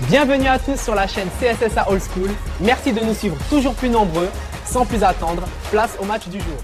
Bienvenue à tous sur la chaîne CSSA Old School. Merci de nous suivre toujours plus nombreux. Sans plus attendre, place au match du jour.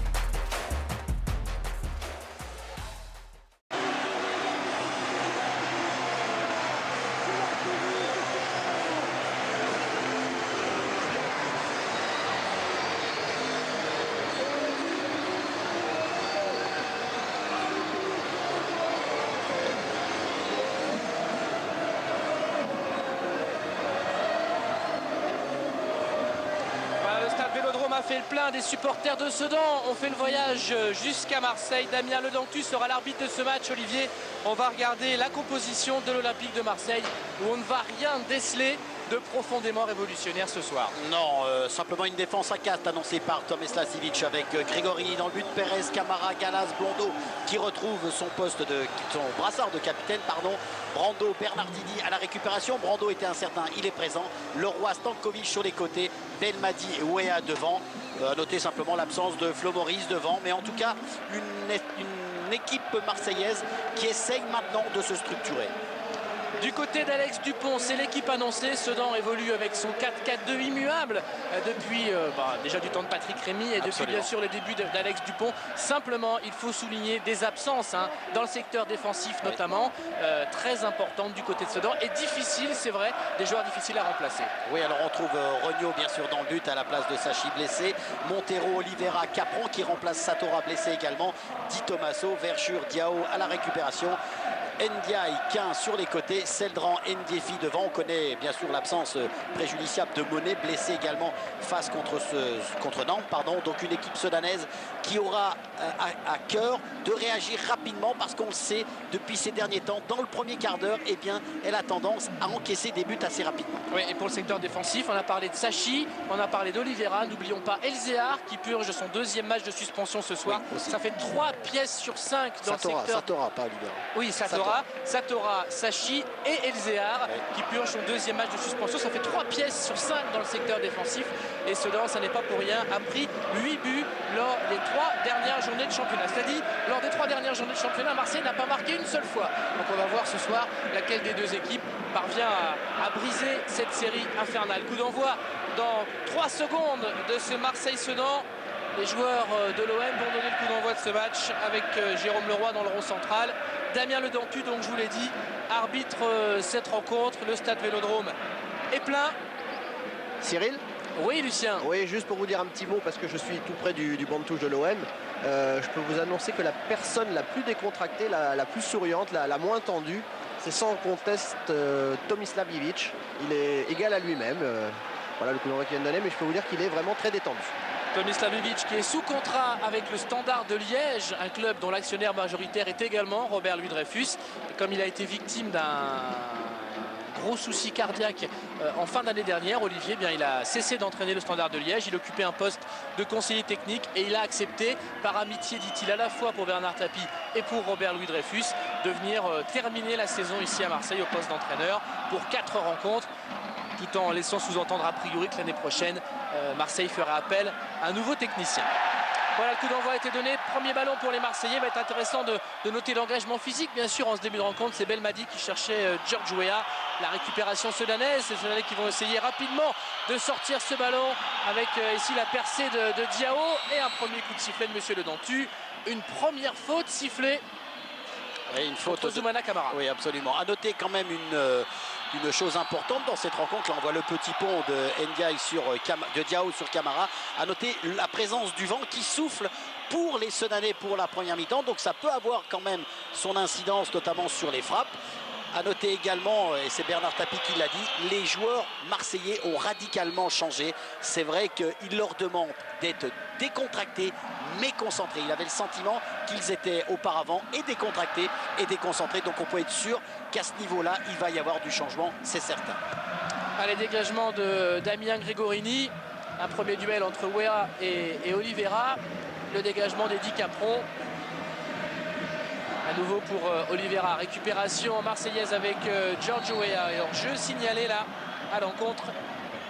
A fait le plein des supporters de Sedan. On fait le voyage jusqu'à Marseille. Damien Ledantu sera l'arbitre de ce match. Olivier, on va regarder la composition de l'Olympique de Marseille où on ne va rien déceler de profondément révolutionnaire ce soir. Non, simplement une défense à 4 annoncée par Tomislav Ivic avec Grégory dans le but, Pérez, Camara, Gallas, Blondeau qui retrouve son brassard de capitaine, Brando, Bernardini à la récupération. Brando était incertain, il est présent. Leroy, Stankovic sur les côtés, Belmadi et Ouéa devant. Notez simplement l'absence de Flo Maurice devant, mais en tout cas une équipe marseillaise qui essaye maintenant de se structurer. Du côté d'Alex Dupont, c'est l'équipe annoncée. Sedan évolue avec son 4-4-2 immuable depuis déjà du temps de Patrick Rémy et depuis bien sûr le début d'Alex Dupont. Simplement, il faut souligner des absences dans le secteur défensif notamment, très importantes du côté de Sedan et difficiles, c'est vrai, des joueurs difficiles à remplacer. Oui, alors on trouve Regnault bien sûr dans le but à la place de Sachi blessé, Montero, Oliveira, Capron qui remplace Satora blessé également, Di Tommaso, Verschure, Diao à la récupération. Ndiaye, Quin sur les côtés, Seldran, Ndiefi devant. On connaît bien sûr l'absence préjudiciable de Monet, blessé également face contre Nantes. Donc une équipe sudanaise qui aura à cœur de réagir rapidement parce qu'on le sait depuis ces derniers temps, dans le premier quart d'heure, eh bien, elle a tendance à encaisser des buts assez rapidement. Oui, et pour le secteur défensif, on a parlé de Sachi, on a parlé d'Oliveira, n'oublions pas Elzéar qui purge son deuxième match de suspension ce soir. Oui, ça fait 3 pièces sur 5 dans le secteur. Satora, pas Oliveira. Oui, Satora, Sachi et Elzéar qui purgent son deuxième match de suspension. Ça fait 3 pièces sur 5 dans le secteur défensif. Et Sedan, ça n'est pas pour rien, a pris 8 buts lors des 3 dernières journées de championnat. C'est-à-dire, lors des 3 dernières journées de championnat, Marseille n'a pas marqué une seule fois. Donc on va voir ce soir laquelle des deux équipes parvient à briser cette série infernale. Coup d'envoi dans 3 secondes de ce Marseille-Sedan. Les joueurs de l'OM vont donner le coup d'envoi de ce match avec Jérôme Leroy dans le rond central. Damien Ledantu, donc je vous l'ai dit, arbitre cette rencontre. Le stade Vélodrome est plein. Cyril ? Oui, Lucien. Oui, juste pour vous dire un petit mot, parce que je suis tout près du banc de touche de l'OM. Je peux vous annoncer que la personne la plus décontractée, la plus souriante, la moins tendue, c'est sans conteste Tomislav Ivic. Il est égal à lui-même. Voilà le coup d'envoi qu'il vient de donner, mais je peux vous dire qu'il est vraiment très détendu. Tomislav Ivic qui est sous contrat avec le Standard de Liège, un club dont l'actionnaire majoritaire est également Robert Louis Dreyfus. Et comme il a été victime d'un gros souci cardiaque en fin d'année dernière, Olivier, il a cessé d'entraîner le Standard de Liège. Il occupait un poste de conseiller technique et il a accepté, par amitié, dit-il, à la fois pour Bernard Tapie et pour Robert Louis Dreyfus, de venir terminer la saison ici à Marseille au poste d'entraîneur pour 4 rencontres, tout en laissant sous-entendre a priori que l'année prochaine, Marseille fera appel à un nouveau technicien. Voilà, le coup d'envoi a été donné. Premier ballon pour les Marseillais. Il va être intéressant de noter l'engagement physique, bien sûr, en ce début de rencontre. C'est Belmadi qui cherchait George Weah. La récupération sudanaise. Les Soudanais qui vont essayer rapidement de sortir ce ballon avec ici la percée de Diao. Et un premier coup de sifflet de Monsieur Ledantu. Une première faute sifflée. Et une faute de Zoumana Camara. Oui, absolument. À noter quand même une chose importante dans cette rencontre. Là, on voit le petit pont de Diao sur Camara. À noter la présence du vent qui souffle pour les Sedanais pour la première mi-temps. Donc ça peut avoir quand même son incidence, notamment sur les frappes. À noter également, et c'est Bernard Tapie qui l'a dit, les joueurs marseillais ont radicalement changé. C'est vrai qu'il leur demande d'être décontractés mais concentrés. Il avait le sentiment qu'ils étaient auparavant et décontractés et déconcentrés. Donc on peut être sûr qu'à ce niveau-là, il va y avoir du changement, c'est certain. Allez, dégagement de Damien Grégorini. Un premier duel entre Weah et Oliveira. Le dégagement d'Edi Capron. À nouveau pour Oliveira. Récupération marseillaise avec George Weah. Et hors-jeu signalé là à l'encontre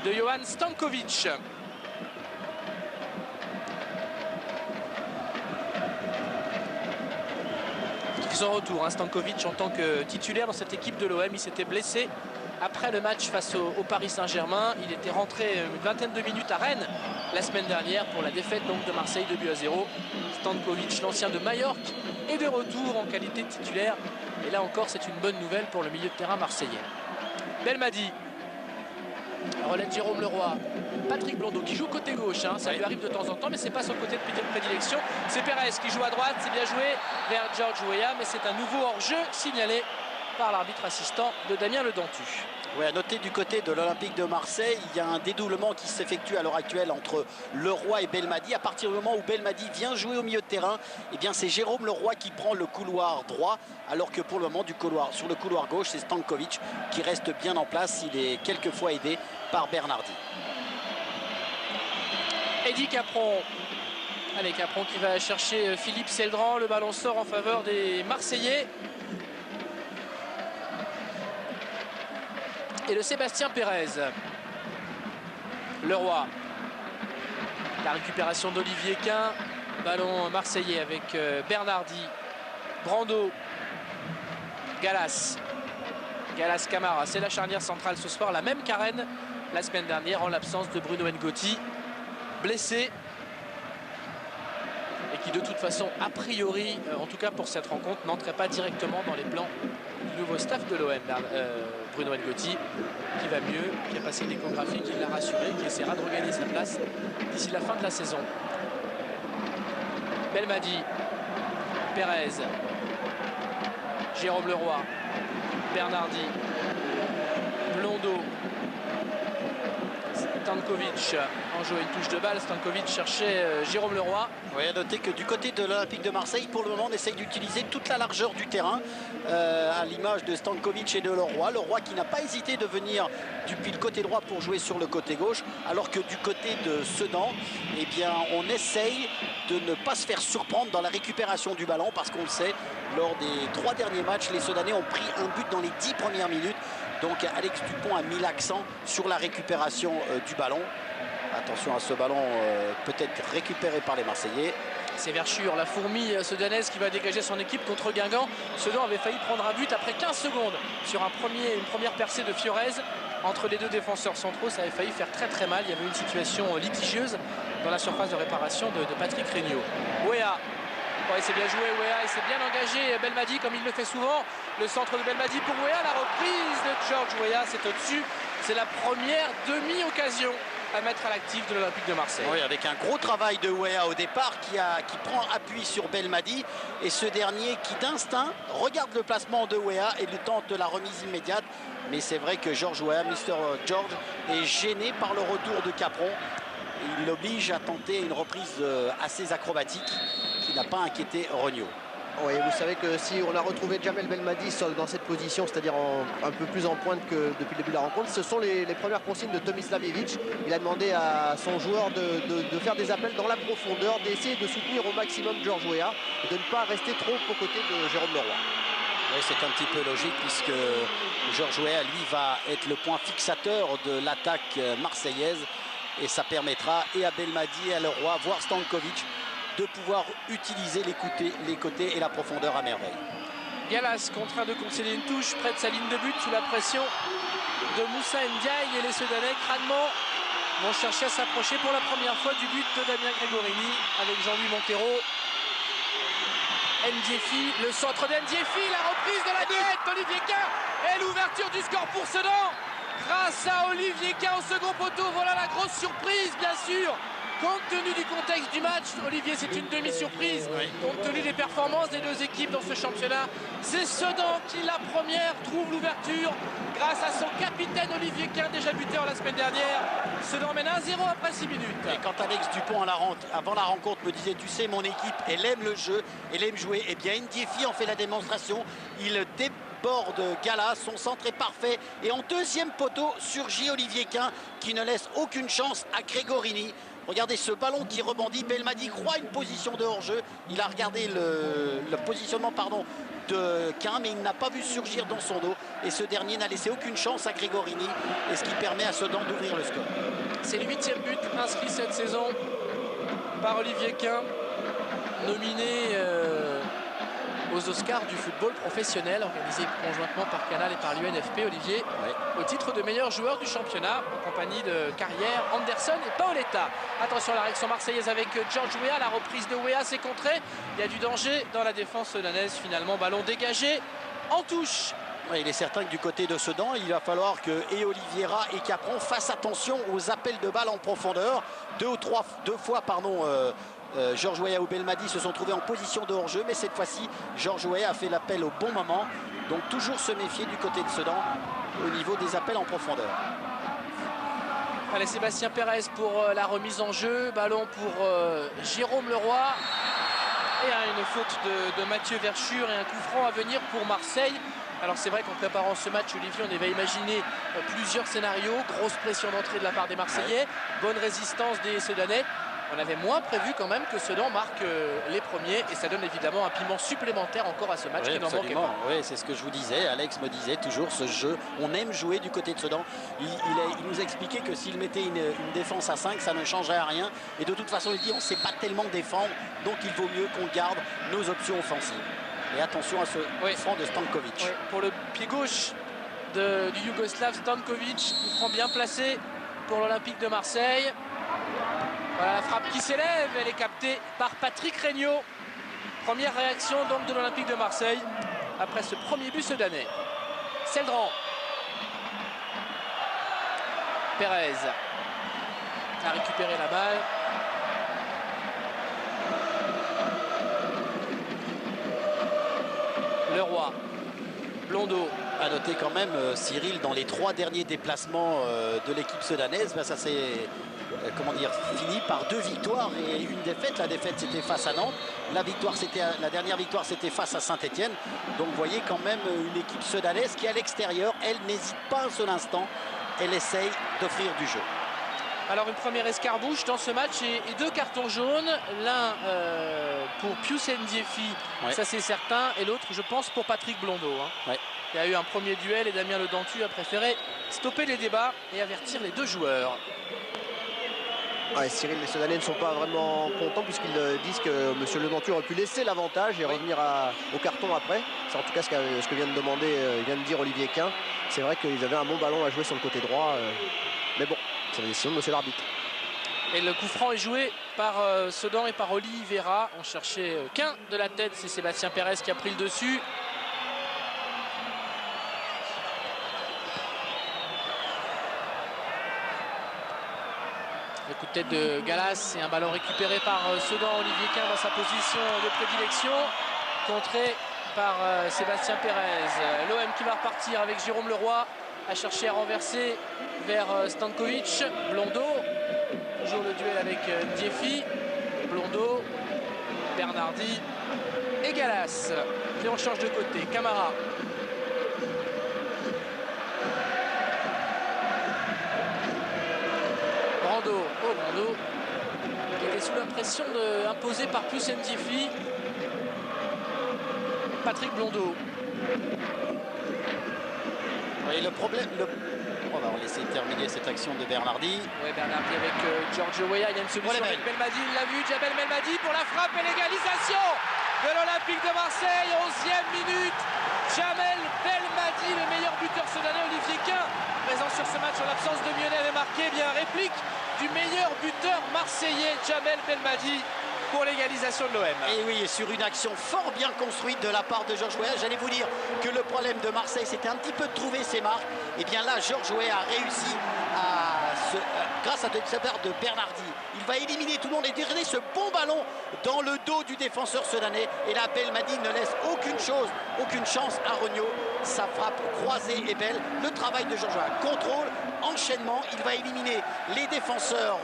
de Johan Stankovic. Son retour, Stankovic en tant que titulaire dans cette équipe de l'OM. Il s'était blessé après le match face au Paris Saint-Germain. Il était rentré une vingtaine de minutes à Rennes la semaine dernière pour la défaite donc de Marseille 2-0. Stankovic, l'ancien de Majorque, est de retour en qualité de titulaire. Et là encore, c'est une bonne nouvelle pour le milieu de terrain marseillais. Belmadi relève Jérôme Leroy. Patrick Blondeau qui joue côté gauche, hein. Ça lui arrive de temps en temps, mais c'est pas son côté de prédilection. C'est Pérez qui joue à droite, c'est bien joué vers George Weah, mais c'est un nouveau hors-jeu signalé par l'arbitre assistant de Damien Ledantu. Oui, à noter du côté de l'Olympique de Marseille, il y a un dédoublement qui s'effectue à l'heure actuelle entre Leroy et Belmadi. À partir du moment où Belmadi vient jouer au milieu de terrain, eh bien c'est Jérôme Leroy qui prend le couloir droit, alors que pour le moment sur le couloir gauche, c'est Stankovic qui reste bien en place. Il est quelquefois aidé par Bernardi. Eddy Capron. Allez, Capron qui va chercher Philippe Seldran. Le ballon sort en faveur des Marseillais. Et le Sébastien Pérez. Leroy. La récupération d'Olivier Quin. Ballon marseillais avec Bernardi. Brando. Gallas. Gallas Camara. C'est la charnière centrale ce soir. La même qu'Arène la semaine dernière en l'absence de Bruno N'Goti. Blessé. Et qui de toute façon, a priori, en tout cas pour cette rencontre, n'entrait pas directement dans les plans du nouveau staff de l'OM. Bruno N'Goti qui va mieux, qui a passé une échographie, qui l'a rassuré, qui essaiera de regagner sa place d'ici la fin de la saison. Belmadi, Pérez, Jérôme Leroy, Bernardi, Blondeau, Stankovic en jouant une touche de balle. Stankovic cherchait Jérôme Leroy. Oui, à noter que du côté de l'Olympique de Marseille, pour le moment, on essaye d'utiliser toute la largeur du terrain, à l'image de Stankovic et de Leroy. Leroy qui n'a pas hésité de venir depuis le côté droit pour jouer sur le côté gauche, alors que du côté de Sedan, eh bien, on essaye de ne pas se faire surprendre dans la récupération du ballon, parce qu'on le sait, lors des 3 derniers matchs, les Sedanais ont pris un but dans les 10 premières minutes. Donc Alex Dupont a mis l'accent sur la récupération du ballon. Attention à ce ballon peut-être récupéré par les Marseillais. C'est Verschure, la fourmi sedanaise qui va dégager son équipe contre Guingamp. Sedan avait failli prendre un but après 15 secondes sur une première percée de Fiorez. Entre les deux défenseurs centraux, ça avait failli faire très mal. Il y avait une situation litigieuse dans la surface de réparation de Patrick Regnault. Weah. Ouais, c'est bien joué, Weah, et c'est bien engagé Belmadi comme il le fait souvent. Le centre de Belmadi pour Weah, la reprise de George Weah, c'est au-dessus. C'est la première demi-occasion à mettre à l'actif de l'Olympique de Marseille. Oui, avec un gros travail de Weah au départ qui prend appui sur Belmadi, et ce dernier qui d'instinct regarde le placement de Weah et lui tente la remise immédiate. Mais c'est vrai que George Weah, Mr. George, est gêné par le retour de Capron. Il l'oblige à tenter une reprise assez acrobatique qui n'a pas inquiété Regnault. Oui, vous savez que si on a retrouvé Jamel Belmadi dans cette position, c'est-à-dire un peu plus en pointe que depuis le début de la rencontre, ce sont les premières consignes de Tomislav Ivic. Il a demandé à son joueur de faire des appels dans la profondeur, d'essayer de soutenir au maximum George Weah et de ne pas rester trop aux côtés de Jérôme Leroy. Oui, c'est un petit peu logique puisque George Weah, lui, va être le point fixateur de l'attaque marseillaise, et ça permettra et à Belmadi et à Leroy, voire Stankovic, de pouvoir utiliser les côtés et la profondeur à merveille. Gallas contraint de concéder une touche près de sa ligne de but sous la pression de Moussa Ndiaye, et les Sedanais crânement vont chercher à s'approcher pour la première fois du but de Damien Gregorini avec Jean-Louis Montero. Ndiefi, le centre d'Ndiefi, la reprise de la tête d'Olivier Quin et l'ouverture du score pour Sedan grâce à Olivier Quin au second poteau. Voilà la grosse surprise, bien sûr. Compte tenu du contexte du match, Olivier, c'est une demi-surprise. Compte tenu des performances des deux équipes dans ce championnat, c'est Sedan qui, la première, trouve l'ouverture grâce à son capitaine Olivier Quin, déjà buteur la semaine dernière. Sedan mène 1-0 après 6 minutes. Et quand Alex Dupont, avant la rencontre, me disait, tu sais, mon équipe, elle aime le jeu, elle aime jouer, eh bien, Ndiefi en fait la démonstration. Il déborde Gallas, son centre est parfait. Et en deuxième poteau, surgit Olivier Quin, qui ne laisse aucune chance à Gregorini. Regardez ce ballon qui rebondit. Belmadi croit une position de hors-jeu. Il a regardé le positionnement de Quin, mais il n'a pas vu surgir dans son dos. Et ce dernier n'a laissé aucune chance à Gregorini. Et ce qui permet à Sedan d'ouvrir le score. C'est le 8e but inscrit cette saison par Olivier Quin, nominé aux Oscars du football professionnel, organisé conjointement par Canal et par l'UNFP, Olivier, au titre de meilleur joueur du championnat, en compagnie de Carrière, Anderson et Paoletta. Attention à la réaction marseillaise avec George Weah, la reprise de Weah, c'est contré. Il y a du danger dans la défense solanaise, finalement, ballon dégagé en touche. Ouais, il est certain que du côté de Sedan, il va falloir que Oliveira et Capron fassent attention aux appels de balles en profondeur. Deux fois, George Weah ou Belmadi se sont trouvés en position de hors-jeu, mais cette fois-ci, George Weah a fait l'appel au bon moment. Donc toujours se méfier du côté de Sedan au niveau des appels en profondeur. Allez, Sébastien Pérez pour la remise en jeu. Ballon pour Jérôme Leroy. Et une faute de Mathieu Verschure et un coup franc à venir pour Marseille. Alors c'est vrai qu'en préparant ce match, Olivier, on avait imaginé plusieurs scénarios. Grosse pression d'entrée de la part des Marseillais. Bonne résistance des Sedanais. On avait moins prévu quand même que Sedan marque les premiers. Et ça donne évidemment un piment supplémentaire encore à ce match qui n'en manquait pas. Oui, c'est ce que je vous disais. Alex me disait toujours ce jeu. On aime jouer du côté de Sedan. Il nous expliquait que s'il mettait une défense à 5, ça ne changerait à rien. Et de toute façon, il dit on ne sait pas tellement défendre. Donc il vaut mieux qu'on garde nos options offensives. Et attention à ce franc de Stankovic. Oui, pour le pied gauche du Yougoslave Stankovic, coup franc bien placé pour l'Olympique de Marseille. Voilà la frappe qui s'élève, elle est captée par Patrick Regnault. Première réaction donc de l'Olympique de Marseille après ce premier but sedanais. Seldran. Pérez a récupéré la balle. Leroy. Blondeau. À noter quand même, Cyril, dans les 3 derniers déplacements de l'équipe sudanaise, ça s'est fini par 2 victoires et une défaite. La défaite, c'était face à Nantes. La dernière victoire, c'était face à Saint-Etienne. Donc vous voyez quand même une équipe sudanaise qui, à l'extérieur, elle n'hésite pas un seul instant. Elle essaye d'offrir du jeu. Alors une première escarbouche dans ce match et 2 cartons jaunes. L'un pour Pius Ndiefi, ça c'est certain. Et l'autre, je pense, pour Patrick Blondeau. Il y a eu un premier duel et Damien Le Dentu a préféré stopper les débats et avertir les 2 joueurs. Ouais, Cyril, les Sedanais ne sont pas vraiment contents puisqu'ils disent que M. Le Dentu aurait pu laisser l'avantage et revenir au carton après. C'est en tout cas ce que vient de dire Olivier Quin. C'est vrai qu'ils avaient un bon ballon à jouer sur le côté droit. Mais bon, c'est la décision de M. l'arbitre. Et le coup franc est joué par Sedan et par Oliveira. On cherchait Quin de la tête, c'est Sébastien Pérez qui a pris le dessus. Le coup de tête de Gallas et un ballon récupéré par Sedan. Olivier Quin dans sa position de prédilection, contré par Sébastien Pérez. L'OM qui va repartir avec Jérôme Leroy à chercher à renverser vers Stankovic. Blondeau, toujours le duel avec Ndiefi. Blondeau, Bernardi et Gallas. Et on change de côté. Camara. Brando qui était sous l'impression imposée par Pius Ndiefi. Patrick Blondeau. Oui, le problème, on va laisser terminer cette action de Bernardi. Oui, Bernardi avec George Weah. Il y a une solution avec Belmadi, il l'a vu. Djabel Belmadi pour la frappe et l'égalisation de l'Olympique de Marseille. 11e minute. Djamel Belmadi, le meilleur buteur sudanais. Olivier Quin, présent sur ce match en l'absence de Lionel, avait marqué bien réplique du meilleur buteur marseillais, Djamel Belmadi, pour l'égalisation de l'OM. Et oui, sur une action fort bien construite de la part de George Weah. J'allais vous dire que le problème de Marseille, c'était un petit peu de trouver ses marques. Et bien là, George Weah a réussi grâce à de Bernardi. Il va éliminer tout le monde et dégager ce bon ballon dans le dos du défenseur sudanais. Et là, Belmadi ne laisse aucune chance à Regnault. Sa frappe croisée est belle. Le travail de George Weah. Contrôle, enchaînement. Il va éliminer les défenseurs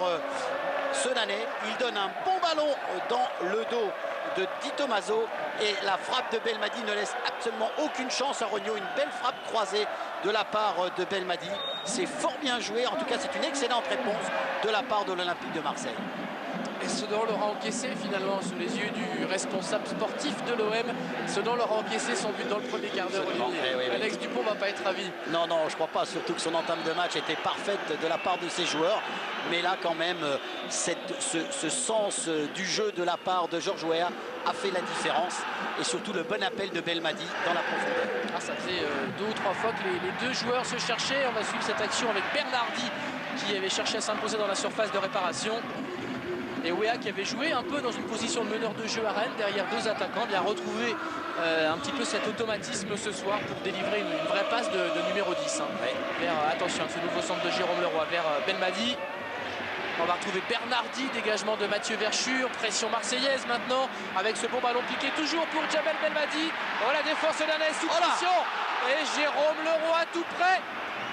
sudanais. Il donne un bon ballon dans le dos de Di Tommaso et la frappe de Belmadi ne laisse absolument aucune chance à Regnault. Une belle frappe croisée de la part de Belmadi. C'est fort bien joué. En tout cas, c'est une excellente réponse de la part de l'Olympique de Marseille. Et Sedan l'aura encaissé finalement sous les yeux du responsable sportif de l'OM. Sedan l'aura encaissé son but dans le premier quart d'heure. Alex Dupont va pas être ravi. Non, je crois pas. Surtout que son entame de match était parfaite de la part de ses joueurs. Mais là, quand même, ce sens du jeu de la part de Georges Weah a fait la différence. Et surtout le bon appel de Belmadi dans la profondeur. Ah, ça faisait 2 ou 3 fois que les deux joueurs se cherchaient. On va suivre cette action avec Bernardi qui avait cherché à s'imposer dans la surface de réparation. Et Weah qui avait joué un peu dans une position de meneur de jeu à Rennes derrière 2 attaquants, bien retrouvé un petit peu cet automatisme ce soir pour délivrer une vraie passe de numéro 10. Hein. Ouais. Vers, attention, ce nouveau centre de Jérôme Leroy vers Belmadi. On va retrouver Bernardi, dégagement de Mathieu Verschure, pression marseillaise maintenant avec ce bon ballon piqué toujours pour Djamel Belmadi. Oh, la défense danaise sous pression et Jérôme Leroy tout près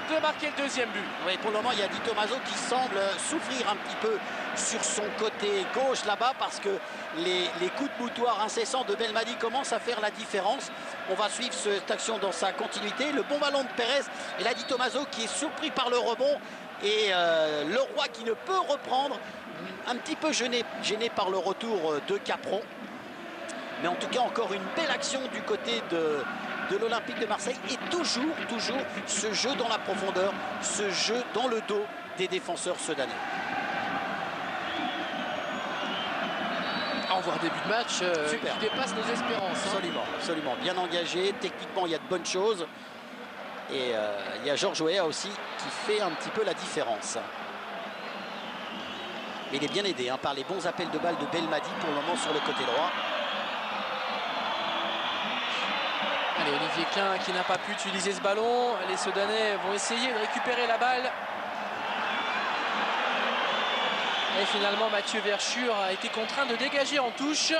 de marquer le 2e but. Oui, pour le moment, il y a Di Tommaso qui semble souffrir un petit peu sur son côté gauche là-bas parce que les coups de boutoir incessants de Belmadi commencent à faire la différence. On va suivre cette action dans sa continuité. Le bon ballon de Pérez et là Di Tommaso qui est surpris par le rebond et Leroy qui ne peut reprendre, un petit peu gêné par le retour de Capron. Mais en tout cas, encore une belle action du côté de l'Olympique de Marseille et toujours ce jeu dans la profondeur, ce jeu dans le dos des défenseurs sudanais. On voit un début de match qui dépasse nos espérances. Absolument, absolument. Bien engagé, techniquement il y a de bonnes choses. Et il y a Georges Weah aussi qui fait un petit peu la différence. Mais il est bien aidé par les bons appels de balle de Belmadi pour le moment sur le côté droit. Allez, Olivier Klein qui n'a pas pu utiliser ce ballon. Les Soudanais vont essayer de récupérer la balle. Et finalement, Mathieu Verschure a été contraint de dégager en touche.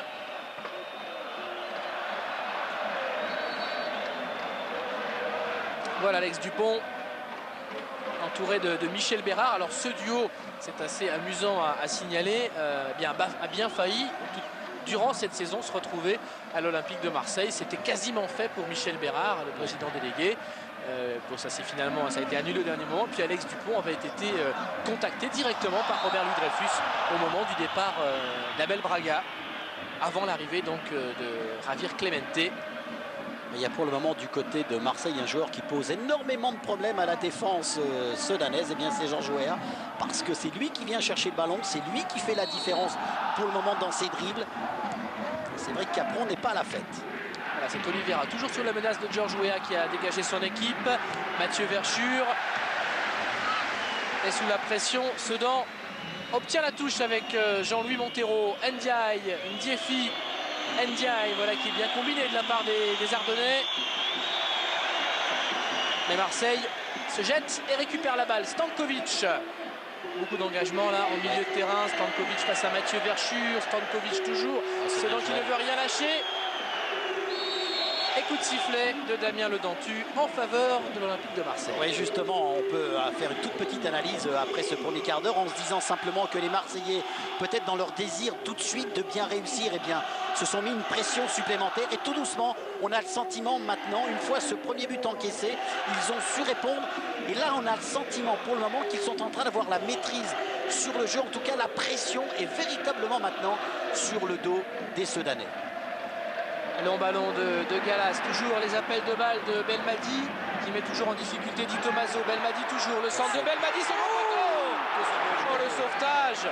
Voilà Alex Dupont, entouré de Michel Bérard. Alors ce duo, c'est assez amusant à signaler, a bien failli durant cette saison se retrouver à l'Olympique de Marseille. C'était quasiment fait pour Michel Bérard, le président délégué. Bon, ça a été annulé au dernier moment. Puis Alex Dupont avait été contacté directement par Robert Louis Dreyfus au moment du départ d'Abel Braga, avant l'arrivée donc de Javier Clemente. Il y a pour le moment du côté de Marseille un joueur qui pose énormément de problèmes à la défense sudanaise. Et bien c'est Georges Weah parce que c'est lui qui vient chercher le ballon, c'est lui qui fait la différence pour le moment dans ses dribbles. C'est vrai que Capron n'est pas à la fête. Voilà, c'est Oliveira, toujours sous la menace de Georges Weah qui a dégagé son équipe. Mathieu Verschure est sous la pression. Sedan obtient la touche avec Jean-Louis Montero. Ndiaye, Ndiefi. Ndiaye, voilà, qui est bien combiné de la part des Ardennais. Mais Marseille se jette et récupère la balle. Stankovic, beaucoup d'engagement là en milieu de terrain. Stankovic face à Mathieu Verschure. Stankovic toujours. Sedan qui ne veut rien lâcher. Et coup de sifflet de Damien Ledantu en faveur de l'Olympique de Marseille. Oui, justement, on peut faire une toute petite analyse après ce premier quart d'heure en se disant simplement que les Marseillais, peut-être dans leur désir tout de suite de bien réussir, eh bien, se sont mis une pression supplémentaire. Et tout doucement, on a le sentiment maintenant, une fois ce premier but encaissé, ils ont su répondre. Et là, on a le sentiment pour le moment qu'ils sont en train d'avoir la maîtrise sur le jeu. En tout cas, la pression est véritablement maintenant sur le dos des Soudanais. Long ballon de Gallas, toujours les appels de balle de Belmadi qui met toujours en difficulté Di Tommaso. Belmadi toujours, le centre de Belmadi, son poteau. Le sauvetage.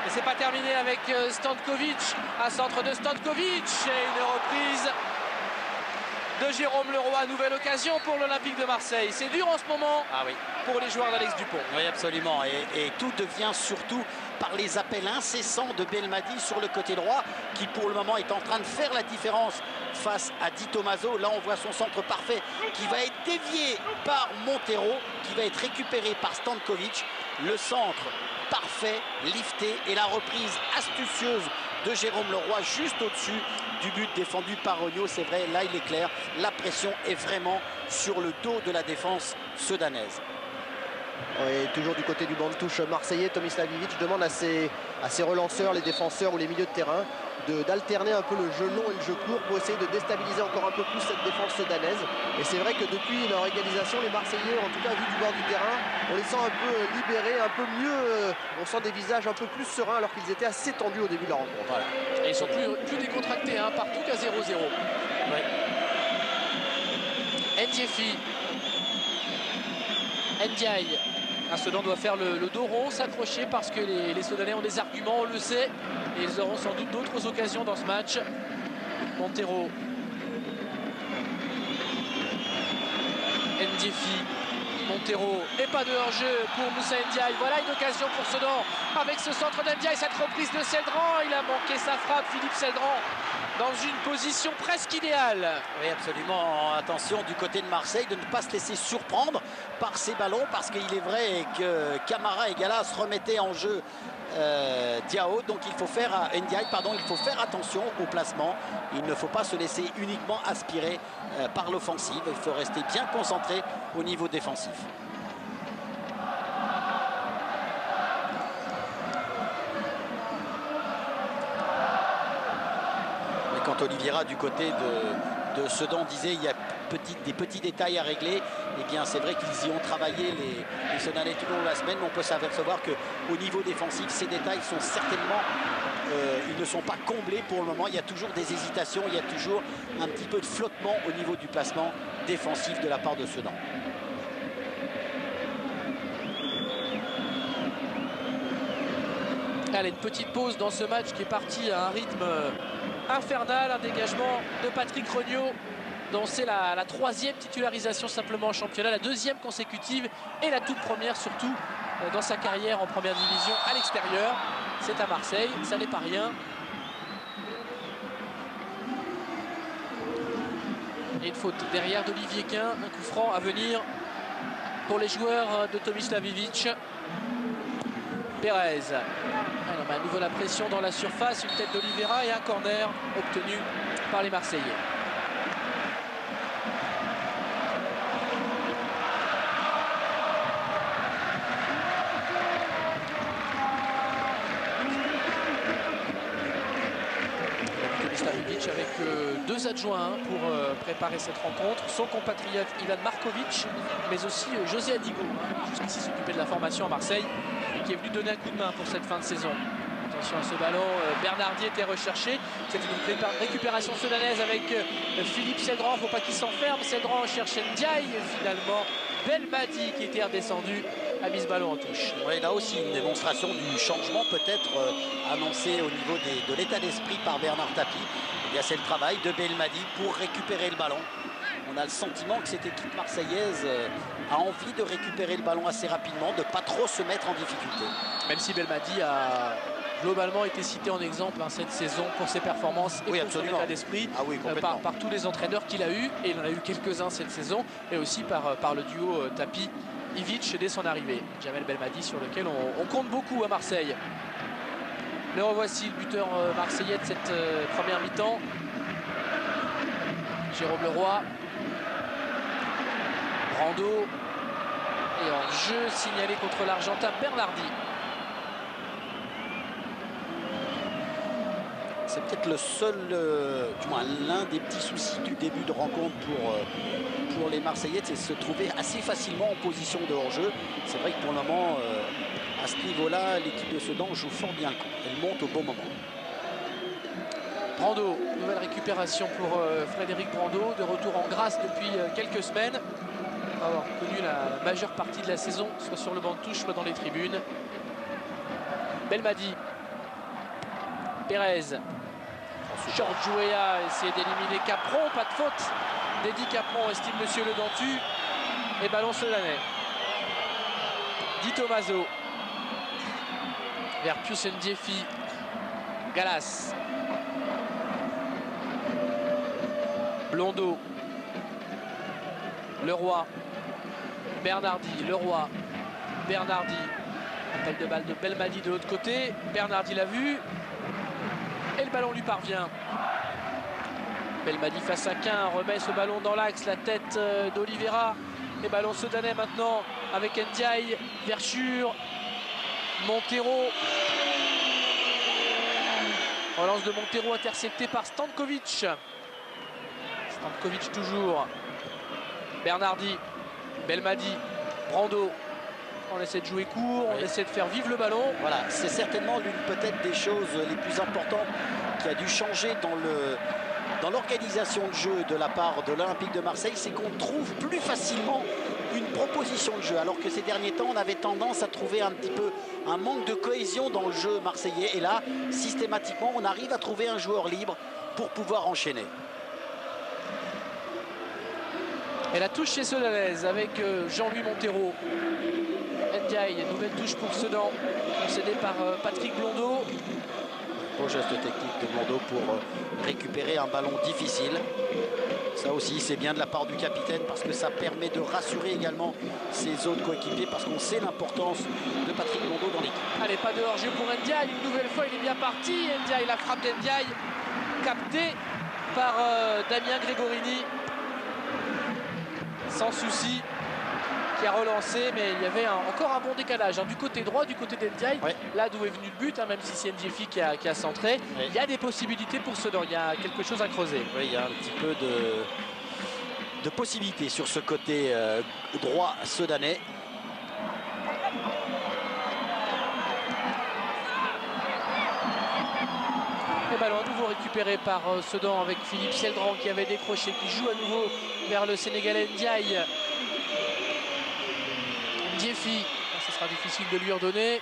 Et c'est pas terminé avec Stankovic, un centre de Stankovic et une reprise de Jérôme Leroy. Nouvelle occasion pour l'Olympique de Marseille. C'est dur en ce moment pour les joueurs d'Alex Dupont. Oui, absolument. Et tout devient surtout par les appels incessants de Belmadi sur le côté droit, qui pour le moment est en train de faire la différence face à Di Tommaso. Là, on voit son centre parfait qui va être dévié par Montero, qui va être récupéré par Stankovic. Le centre parfait, lifté, et la reprise astucieuse de Jérôme Leroy juste au-dessus du but défendu par Rogno. C'est vrai, là il est clair, la pression est vraiment sur le dos de la défense sudanaise. Et toujours du côté du banc de touche marseillais, Tomislavic demande à ses relanceurs, les défenseurs ou les milieux de terrain, d'alterner un peu le jeu long et le jeu court pour essayer de déstabiliser encore un peu plus cette défense sudanaise. Et c'est vrai que depuis leur égalisation, les Marseillais, en tout cas vu du bord du terrain, on les sent un peu libérés, un peu mieux, on sent des visages un peu plus sereins alors qu'ils étaient assez tendus au début de la rencontre. Voilà. Et ils sont plus décontractés, partout qu'à 0-0. Ouais. Ndiefi. Ndiaye. Sedan doit faire le dos rond, s'accrocher parce que les Sedanais ont des arguments, on le sait. Et ils auront sans doute d'autres occasions dans ce match. Montero. Ndiefi. Montero. Et pas de hors-jeu pour Moussa Ndiaye. Voilà une occasion pour Sedan. Avec ce centre d'Ndiaye, cette reprise de Seldran. Il a manqué sa frappe, Philippe Seldran, dans une position presque idéale. Oui, absolument. Attention du côté de Marseille de ne pas se laisser surprendre par ces ballons, parce qu'il est vrai que Camara et Gallas remettaient en jeu Diao, donc il faut faire Ndiaye, pardon, il faut faire attention au placement. Il ne faut pas se laisser uniquement aspirer par l'offensive. Il faut rester bien concentré au niveau défensif. Quand Oliveira du côté de Sedan disait il y a des petits détails à régler, eh bien c'est vrai qu'ils y ont travaillé les Sedanais tout au long de la semaine, mais on peut s'apercevoir qu'au niveau défensif, ces détails sont certainement, ils ne sont pas comblés pour le moment. Il y a toujours des hésitations, il y a toujours un petit peu de flottement au niveau du placement défensif de la part de Sedan. Allez, une petite pause dans ce match qui est parti à un rythme infernal, un dégagement de Patrick Regnault, dont c'est la troisième titularisation simplement en championnat, la deuxième consécutive et la toute première surtout dans sa carrière en première division à l'extérieur. C'est à Marseille, ça n'est pas rien. Et une faute derrière d'Olivier Quin, un coup franc à venir pour les joueurs de Tomislav Ivić. Pérez. Alors, à nouveau la pression dans la surface, une tête d'Oliveira et un corner obtenu par les Marseillais. Tomislav Ivić avec deux adjoints pour préparer cette rencontre. Son compatriote Ivan Markovic, mais aussi José Adigo, jusqu'ici s'occupait de la formation à Marseille, qui est venu donner un coup de main pour cette fin de saison. Attention à ce ballon, Bernardi était recherché. C'est une récupération sudanaise avec Philippe Seldran. Il ne faut pas qu'il s'enferme. Seldran cherche Ndiaye. Finalement, Belmadi qui était redescendu a mis ce ballon en touche. Oui, là aussi une démonstration du changement peut-être annoncé au niveau de l'état d'esprit par Bernard Tapie. Eh bien, c'est le travail de Belmadi pour récupérer le ballon. On a le sentiment que cette équipe marseillaise a envie de récupérer le ballon assez rapidement, de ne pas trop se mettre en difficulté. Même si Belmadi a globalement été cité en exemple cette saison pour ses performances et pour son état d'esprit, par tous les entraîneurs qu'il a eu, et il en a eu quelques-uns cette saison, et aussi par le duo Tapie-Ivić dès son arrivée. Jamel Belmadi sur lequel on compte beaucoup à Marseille. Le revoici, le buteur marseillais de cette première mi-temps, Jérôme Leroy. Brando, et en jeu signalé contre l'Argentin Bernardi. C'est peut-être le seul, du moins l'un des petits soucis du début de rencontre pour les Marseillais, c'est se trouver assez facilement en position de hors-jeu. C'est vrai que pour le moment, à ce niveau-là, l'équipe de Sedan joue fort bien le coup. Elle monte au bon moment. Brando, nouvelle récupération pour Frédéric Brando, de retour en grâce depuis quelques semaines. Avoir connu la majeure partie de la saison, soit sur le banc de touche, soit dans les tribunes. Belmadi. Pérez. Georges Jouéa essaie d'éliminer Capron. Pas de faute d'Eddy Capron, estime Monsieur Le Dentu. Et ballon sedanais. Di Tommaso. Vers Pius Ndiefi. Gallas. Blondeau. Leroy. Bernardi, Leroy, Bernardi, appel de balle de Belmadi de l'autre côté, Bernardi l'a vu, et le ballon lui parvient. Belmadi face à Quin, remet ce ballon dans l'axe, la tête d'Oliveira, et ballon sedanais maintenant avec Ndiaye, Verschure, Montero. Relance de Montero interceptée par Stankovic. Stankovic toujours, Bernardi. Belmadi, Brando, on essaie de jouer court, on essaie de faire vivre le ballon. Voilà, c'est certainement l'une peut-être des choses les plus importantes qui a dû changer dans l'organisation de jeu de la part de l'Olympique de Marseille, c'est qu'on trouve plus facilement une proposition de jeu, alors que ces derniers temps, on avait tendance à trouver un petit peu un manque de cohésion dans le jeu marseillais. Et là, systématiquement, on arrive à trouver un joueur libre pour pouvoir enchaîner. Et la touche chez Sedanais avec Jean-Louis Montero. Ndiaye, nouvelle touche pour Sedan, concédée par Patrick Blondeau. Beau geste technique de Blondeau pour récupérer un ballon difficile. Ça aussi, c'est bien de la part du capitaine parce que ça permet de rassurer également ses autres coéquipiers parce qu'on sait l'importance de Patrick Blondeau dans l'équipe. Allez, pas de hors-jeu pour Ndiaye. Une nouvelle fois, il est bien parti. Ndiaye, la frappe d'Ndiaye, captée par Damien Gregorini. Sans souci, qui a relancé, mais il y avait encore un bon décalage du côté droit, du côté d'Ndiaye, ouais. Là d'où est venu le but, même si c'est Ndjefi qui a centré, ouais. Il y a des possibilités pour Sedan, il y a quelque chose à creuser. Oui, il y a un petit peu de possibilités sur ce côté droit sedanais. Et ballon à nouveau récupéré par Sedan avec Philippe Seldran qui avait décroché, qui joue à nouveau vers le Sénégalais Ndiaye. Ndjefi, ce sera difficile de lui redonner,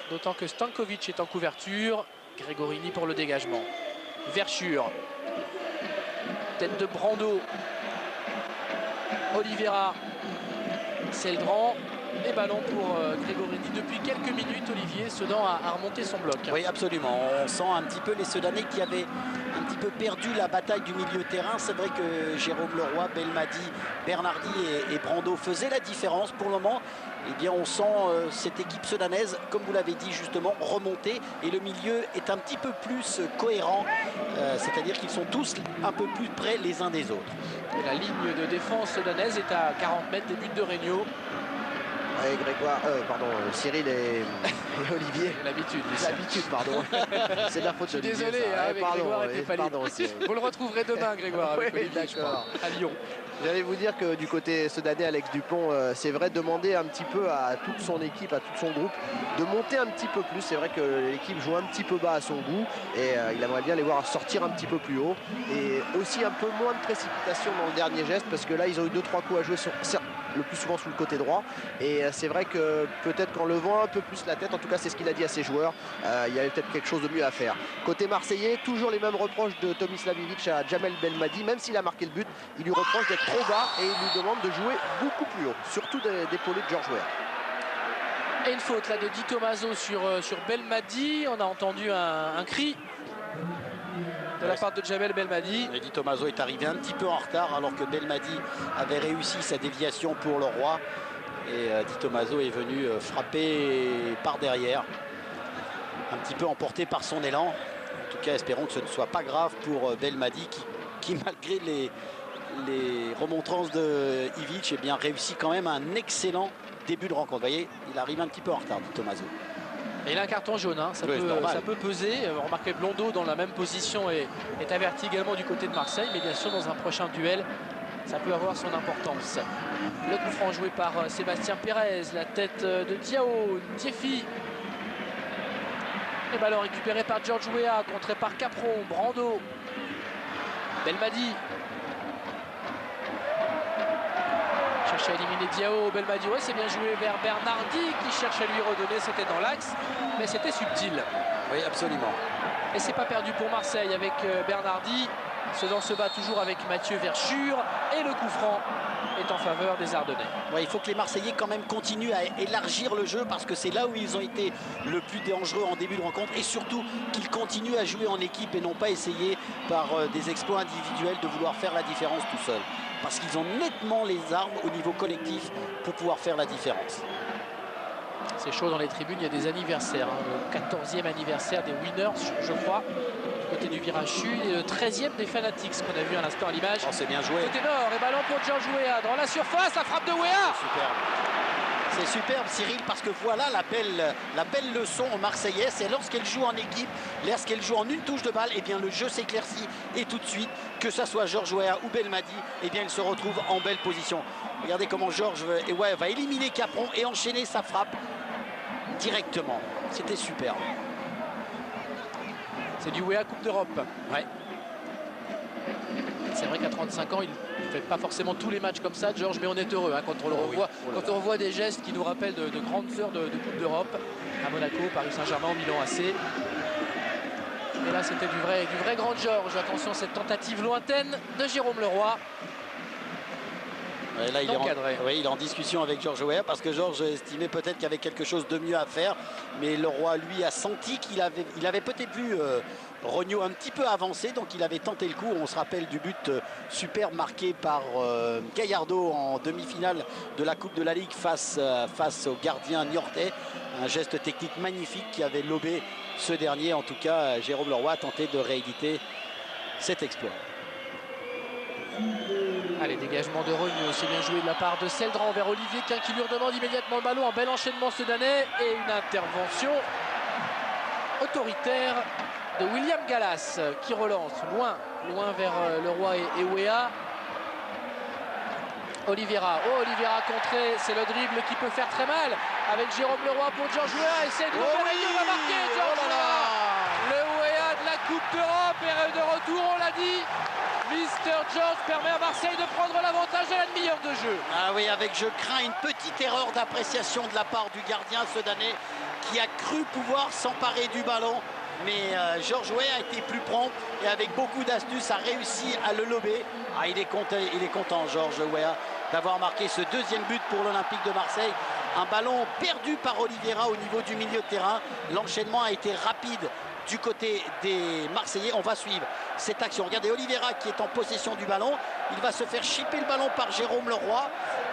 d'autant que Stankovic est en couverture. Gregorini pour le dégagement. Verschure, tête de Brando, Oliveira, Seldran. Et ballon pour Gregorini. Depuis quelques minutes, Olivier, Sedan a remonté son bloc. Oui, absolument. On sent un petit peu les Sedanais qui avaient un petit peu perdu la bataille du milieu de terrain. C'est vrai que Jérôme Leroy, Belmadi, Bernardi et Brando faisaient la différence. Pour le moment, eh bien, on sent cette équipe sedanaise, comme vous l'avez dit justement, remonter. Et le milieu est un petit peu plus cohérent. C'est-à-dire qu'ils sont tous un peu plus près les uns des autres. Et la ligne de défense sedanaise est à 40 mètres des buts de Regnault. Et Grégoire, Cyril et Olivier. L'habitude, pardon. C'est de la faute de Olivier. Désolé, avec Grégoire était pas libre. Vous le retrouverez demain, Grégoire, avec Olivier, à Lyon. J'allais vous dire que du côté sedanais, Alex Dupont, c'est vrai, demander un petit peu à toute son équipe, à tout son groupe, de monter un petit peu plus. C'est vrai que l'équipe joue un petit peu bas à son goût et il aimerait bien les voir sortir un petit peu plus haut. Et aussi un peu moins de précipitation dans le dernier geste parce que là, ils ont eu 2-3 coups à jouer sur le plus souvent sous le côté droit. Et c'est vrai que peut-être qu'en levant un peu plus la tête, en tout cas c'est ce qu'il a dit à ses joueurs, il y avait peut-être quelque chose de mieux à faire. Côté marseillais, toujours les mêmes reproches de Tomislav Ivic à Djamel Belmadi. Même s'il a marqué le but, il lui reproche d'être trop bas et il lui demande de jouer beaucoup plus haut, surtout d'épauler George Weah. Et une faute là de Di Tommaso sur Belmadi. On a entendu un cri de la part de Djamel Belmadi. Et Di Tommaso est arrivé un petit peu en retard alors que Belmadi avait réussi sa déviation pour le roi. Et Di Tommaso est venu frapper par derrière, un petit peu emporté par son élan. En tout cas, espérons que ce ne soit pas grave pour Belmadi qui malgré les remontrances de Ivic, eh bien, réussit quand même un excellent début de rencontre. Vous voyez, il arrive un petit peu en retard, Di Tommaso. Et il a un carton jaune, ça peut peser. Remarquez, Blondeau dans la même position est averti également du côté de Marseille, mais bien sûr dans un prochain duel, ça peut avoir son importance. Le coup franc joué par Sébastien Pérez, la tête de Diao, Ndjefi. Et ballon récupéré par George Weah, contré par Capron, Brando, Belmadi. Cherche à éliminer Diao, Belmadi, ouais, c'est bien joué vers Bernardi qui cherche à lui redonner, c'était dans l'axe, mais c'était subtil. Oui, absolument. Et c'est pas perdu pour Marseille avec Bernardi. Sedan se bat toujours avec Mathieu Verschure et le coup franc est en faveur des Ardennais. Ouais, il faut que les Marseillais quand même continuent à élargir le jeu parce que c'est là où ils ont été le plus dangereux en début de rencontre et surtout qu'ils continuent à jouer en équipe et non pas essayer par des exploits individuels de vouloir faire la différence tout seul. Parce qu'ils ont nettement les armes au niveau collectif pour pouvoir faire la différence. C'est chaud dans les tribunes, il y a des anniversaires. Le 14e anniversaire des Winners, je crois, du côté du virage sud, et le 13e des Fanatics qu'on a vu à l'instant à l'image. Oh, c'est bien joué. Côté nord, et ballon pour George Weah dans la surface, la frappe de Weah. Superbe. C'est superbe, Cyril, parce que voilà la belle leçon aux Marseillais, c'est lorsqu'elle joue en équipe, lorsqu'elle joue en une touche de balle, et bien le jeu s'éclaircit et tout de suite, que ça soit George Weah ou Belmadi, et bien il se retrouve en belle position. Regardez comment George Weah va éliminer Capron et enchaîner sa frappe directement. C'était superbe. C'est du Weah Coupe d'Europe. Ouais. C'est vrai qu'à 35 ans, il ne fait pas forcément tous les matchs comme ça, Georges, mais on est heureux quand on le revoit, quand on revoit des gestes qui nous rappellent de grandes heures de Coupe d'Europe à Monaco, Paris Saint-Germain, au Milan AC. Et là, c'était du vrai grand Georges. Attention, cette tentative lointaine de Jérôme Leroy. Et là, il est en discussion avec Georges Weah parce que Georges estimait peut-être qu'il y avait quelque chose de mieux à faire. Mais Leroy, lui, a senti qu'il avait peut-être vu Rognaud un petit peu avancé. Donc, il avait tenté le coup. On se rappelle du but super marqué par Gallardo en demi-finale de la Coupe de la Ligue face au gardien niortais. Un geste technique magnifique qui avait lobé ce dernier. En tout cas, Jérôme Leroy a tenté de rééditer cet exploit. Allez, dégagement de Rognaud, c'est bien joué de la part de Seldran vers Olivier Quin qui lui redemande immédiatement le ballon. Un bel enchaînement sudanais et une intervention autoritaire de William Gallas qui relance loin vers Leroy et Weah. Oliveira contré, c'est le dribble qui peut faire très mal avec Jérôme Leroy pour Georges Weah. Essaye de va marquer Georges Weah. Le Weah de la Coupe d'Europe est de retour, on l'a dit. Mister George permet à Marseille de prendre l'avantage de la demi-heure de jeu. Ah oui, avec, je crains, une petite erreur d'appréciation de la part du gardien sudanais qui a cru pouvoir s'emparer du ballon. Mais Georges Weah a été plus prompt et avec beaucoup d'astuces a réussi à le lober. Ah, il est content Georges Weah d'avoir marqué ce deuxième but pour l'Olympique de Marseille. Un ballon perdu par Oliveira au niveau du milieu de terrain. L'enchaînement a été rapide du côté des Marseillais. On va suivre cette action. Regardez Oliveira qui est en possession du ballon. Il va se faire chipper le ballon par Jérôme Leroy.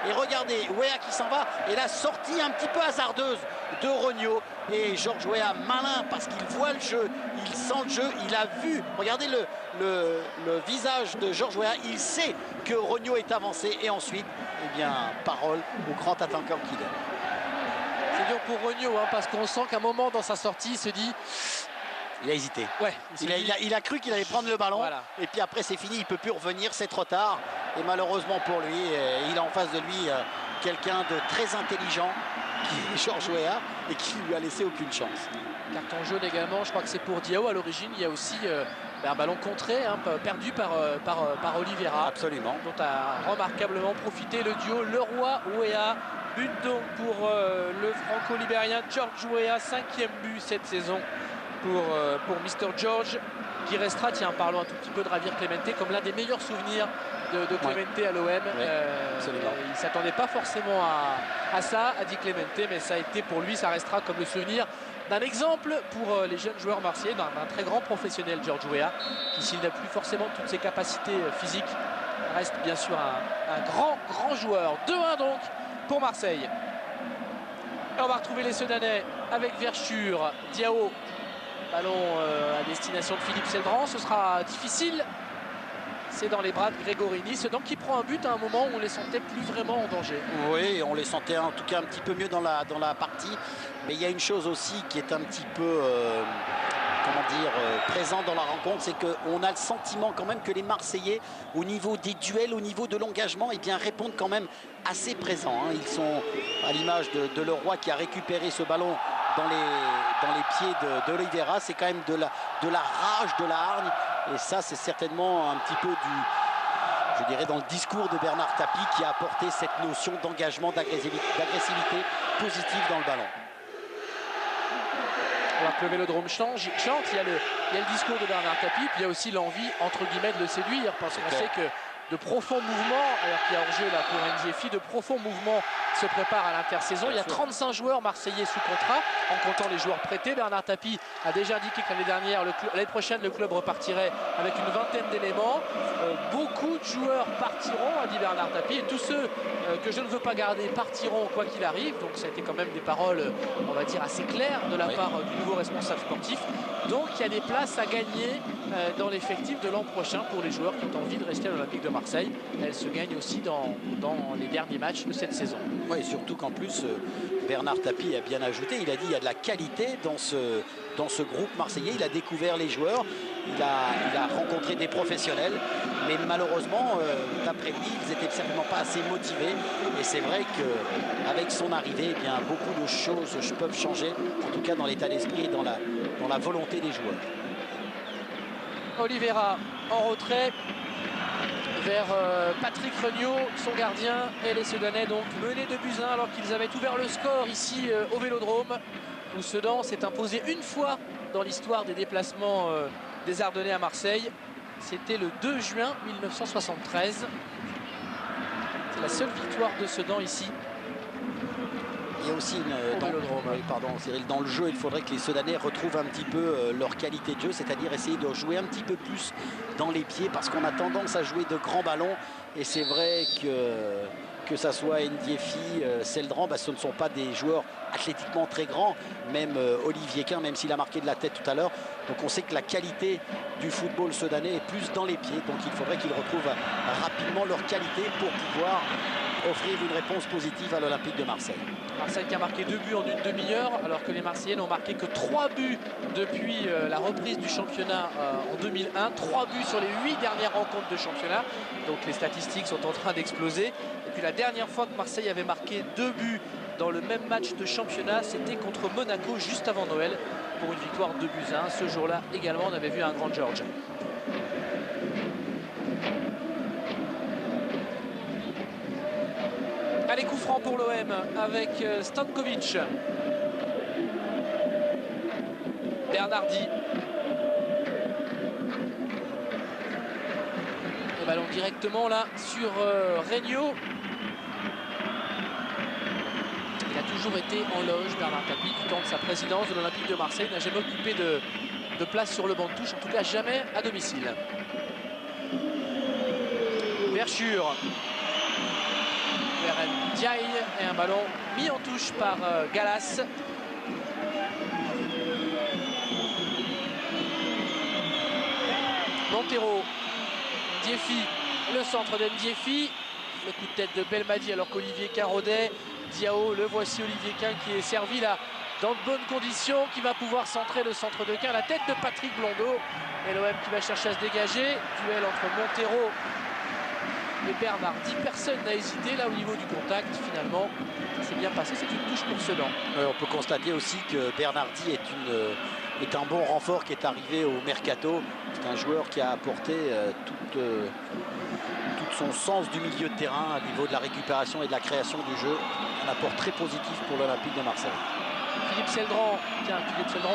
Et regardez Weah qui s'en va. Et la sortie un petit peu hasardeuse de Rognaud. Et Georges Weah malin parce qu'il voit le jeu, il sent le jeu, il a vu. Regardez le visage de Georges Weah. Il sait que Rognaud est avancé. Et ensuite, eh bien, parole au grand attaquant qu'il est. C'est dur pour Rognaud parce qu'on sent qu'à un moment dans sa sortie, il se dit... Il a hésité. Ouais, il a cru qu'il allait prendre le ballon. Voilà. Et puis après, c'est fini. Il ne peut plus revenir. C'est trop tard. Et malheureusement pour lui, il a en face de lui quelqu'un de très intelligent, qui est Georges Weah, et qui lui a laissé aucune chance. Carton jaune également. Je crois que c'est pour Diao à l'origine. Il y a aussi un ballon contré, perdu par Oliveira. Absolument. Dont a remarquablement profité le duo Leroy-Weah. But donc pour le franco-libérien Georges Weah. 5e but cette saison pour Mister George, qui restera, tiens, parlons un tout petit peu de Javier Clemente, comme l'un des meilleurs souvenirs de Clemente à l'OM. Il ne s'attendait pas forcément à ça, a dit Clemente, mais ça a été pour lui, ça restera comme le souvenir d'un exemple pour les jeunes joueurs marseillais, d'un très grand professionnel, Georges Weah, qui, s'il n'a plus forcément toutes ses capacités physiques, reste bien sûr un grand joueur. 2-1 donc pour Marseille. Et on va retrouver les Sedanais avec Verschure, Diao. Ballon à destination de Philippe Seldran, ce sera difficile. C'est dans les bras de Gregorini, Sedan qui prend un but à un moment où on les sentait plus vraiment en danger. Oui, on les sentait en tout cas un petit peu mieux dans la partie. Mais il y a une chose aussi qui est un petit peu présente dans la rencontre, c'est qu'on a le sentiment quand même que les Marseillais, au niveau des duels, au niveau de l'engagement, eh bien, répondent quand même assez présents. Ils sont à l'image de Leroy qui a récupéré ce ballon dans les pieds de Oliveira. C'est quand même de la rage, de la hargne. Et ça, c'est certainement un petit peu je dirais, dans le discours de Bernard Tapie qui a apporté cette notion d'engagement, d'agressivité positive dans le ballon. Alors que le Vélodrome chante, il y a le discours de Bernard Tapie, puis il y a aussi l'envie, entre guillemets, de le séduire, parce qu'on sait que de profonds mouvements, alors qu'il y a hors-jeu là pour NGFI, de profonds mouvements se préparent à l'intersaison. Il y a 35 joueurs marseillais sous contrat, en comptant les joueurs prêtés. Bernard Tapie a déjà indiqué que l'année prochaine, le club repartirait avec une vingtaine d'éléments. Beaucoup de joueurs partiront, a dit Bernard Tapie, et tous ceux que je ne veux pas garder partiront quoi qu'il arrive. Donc ça a été quand même des paroles, on va dire, assez claires de la part du nouveau responsable sportif. Donc il y a des places à gagner dans l'effectif de l'an prochain pour les joueurs qui ont envie de rester à l'Olympique de Marseille. Elle se gagne aussi dans les derniers matchs de cette saison. Oui, surtout qu'en plus, Bernard Tapie a bien ajouté, il a dit qu'il y a de la qualité dans ce groupe marseillais. Il a découvert les joueurs, il a rencontré des professionnels, mais malheureusement, d'après lui, ils n'étaient certainement pas assez motivés. Et c'est vrai qu'avec son arrivée, eh bien, beaucoup de choses peuvent changer, en tout cas dans l'état d'esprit et dans la volonté des joueurs. Oliveira en retrait. vers Patrick Regnault, son gardien, et les Sedanais donc menés de buts 1 alors qu'ils avaient ouvert le score ici au Vélodrome, où Sedan s'est imposé une fois dans l'histoire des déplacements des Ardennais à Marseille. C'était le 2 juin 1973. C'est la seule victoire de Sedan ici. Il y a aussi Cyril, dans le jeu, il faudrait que les Sedanais retrouvent un petit peu leur qualité de jeu, c'est-à-dire essayer de jouer un petit peu plus dans les pieds, parce qu'on a tendance à jouer de grands ballons, et c'est vrai que ça soit Ndiefi, Seldran, ce ne sont pas des joueurs athlétiquement très grands, même Olivier Quin, même s'il a marqué de la tête tout à l'heure. Donc on sait que la qualité du football sudanais est plus dans les pieds, donc il faudrait qu'ils retrouvent rapidement leur qualité pour pouvoir offrir une réponse positive à l'Olympique de Marseille. Marseille qui a marqué 2 buts en une demi-heure, alors que les Marseillais n'ont marqué que 3 buts depuis la reprise du championnat en 2001. 3 buts sur les 8 dernières rencontres de championnat. Donc les statistiques sont en train d'exploser. Et puis la dernière fois que Marseille avait marqué 2 buts dans le même match de championnat, c'était contre Monaco juste avant Noël pour une victoire 2 buts à 1. Ce jour-là également, on avait vu un grand George. Allez, coup franc pour l'OM avec Stankovic. Bernardi. Le ballon directement là sur Regnault. Il a toujours été en loge, Bernard Tapie, du temps de sa présidence de l'Olympique de Marseille. Il n'a jamais occupé de place sur le banc de touche, en tout cas jamais à domicile. Verschure. Ndiaye et un ballon mis en touche par Gallas. Montero, Ndiefi, le centre d'Ndiefi, le coup de tête de Belmadi alors qu'Olivier Quin rodait. Diao, le voici Olivier Quin qui est servi là dans de bonnes conditions, qui va pouvoir centrer le centre de Quin, la tête de Patrick Blondeau, et l'OM qui va chercher à se dégager. Duel entre Montero et Bernardi, personne n'a hésité là au niveau du contact. Finalement, ça s'est bien passé, c'est une touche pour Sedan. On peut constater aussi que Bernardi est un bon renfort qui est arrivé au mercato. C'est un joueur qui a apporté tout son sens du milieu de terrain au niveau de la récupération et de la création du jeu. Un apport très positif pour l'Olympique de Marseille. Philippe Seldran,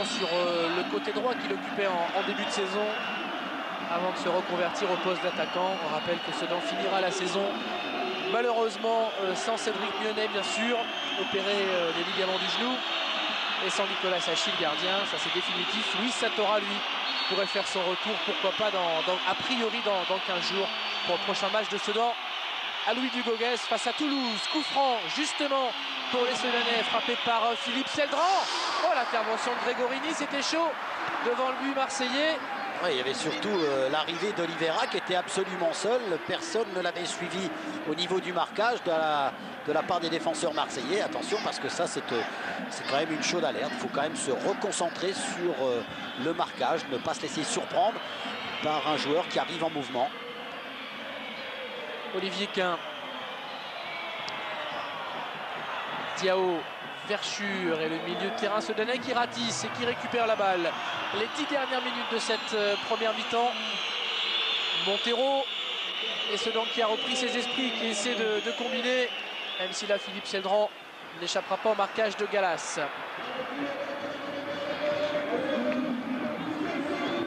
sur le côté droit qu'il occupait en début de saison, avant de se reconvertir au poste d'attaquant. On rappelle que Sedan finira la saison malheureusement sans Cédric Mionnet, bien sûr, opéré des ligaments du genou, et sans Nicolas Sachi, le gardien. Ça c'est définitif. Louis Satora, lui, pourrait faire son retour, pourquoi pas a priori dans 15 jours pour le prochain match de Sedan à Louis Dugauguez face à Toulouse. Coup franc justement pour les Sedanais, frappé par Philippe Seldran. Oh, l'intervention de Gregorini, c'était chaud devant le but marseillais. Ouais, il y avait surtout l'arrivée d'Oliveira qui était absolument seul. Personne ne l'avait suivi au niveau du marquage de la part des défenseurs marseillais. Attention, parce que ça, c'est quand même une chaude alerte. Il faut quand même se reconcentrer sur le marquage, ne pas se laisser surprendre par un joueur qui arrive en mouvement. Olivier Quin. Diao, Verschure et le milieu de terrain Sedanais qui ratisse et qui récupère la balle. Les 10 dernières minutes de cette première mi-temps. Montero et Sedan qui a repris ses esprits, qui essaie de combiner, même si là Philippe Seldran n'échappera pas au marquage de Gallas.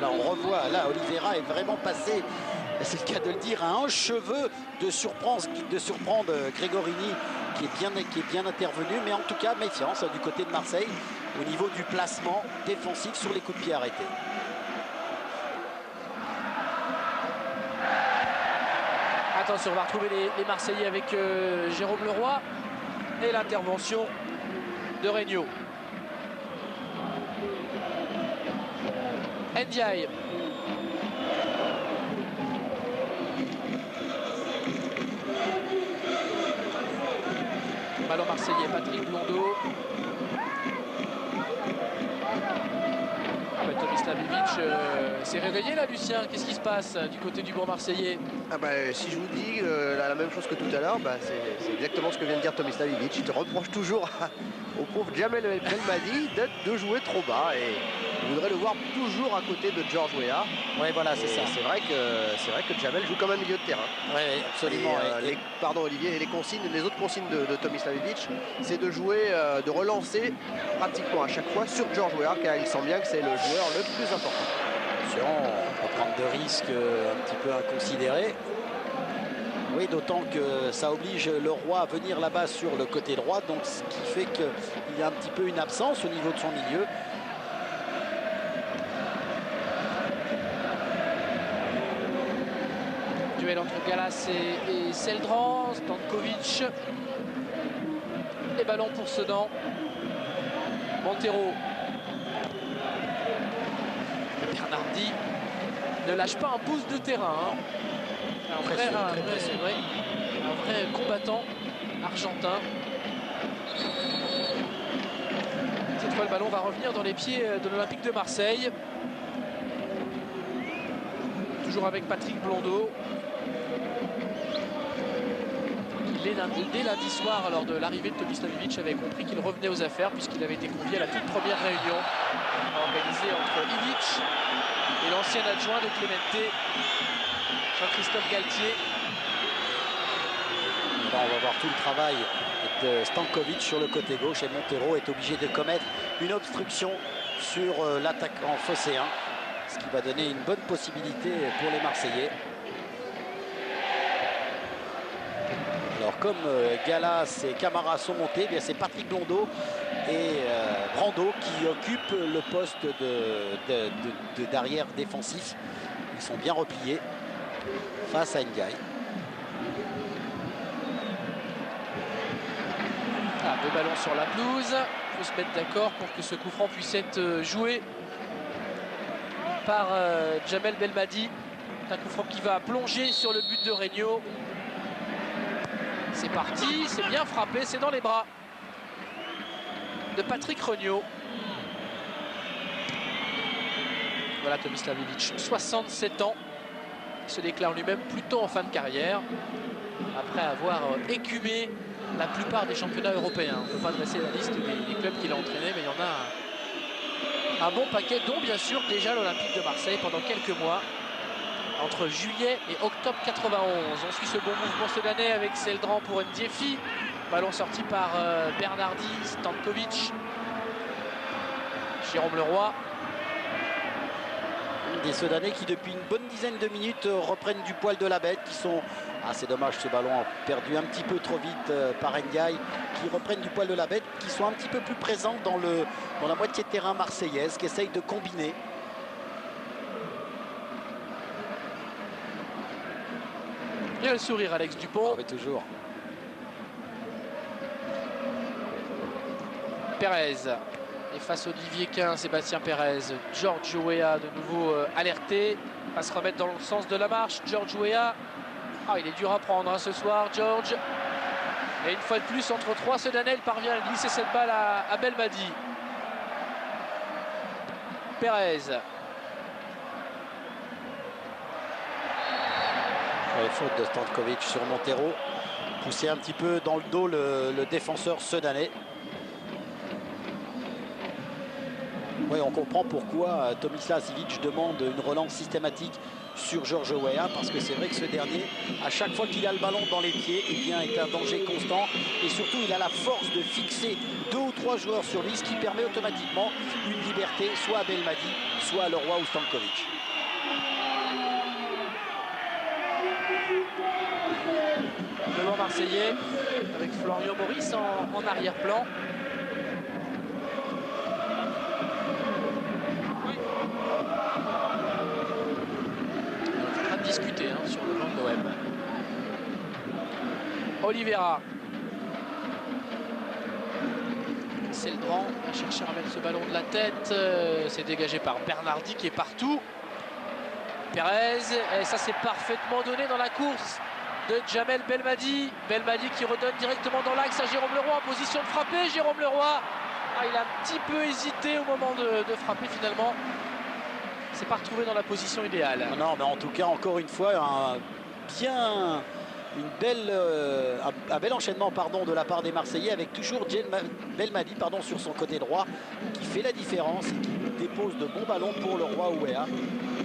Là on revoit, là Oliveira est vraiment passé, c'est le cas de le dire, à un cheveu de surprendre Gregorini qui est bien intervenu, mais en tout cas méfiance du côté de Marseille au niveau du placement défensif sur les coups de pied arrêtés. Attention, on va retrouver les Marseillais avec Jérôme Leroy et l'intervention de Regnault. Ndiaye. Ballon marseillais, Patrick Blondeau. Tomislav Ivic s'est réveillé là, Lucien. Qu'est-ce qui se passe du côté du banc marseillais? Si je vous dis la même chose que tout à l'heure, c'est exactement ce que vient de dire Tomislav Ivic. Il te reproche toujours au pauvre Jamel Belmadi de jouer trop bas. Et Je voudrais le voir toujours à côté de George Weah. Ouais, voilà, c'est ça. C'est vrai que Jamel joue comme un milieu de terrain. Oui, absolument. Pardon Olivier, et les autres consignes de Tomislavic, c'est de jouer, de relancer pratiquement à chaque fois sur George Weah, car il sent bien que c'est le joueur le plus important. Attention, on peut prendre de risques un petit peu inconsidérés. Oui, d'autant que ça oblige le Roi à venir là-bas sur le côté droit, donc ce qui fait qu'il y a un petit peu une absence au niveau de son milieu. Duel entre Gallas et Seldran. Stankovic. Les ballons pour Sedan. Montero. Bernardi ne lâche pas un pouce de terrain. Hein. Un vrai combattant argentin. Cette fois, le ballon va revenir dans les pieds de l'Olympique de Marseille. Toujours avec Patrick Blondeau. Dès lundi soir, lors de l'arrivée de Tomislavic, avait compris qu'il revenait aux affaires puisqu'il avait été convié à la toute première réunion organisée entre Ivic et l'ancien adjoint de Clemente, Jean-Christophe Galtier. Là, on va voir tout le travail de Stankovic sur le côté gauche et Montero est obligé de commettre une obstruction sur l'attaquant phocéen, ce qui va donner une bonne possibilité pour les Marseillais. Alors comme Gallas et Camara sont montés, eh c'est Patrick Blondeau et Brando qui occupent le poste d'arrière défensif. Ils sont bien repliés face à Ndiaye. Deux ballons sur la pelouse. Il faut se mettre d'accord pour que ce coup franc puisse être joué par Jamel Belmadi. Un coup franc qui va plonger sur le but de Regnault. C'est parti, c'est bien frappé, c'est dans les bras de Patrick Regnault. Voilà Tomislavic, 67 ans. Il se déclare lui-même plutôt en fin de carrière, après avoir écumé la plupart des championnats européens. On ne peut pas dresser la liste des clubs qu'il a entraînés, mais il y en a un bon paquet, dont bien sûr déjà l'Olympique de Marseille pendant quelques mois. Entre juillet et octobre 91. On suit ce bon mouvement sedanais avec Seldran pour Ndiefi. Ballon sorti par Bernardi, Stankovic, Jérôme Leroy. Des Sedanais qui depuis une bonne dizaine de minutes reprennent du poil de la bête, qui sont... Ah, c'est dommage, ce ballon perdu un petit peu trop vite par Ndiaye, qui reprennent du poil de la bête, qui sont un petit peu plus présents dans la moitié de terrain marseillaise, qui essayent de combiner. Il a le sourire, Alex Dupont. Ah, toujours. Pérez. Et face Olivier Quin, Sébastien Pérez. George Weah de nouveau alerté. Va se remettre dans le sens de la marche. George Weah. Ah, il est dur à prendre hein, ce soir, George. Et une fois de plus, entre trois Sedanais, il parvient à glisser cette balle à Belmadi. Pérez. Faute de Stankovic sur Montero. Poussé un petit peu dans le dos le défenseur sedanais. Oui, on comprend pourquoi Tomislavic demande une relance systématique sur George Weah, parce que c'est vrai que ce dernier, à chaque fois qu'il a le ballon dans les pieds, eh bien, est un danger constant. Et surtout, il a la force de fixer 2 ou 3 joueurs sur lui, ce qui permet automatiquement une liberté, soit à Belmadi, soit à Leroy ou Stankovic. Le Marseillais avec Florian Maurice en arrière-plan. On est en train de discuter hein, sur le plan de l'OM. Oliveira. Seldran va chercher à remettre ce ballon de la tête. C'est dégagé par Bernardi qui est partout. Pérez, et ça c'est parfaitement donné dans la course de Jamel Belmadi. Belmadi qui redonne directement dans l'axe à Jérôme Leroy en position de frapper. Jérôme Leroy, il a un petit peu hésité au moment de frapper finalement. Il s'est pas retrouvé dans la position idéale. Non, mais en tout cas, encore une fois, un bel enchaînement de la part des Marseillais avec toujours Belmadi sur son côté droit qui fait la différence et qui dépose de bons ballons pour le Roi Ouéa.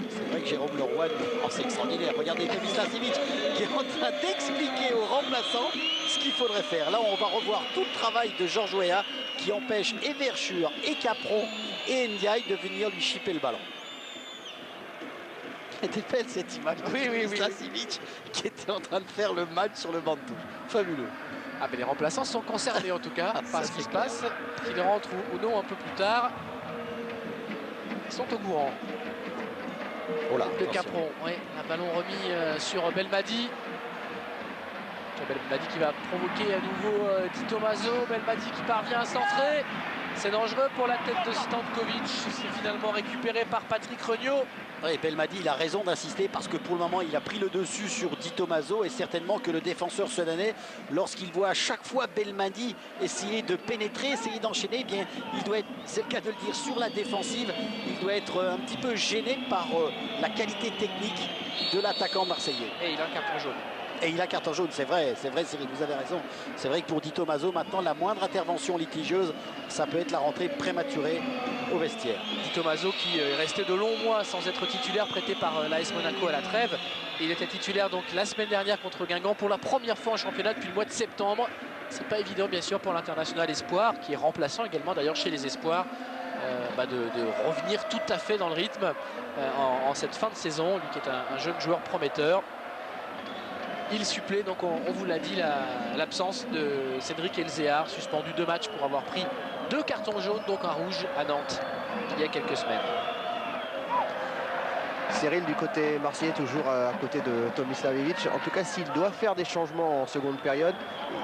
C'est vrai que Jérôme Leroy, c'est extraordinaire. Regardez Tomislav Ivić qui est en train d'expliquer aux remplaçants ce qu'il faudrait faire. Là, on va revoir tout le travail de Georges Weah qui empêche et Verschure et Capron et Ndiaye de venir lui chipper le ballon. C'était belle cette image. Oui. Ivić qui était en train de faire le match sur le banc de touche. Fabuleux. Ah, mais les remplaçants sont concernés en tout cas par ce qui se passe. Qu'ils rentrent ou non un peu plus tard, ils sont au courant. Oh là, De attention. Capron, oui, un ballon remis sur Belmadi. Belmadi qui va provoquer à nouveau Di Tommaso. Belmadi qui parvient à centrer. C'est dangereux pour la tête de Stanković. C'est finalement récupéré par Patrick Regnault. Oui, Belmadi, il a raison d'insister parce que pour le moment, il a pris le dessus sur Di Tommaso et certainement que le défenseur sudanais, lorsqu'il voit à chaque fois Belmadi essayer de pénétrer, essayer d'enchaîner, eh bien, il doit être, c'est le cas de le dire, sur la défensive, il doit être un petit peu gêné par la qualité technique de l'attaquant marseillais. Et il a un carton jaune. Et il a carton jaune, c'est vrai, Cyril, vous avez raison. C'est vrai que pour Di Tommaso, maintenant, la moindre intervention litigieuse, ça peut être la rentrée prématurée au vestiaire. Di Tommaso qui est resté de longs mois sans être titulaire, prêté par l'AS Monaco à la trêve. Et il était titulaire donc la semaine dernière contre Guingamp pour la première fois en championnat depuis le mois de septembre. C'est pas évident bien sûr pour l'international espoir, qui est remplaçant également d'ailleurs chez les espoirs, de revenir tout à fait dans le rythme en cette fin de saison. Lui qui est un jeune joueur prometteur. Il supplée, donc on vous l'a dit, l'absence de Cédric Elzéar, suspendu 2 matchs pour avoir pris 2 cartons jaunes, donc un rouge à Nantes il y a quelques semaines. Cyril, du côté marseillais, toujours à côté de Tomislav Ivić. En tout cas, s'il doit faire des changements en seconde période,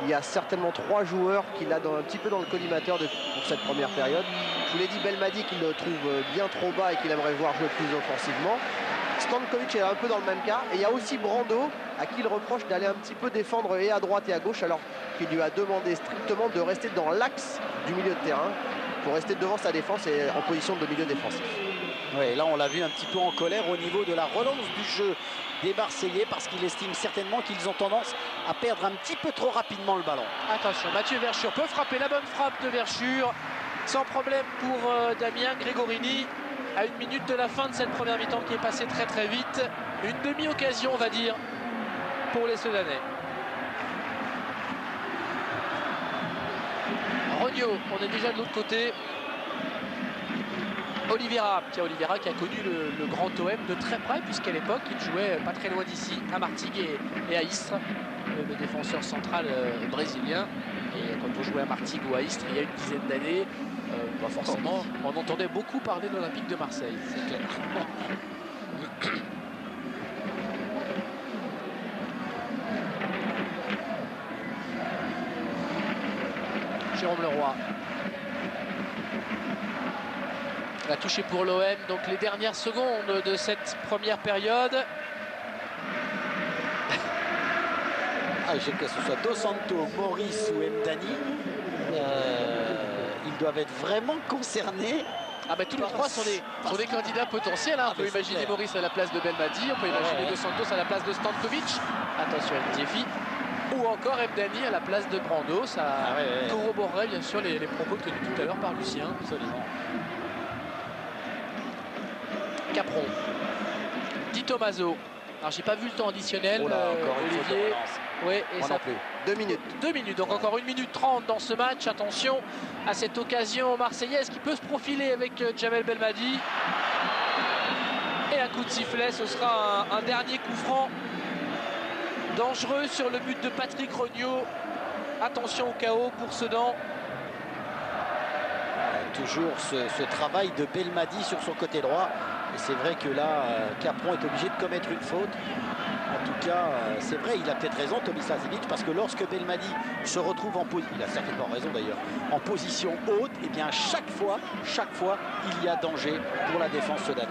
il y a certainement 3 joueurs qu'il a un petit peu dans le collimateur pour cette première période. Je vous l'ai dit, Belmadi qu'il le trouve bien trop bas et qu'il aimerait voir jouer plus offensivement. Stanković est un peu dans le même cas. Et il y a aussi Brando à qui il reproche d'aller un petit peu défendre et à droite et à gauche, alors qu'il lui a demandé strictement de rester dans l'axe du milieu de terrain pour rester devant sa défense et en position de milieu défensif. Oui, là on l'a vu un petit peu en colère au niveau de la relance du jeu des Marseillais parce qu'il estime certainement qu'ils ont tendance à perdre un petit peu trop rapidement le ballon. Attention, Mathieu Verschure peut frapper, la bonne frappe de Verschure sans problème pour Damien Gregorini à 1 minute de la fin de cette première mi-temps qui est passée très très vite. Une demi-occasion on va dire pour les Soudanais. Regnault, on est déjà de l'autre côté. Oliveira qui a connu le grand OM de très près puisqu'à l'époque il jouait pas très loin d'ici à Martigues et à Istres, le défenseur central brésilien. Et quand on jouait à Martigues ou à Istres il y a une dizaine d'années, forcément on entendait beaucoup parler de l'Olympique de Marseille, c'est clair. Jérôme Leroy. La touché pour l'OM, donc les dernières secondes de cette première période. Que ce soit Dos Santos, Maurice ou Mdani, ils doivent être vraiment concernés. Tous les trois sont des candidats potentiels. On peut imaginer Maurice à la place de Belmadi, on peut imaginer Dos Santos à la place de Stanković. Attention à Ndiefi. Ou encore Mdani à la place de Brando. Ça corroborerait bien sûr les propos tenus tout à l'heure par Lucien. Absolument. Capron. Di Tommaso. Alors j'ai pas vu le temps additionnel, Olivier. Oui, et ça plus. 2 minutes. 2 minutes, donc encore 1 minute 30 dans ce match. Attention à cette occasion marseillaise qui peut se profiler avec Djamel Belmadi. Et un coup de sifflet, ce sera un dernier coup franc dangereux sur le but de Patrick Regnault. Attention au chaos pour Sedan. Toujours ce travail de Belmadi sur son côté droit. Et c'est vrai que là, Capron est obligé de commettre une faute. En tout cas, c'est vrai, il a peut-être raison, Tomislav Ivić, parce que lorsque Belmadi se retrouve en position, il a certainement raison d'ailleurs, en position haute, et bien chaque fois, il y a danger pour la défense sudanaise.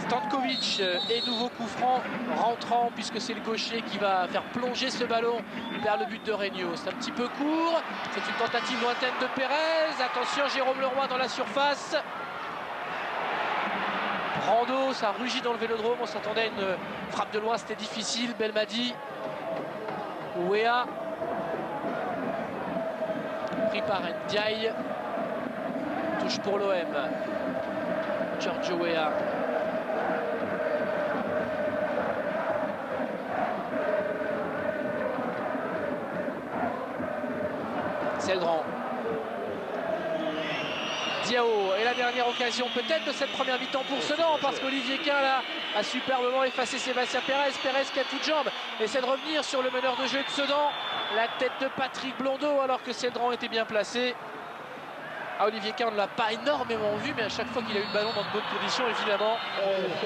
Stanković et nouveau coup franc rentrant puisque c'est le gaucher qui va faire plonger ce ballon vers le but de Regnault. C'est un petit peu court, c'est une tentative lointaine de Pérez. Attention, Jérôme Leroy dans la surface. Brando, ça rugit dans le Vélodrome, on s'attendait à une frappe de loin, c'était difficile. Belmadi, Weah. pris par Ndiaye. Touche pour l'OM. Giorgio Weah. Seldran. Diao. Et la dernière occasion peut-être de cette première mi-temps pour Sedan, parce qu'Olivier Quin là a superbement effacé Sébastien Pérez. Pérez qui a toutes jambes essaie de revenir sur le meneur de jeu de Sedan. La tête de Patrick Blondeau alors que Seldran était bien placé. Olivier Quin ne l'a pas énormément vu, mais à chaque fois qu'il a eu le ballon dans de bonnes conditions, évidemment,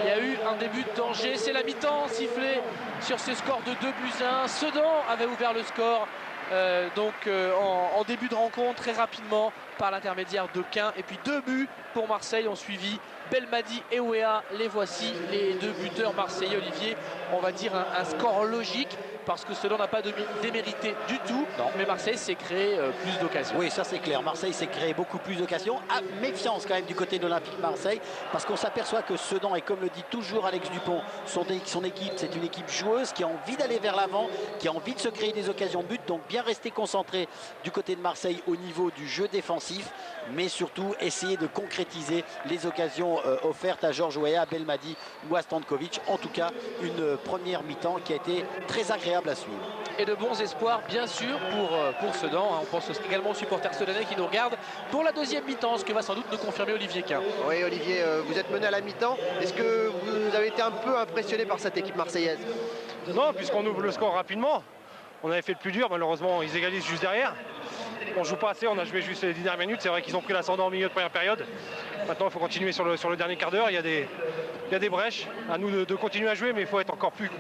il y a eu un début de danger. C'est la mi-temps sifflé sur ce score de 2-1. Sedan avait ouvert le score en début de rencontre très rapidement par l'intermédiaire de Quin. Et puis 2 buts pour Marseille ont suivi. Belmadi et Weah, les voici, les 2 buteurs marseillais. Olivier, on va dire un score logique parce que Sedan n'a pas démérité du tout. Non. Mais Marseille s'est créé plus d'occasions. Oui, ça c'est clair. Marseille s'est créé beaucoup plus d'occasions. Méfiance quand même du côté de l'Olympique Marseille, parce qu'on s'aperçoit que Sedan, et comme le dit toujours Alex Dupont, son équipe, c'est une équipe joueuse qui a envie d'aller vers l'avant, qui a envie de se créer des occasions de but. Donc bien rester concentré du côté de Marseille au niveau du jeu défensif, mais surtout essayer de concrétiser les occasions offertes à Georges Weah, à Belmadi ou à Stankovic. En tout cas, une première mi-temps qui a été très agréable à suivre. Et de bons espoirs bien sûr pour Sedan. On pense également aux supporters sedanais qui nous regardent pour la deuxième mi-temps, ce que va sans doute nous confirmer Olivier Quin. Oui Olivier, vous êtes mené à la mi-temps. Est-ce que vous avez été un peu impressionné par cette équipe marseillaise? Non, puisqu'on ouvre le score rapidement. On avait fait le plus dur, malheureusement ils égalisent juste derrière. On joue pas assez, on a joué juste les 10 dernières minutes. C'est vrai qu'ils ont pris l'ascendant au milieu de première période. Maintenant il faut continuer sur le dernier quart d'heure. Il y a des brèches. À nous de continuer à jouer, mais il faut être encore plus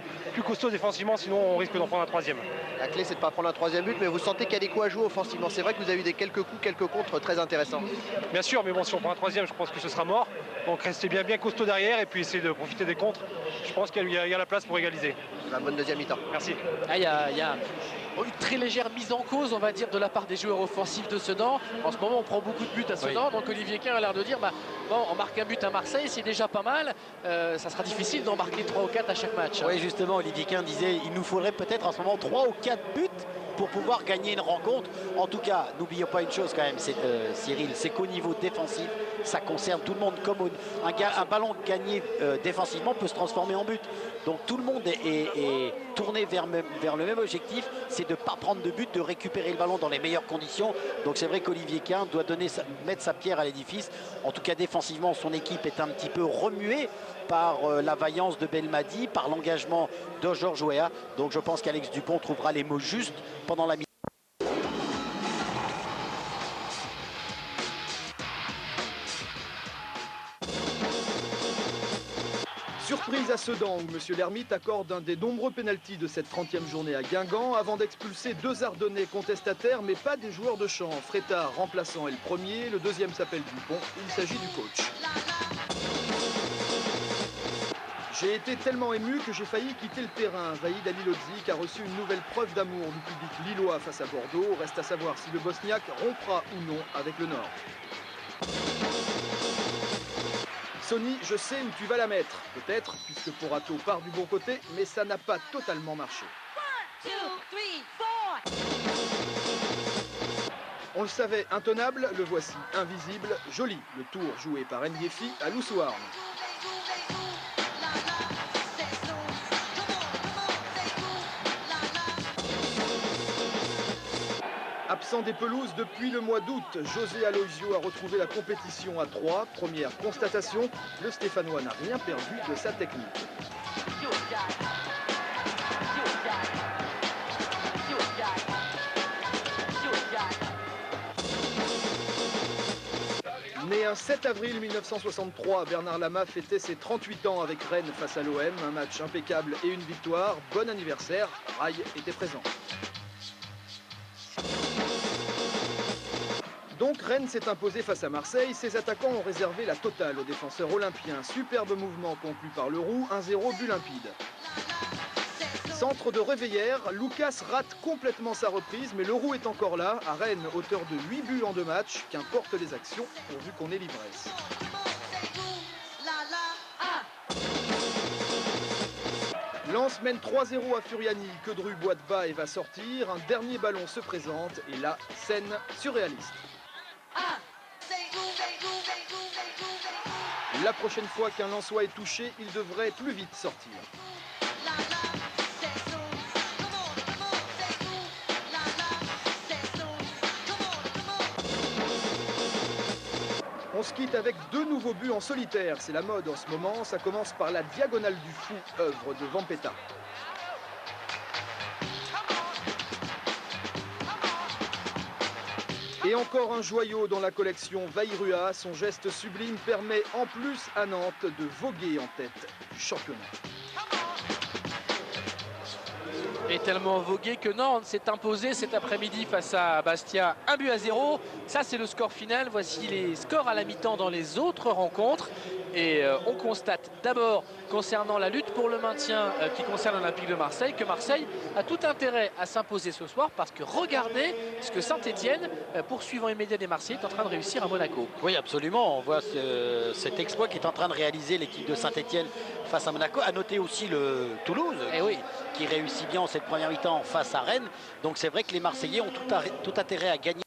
costaud défensivement, sinon on risque d'en prendre un troisième. La clé c'est de ne pas prendre un troisième but, mais vous sentez qu'il y a des coups à jouer offensivement. C'est vrai que vous avez eu quelques coups, quelques contres très intéressants. Bien sûr, mais bon, si on prend un troisième, je pense que ce sera mort. Donc restez bien costaud derrière et puis essayez de profiter des contres. Je pense qu'il y a la place pour égaliser. La bonne deuxième mi-temps. Merci. Il y a une très légère mise en cause, on va dire, de la part des joueurs offensifs de Sedan. En ce moment, on prend beaucoup de buts à Sedan. Oui. Donc Olivier Quin a l'air de dire, bon, on marque un but à Marseille, c'est déjà pas mal. Ça sera difficile d'en marquer 3 ou 4 à chaque match. Oui, justement, Olivier Quin disait, il nous faudrait peut-être en ce moment 3 ou 4 buts pour pouvoir gagner une rencontre. En tout cas, n'oublions pas une chose quand même, Cyril, c'est qu'au niveau défensif, ça concerne tout le monde. Comme un ballon gagné défensivement peut se transformer en but. Donc tout le monde est tourné vers le même objectif, c'est de ne pas prendre de but, de récupérer le ballon dans les meilleures conditions. Donc c'est vrai qu'Olivier Quin doit mettre sa pierre à l'édifice. En tout cas défensivement, son équipe est un petit peu remuée par la vaillance de Belmadi, par l'engagement de Georges Weah. Donc je pense qu'Alex Dupont trouvera les mots justes pendant la mi-temps. Surprise à Sedan où M. Lermite accorde un des nombreux pénaltys de cette 30e journée à Guingamp avant d'expulser 2 Ardennais contestataires mais pas des joueurs de champ. Frétard remplaçant est le premier, le deuxième s'appelle Dupont, il s'agit du coach. J'ai été tellement ému que j'ai failli quitter le terrain. Vahid Halilhodžić a reçu une nouvelle preuve d'amour du public lillois face à Bordeaux. Reste à savoir si le Bosniaque rompra ou non avec le Nord. Sonny, je sais où tu vas la mettre. Peut-être, puisque Porato part du bon côté, mais ça n'a pas totalement marché. 1, 2, 3, 4. On le savait intenable, le voici invisible, joli. Le tour joué par Ndiefi à Lousouarn. Absent des pelouses depuis le mois d'août, José Aloisio a retrouvé la compétition à 3. Première constatation, le Stéphanois n'a rien perdu de sa technique. Né un 7 avril 1963, Bernard Lama fêtait ses 38 ans avec Rennes face à l'OM. Un match impeccable et une victoire. Bon anniversaire, Rai était présent. Donc Rennes s'est imposé face à Marseille. Ses attaquants ont réservé la totale aux défenseurs olympiens. Superbe mouvement conclu par Leroux, 1-0 but limpide. Centre de Réveillère, Lucas rate complètement sa reprise, mais Leroux est encore là. À Rennes, auteur de 8 buts en 2 matchs. Qu'importe les actions, pourvu qu'on ait l'ivresse. Lens mène 3-0 à Furiani, que Dru boite bas et va sortir. Un dernier ballon se présente et là, scène surréaliste. La prochaine fois qu'un Lensois est touché, il devrait plus vite sortir. On se quitte avec 2 nouveaux buts en solitaire. C'est la mode en ce moment. Ça commence par la diagonale du fou, œuvre de Vampeta. Et encore un joyau dans la collection Vairua. Son geste sublime permet en plus à Nantes de voguer en tête du championnat. Et tellement vogué que Nantes s'est imposé cet après-midi face à Bastia, 1-0. Ça, c'est le score final. Voici les scores à la mi-temps dans les autres rencontres. Et on constate d'abord, concernant la lutte pour le maintien qui concerne l'Olympique de Marseille, que Marseille a tout intérêt à s'imposer ce soir parce que regardez ce que Saint-Etienne, poursuivant immédiat des Marseillais, est en train de réussir à Monaco. Oui, absolument. On voit cet exploit qui est en train de réaliser l'équipe de Saint-Etienne face à Monaco. À noter aussi le Toulouse, qui réussit bien en cette première mi-temps face à Rennes. Donc c'est vrai que les Marseillais ont tout intérêt à gagner,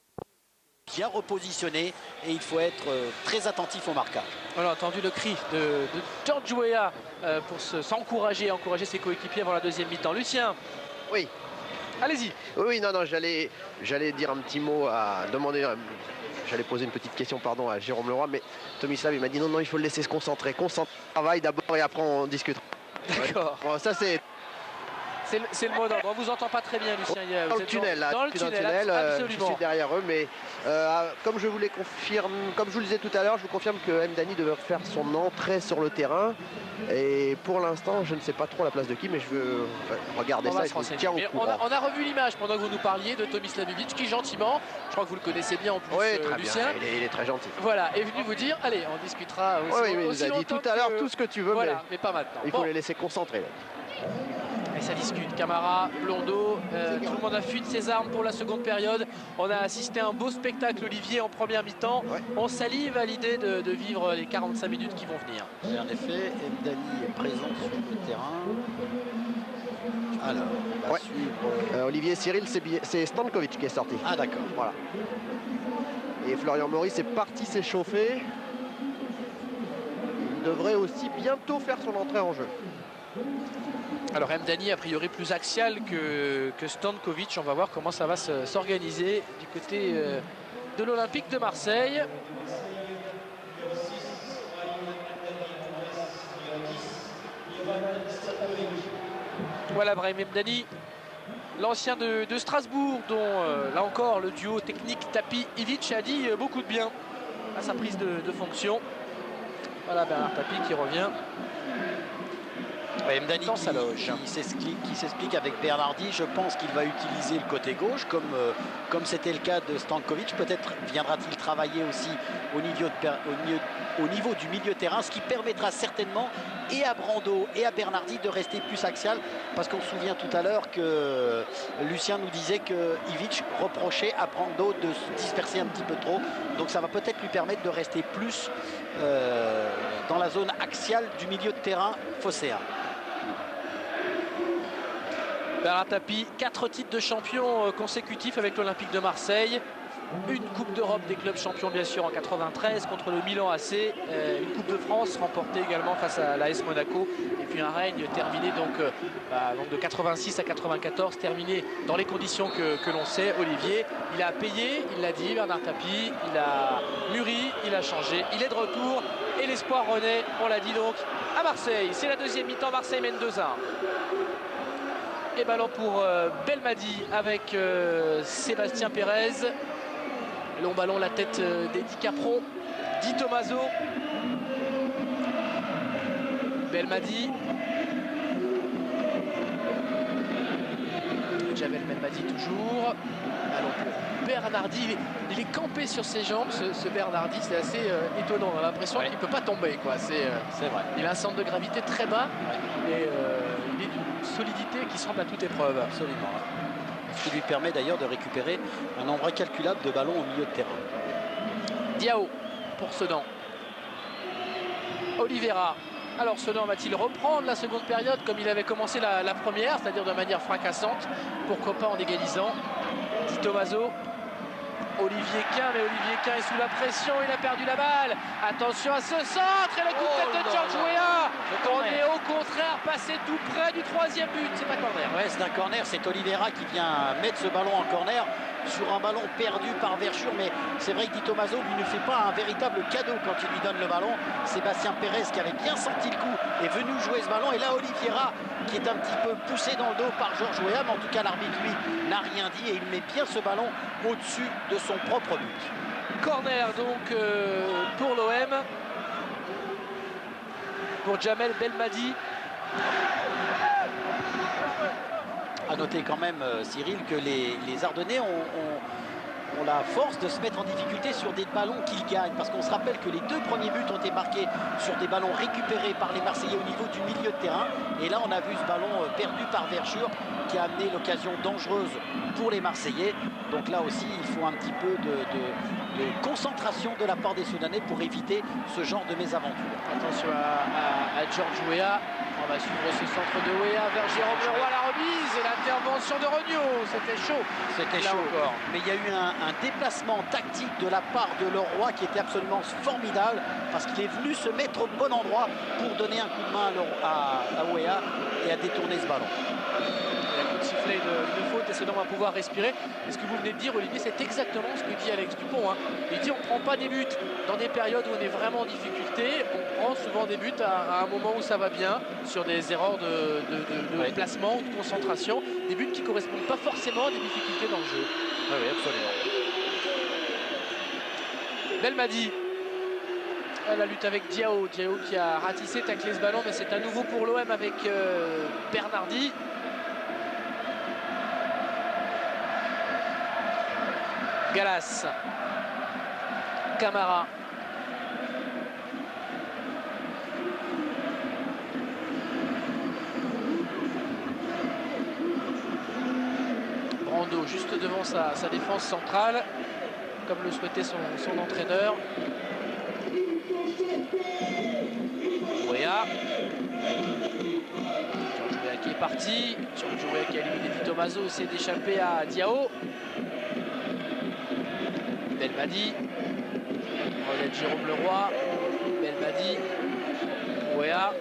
bien repositionné, et il faut être très attentif au marquage. On a entendu le cri de George Weah pour s'encourager, encourager ses coéquipiers avant la deuxième mi-temps. Lucien. Oui. Allez-y. Oui, non, j'allais dire un petit mot à demander. J'allais poser une petite question, pardon, à Jérôme Leroy, mais Tomislav, il m'a dit non, il faut le laisser se concentrer. Concentre, travaille d'abord et après on discutera. D'accord. Bon, ça c'est. C'est le mot d'ordre. On vous entend pas très bien, Lucien. Dans le tunnel, là, dans le tunnel, absolument. Je suis derrière eux, mais comme je vous le disais tout à l'heure, je vous confirme que Mdani devait faire son entrée sur le terrain. Et pour l'instant, je ne sais pas trop la place de qui, mais je veux regarder ça et je vous tiens au courant. On a revu l'image pendant que vous nous parliez de Tomislav Ivić qui gentiment, je crois que vous le connaissez bien en plus, Lucien. Bien. Il est très gentil. Voilà, est venu vous dire, allez, on discutera aussi. Oui, il nous a dit tout à l'heure tout ce que tu veux, voilà, mais pas maintenant. Il faut les laisser concentrer. Là. Et ça discute. Camara, Blondeau, tout le monde affûte ses armes pour la seconde période. On a assisté à un beau spectacle, Olivier, en première mi-temps. Ouais. On salive à l'idée de vivre les 45 minutes qui vont venir. Et en effet, Mdani est présent sur le terrain. Alors, on va suivre... Olivier Cyril, c'est Stankovic qui est sorti. Ah d'accord. Voilà. Et Florian Maurice est parti s'échauffer. Il devrait aussi bientôt faire son entrée en jeu. Alors Mdani a priori plus axial que Stankovic. On va voir comment ça va s'organiser du côté de l'Olympique de Marseille. Voilà Brahim Mdani, l'ancien de Strasbourg, dont là encore le duo technique Tapie-Ivić a dit beaucoup de bien à sa prise de fonction. Voilà Bernard Tapie qui revient. Ouais, Mdani qui s'explique avec Bernardi. Je pense qu'il va utiliser le côté gauche comme c'était le cas de Stankovic. Peut-être viendra-t-il travailler aussi au niveau du milieu de terrain, ce qui permettra certainement et à Brando et à Bernardi de rester plus axial, parce qu'on se souvient tout à l'heure que Lucien nous disait que Ivić reprochait à Brando de se disperser un petit peu trop, donc ça va peut-être lui permettre de rester plus dans la zone axiale du milieu de terrain phocéen. Bernard Tapie, 4 titres de champion consécutifs avec l'Olympique de Marseille. Une Coupe d'Europe des clubs champions bien sûr en 93 contre le Milan AC. Une Coupe de France remportée également face à l'AS Monaco. Et puis un règne terminé donc de 86 à 94, terminé dans les conditions que l'on sait. Olivier, il a payé, il l'a dit, Bernard Tapie, il a mûri, il a changé. Il est de retour et l'espoir renaît, on l'a dit donc, à Marseille. C'est la deuxième mi-temps, Marseille mène 2-1. Et ballon pour Belmadi avec Sébastien Pérez. Long ballon, la tête d'Eddie Capron. Di Tommaso. Belmadi. Javel Belmadi toujours. Ballon pour Bernardi. Il est campé sur ses jambes, ce Bernardi. C'est assez étonnant. On a l'impression qu'il ne peut pas tomber, quoi. C'est vrai. Il a un centre de gravité très bas. Et il est d'une solidité qui semble à toute épreuve. Absolument. Ce qui lui permet d'ailleurs de récupérer un nombre incalculable de ballons au milieu de terrain. Diao pour Sedan. Oliveira. Alors Sedan va-t-il reprendre la seconde période comme il avait commencé la première, c'est-à-dire de manière fracassante? Pourquoi pas en égalisant? Di Tommaso. Olivier Quin, mais Olivier Quin est sous la pression, il a perdu la balle. Attention à ce centre et le coup de tête de George Weah. On est au contraire passé tout près du troisième but. C'est un corner. Ouais, c'est un corner, c'est Oliveira qui vient mettre ce ballon en corner sur un ballon perdu par Verschure, mais c'est vrai que Di Tommaso lui ne fait pas un véritable cadeau quand il lui donne le ballon. Sébastien Pérez qui avait bien senti le coup est venu jouer ce ballon, et là Oliveira qui est un petit peu poussé dans le dos par George Weah, mais en tout cas l'arbitre lui n'a rien dit et il met bien ce ballon au-dessus de son propre but. Corner donc pour l'OM, pour Jamel Belmadi. À noter quand même, Cyril, que les Ardennais ont la force de se mettre en difficulté sur des ballons qu'ils gagnent. Parce qu'on se rappelle que les 2 premiers buts ont été marqués sur des ballons récupérés par les Marseillais au niveau du milieu de terrain. Et là, on a vu ce ballon perdu par Verschure qui a amené l'occasion dangereuse pour les Marseillais. Donc là aussi, il faut un petit peu de concentration de la part des Soudanais pour éviter ce genre de mésaventure. Attention à George Weah. On va suivre ce centre de Weah vers Jérôme Leroy, la remise et l'intervention de Regnault. C'était chaud. C'était chaud encore. Mais il y a eu un déplacement tactique de la part de Leroy qui était absolument formidable parce qu'il est venu se mettre au bon endroit pour donner un coup de main à Weah et à détourner ce ballon. Il y a un coup de sifflet de faute et Sedan va pouvoir respirer. Et ce que vous venez de dire, Olivier, c'est exactement ce que dit Alex Dupont. Il dit on ne prend pas des buts dans des périodes où on est vraiment en difficulté. On prend souvent des buts à un moment où ça va bien, sur des erreurs de placement ou de concentration. Des buts qui ne correspondent pas forcément à des difficultés dans le jeu. Oui, absolument. Belmadi. La lutte avec Diao qui a ratissé, taclé ce ballon, mais c'est à nouveau pour l'OM avec Bernardi. Gallas, Camara, Brando juste devant sa défense centrale, comme le souhaitait son entraîneur. Weah. George Weah qui est parti. George Weah qui a éliminé Di Tommaso, essaie d'échapper à Diao. Belmadi, relais de Jérôme Leroy, Belmadi, Weah,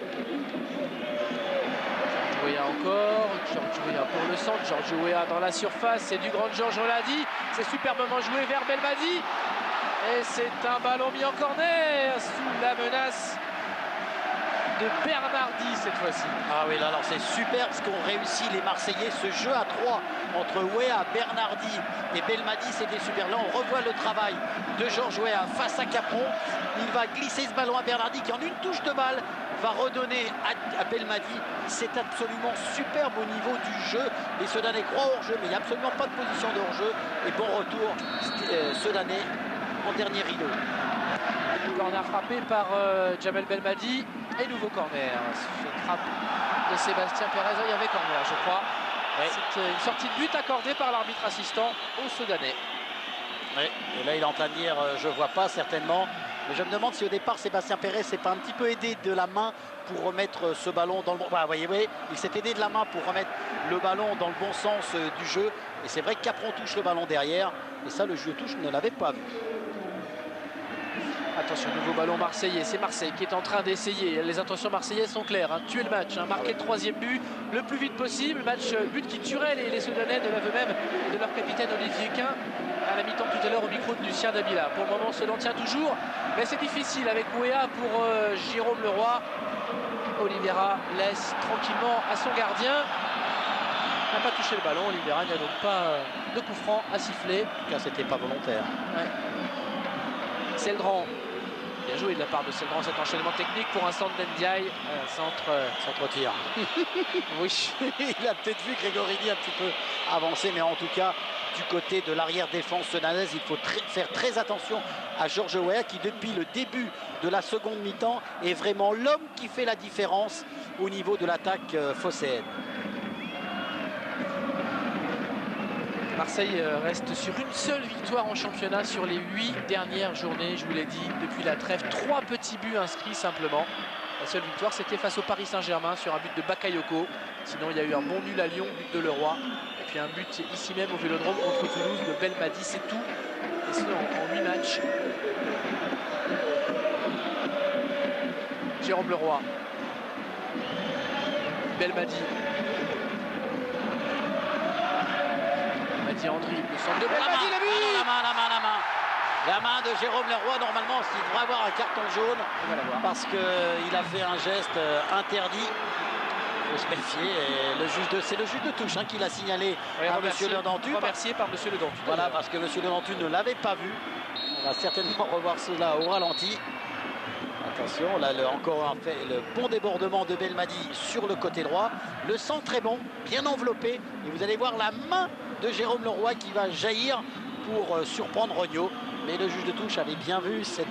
George Weah encore, George Weah pour le centre, George Weah dans la surface, c'est du grand Georges, on l'a dit, c'est superbement joué vers Belmadi, et c'est un ballon mis en corner sous la menace de Bernardi cette fois-ci. Ah oui, là, alors c'est super ce qu'ont réussi les Marseillais, ce jeu à 3 entre Weah, Bernardi et Belmadi, c'était super. Là, on revoit le travail de George Weah face à Capron. Il va glisser ce ballon à Bernardi qui, en une touche de balle, va redonner à Belmadi. C'est absolument superbe au niveau du jeu. Les Soudanais croient hors-jeu, mais il n'y a absolument pas de position de hors-jeu. Et bon retour, Soudanais en dernier rideau. Corner frappé par Jamel Belmadi. Et nouveau corner. Cette frappe de Sébastien Pérez. Il y avait corner, je crois. Ouais. C'est une sortie de but accordée par l'arbitre assistant aux Soudanais. Oui, et là il est en train de dire je vois pas certainement. Mais je me demande si au départ Sébastien Pérez s'est pas un petit peu aidé de la main pour remettre ce ballon dans le bon. Bah, voyez, il s'est aidé de la main pour remettre le ballon dans le bon sens du jeu. Et c'est vrai que Capron touche le ballon derrière. Et ça, le jeu touche ne l'avait pas vu. Attention, nouveau ballon marseillais, c'est Marseille qui est en train d'essayer, les intentions marseillaises sont claires, tuer le match, marquer le troisième but le plus vite possible, but qui tuerait les Soudanais de l'aveu même de leur capitaine Olivier Quin à la mi-temps tout à l'heure au micro de Lucien Dabila. Pour le moment, Sedan tient toujours, mais c'est difficile avec Weah pour Jérôme Leroy. Oliveira laisse tranquillement à son gardien. N'a pas touché le ballon, Oliveira n'a donc pas de coup franc à siffler. En tout cas, c'était pas volontaire. Ouais. Seldran. Bien joué de la part de Seldran, cet enchaînement technique pour un centre d'Ndiaye. Centre-tir. Oui. Il a peut-être vu Grégorini un petit peu avancer, mais en tout cas, du côté de l'arrière-défense soudannaise, il faut faire très attention à George Weah qui, depuis le début de la seconde mi-temps, est vraiment l'homme qui fait la différence au niveau de l'attaque phocéenne. Marseille reste sur une seule victoire en championnat sur les 8 dernières journées, je vous l'ai dit, depuis la trêve. 3 petits buts inscrits simplement. La seule victoire, c'était face au Paris Saint-Germain sur un but de Bakayoko. Sinon, il y a eu un bon nul à Lyon, but de Leroy. Et puis un but ici même au Vélodrome contre Toulouse de Belmadi, c'est tout. Et c'est en 8 matchs. Jérôme Leroy. Belmadi. Belmadi en dribble, le centre de Belmadi, le but. La main de Jérôme Leroy, normalement, s'il devrait avoir un carton jaune parce qu'il a fait un geste interdit. Il faut se méfier. Et c'est le juge de touche qui l'a signalé à M. Le Dentu. Remercié par M. Le Dentu. Voilà, parce que M. Le Dentu ne l'avait pas vu. On va certainement revoir cela au ralenti. Attention, là encore le bon débordement de Belmadi sur le côté droit. Le centre est bon, bien enveloppé. Et vous allez voir la main de Jérôme Leroy qui va jaillir pour surprendre Regnault. Mais le juge de touche avait bien vu cette...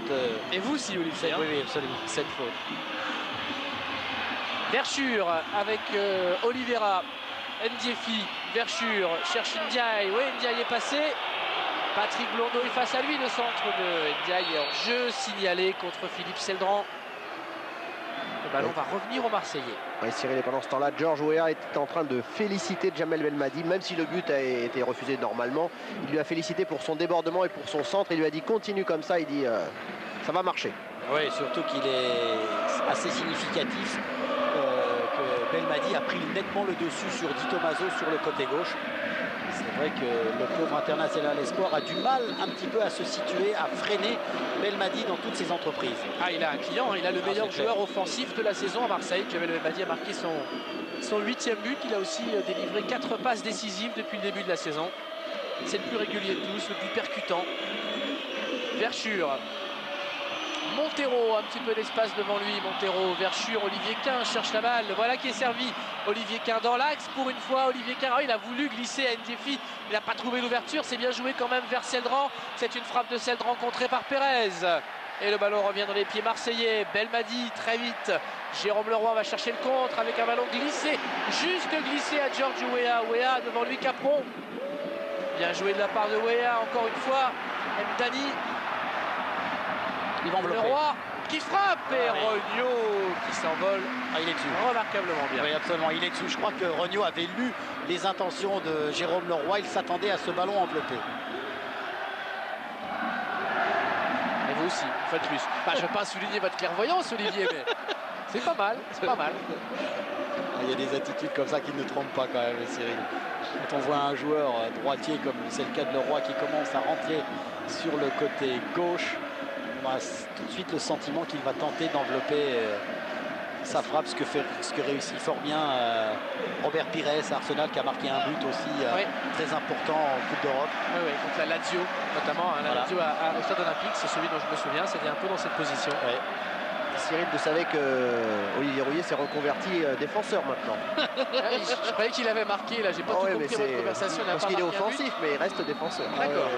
Et vous aussi, Olivier. Oui, absolument. Cette faute. Verschure avec Oliveira. Ndiefi, Verschure, cherche Ndiaye. Oui, Ndiaye est passé. Patrick Blondeau est face à lui. Le centre de Ndiaye est en jeu, signalé contre Philippe Seldran. Le ballon va revenir aux Marseillais. Oui, Cyril, et pendant ce temps-là, Georges Weah était en train de féliciter Jamel Belmadi, même si le but a été refusé normalement. Il lui a félicité pour son débordement et pour son centre. Il lui a dit continue comme ça. Il dit ça va marcher. Oui, surtout qu'il est assez significatif que Belmadi a pris nettement le dessus sur Di Tommaso sur le côté gauche. C'est vrai que le pauvre international espoir a du mal un petit peu à se situer, à freiner Belmadi dans toutes ses entreprises. Ah, il a un client, il a le meilleur joueur offensif de la saison à Marseille. Jamel Belmadi a marqué son 8e but. Il a aussi délivré 4 passes décisives depuis le début de la saison. C'est le plus régulier de tous, le plus percutant. Verschure. Montero, un petit peu d'espace devant lui. Montero, Verschure, Olivier Quin cherche la balle. Voilà qui est servi. Olivier Quin dans l'axe pour une fois. Olivier Quin, il a voulu glisser à Ndiefi. Il n'a pas trouvé l'ouverture. C'est bien joué quand même vers Seldran. C'est une frappe de Seldran contrée par Pérez. Et le ballon revient dans les pieds marseillais. Belmadi très vite. Jérôme Leroy va chercher le contre avec un ballon glissé. Juste glissé à Georges Weah. Weah devant lui Capron. Bien joué de la part de Weah encore une fois. Mdani. Leroy qui frappe et Regnault qui s'envole. Ah, il est dessus. Remarquablement bien. Oui, absolument, il est dessus. Je crois que Regnault avait lu les intentions de Jérôme Leroy. Il s'attendait à ce ballon enveloppé. Et vous aussi, une fois de plus. Bah, je ne veux pas souligner votre clairvoyance, Olivier, mais c'est pas mal, c'est pas mal. Il y a des attitudes comme ça qui ne trompent pas quand même, Cyril. Quand on voit un joueur droitier, comme c'est le cas de Leroy, qui commence à rentrer sur le côté gauche, on a tout de suite le sentiment qu'il va tenter d'envelopper sa frappe, ce que réussit fort bien Robert Pires à Arsenal, qui a marqué un but aussi très important en Coupe d'Europe. Oui, contre la Lazio, notamment. La Lazio au Stade Olympique, c'est celui dont je me souviens, c'était un peu dans cette position. Ouais. Cyril, vous savez que Olivier Rouillet s'est reconverti défenseur maintenant. Je croyais qu'il avait marqué, là, j'ai pas tout compris votre conversation. Parce qu'il est offensif, mais il reste défenseur. D'accord.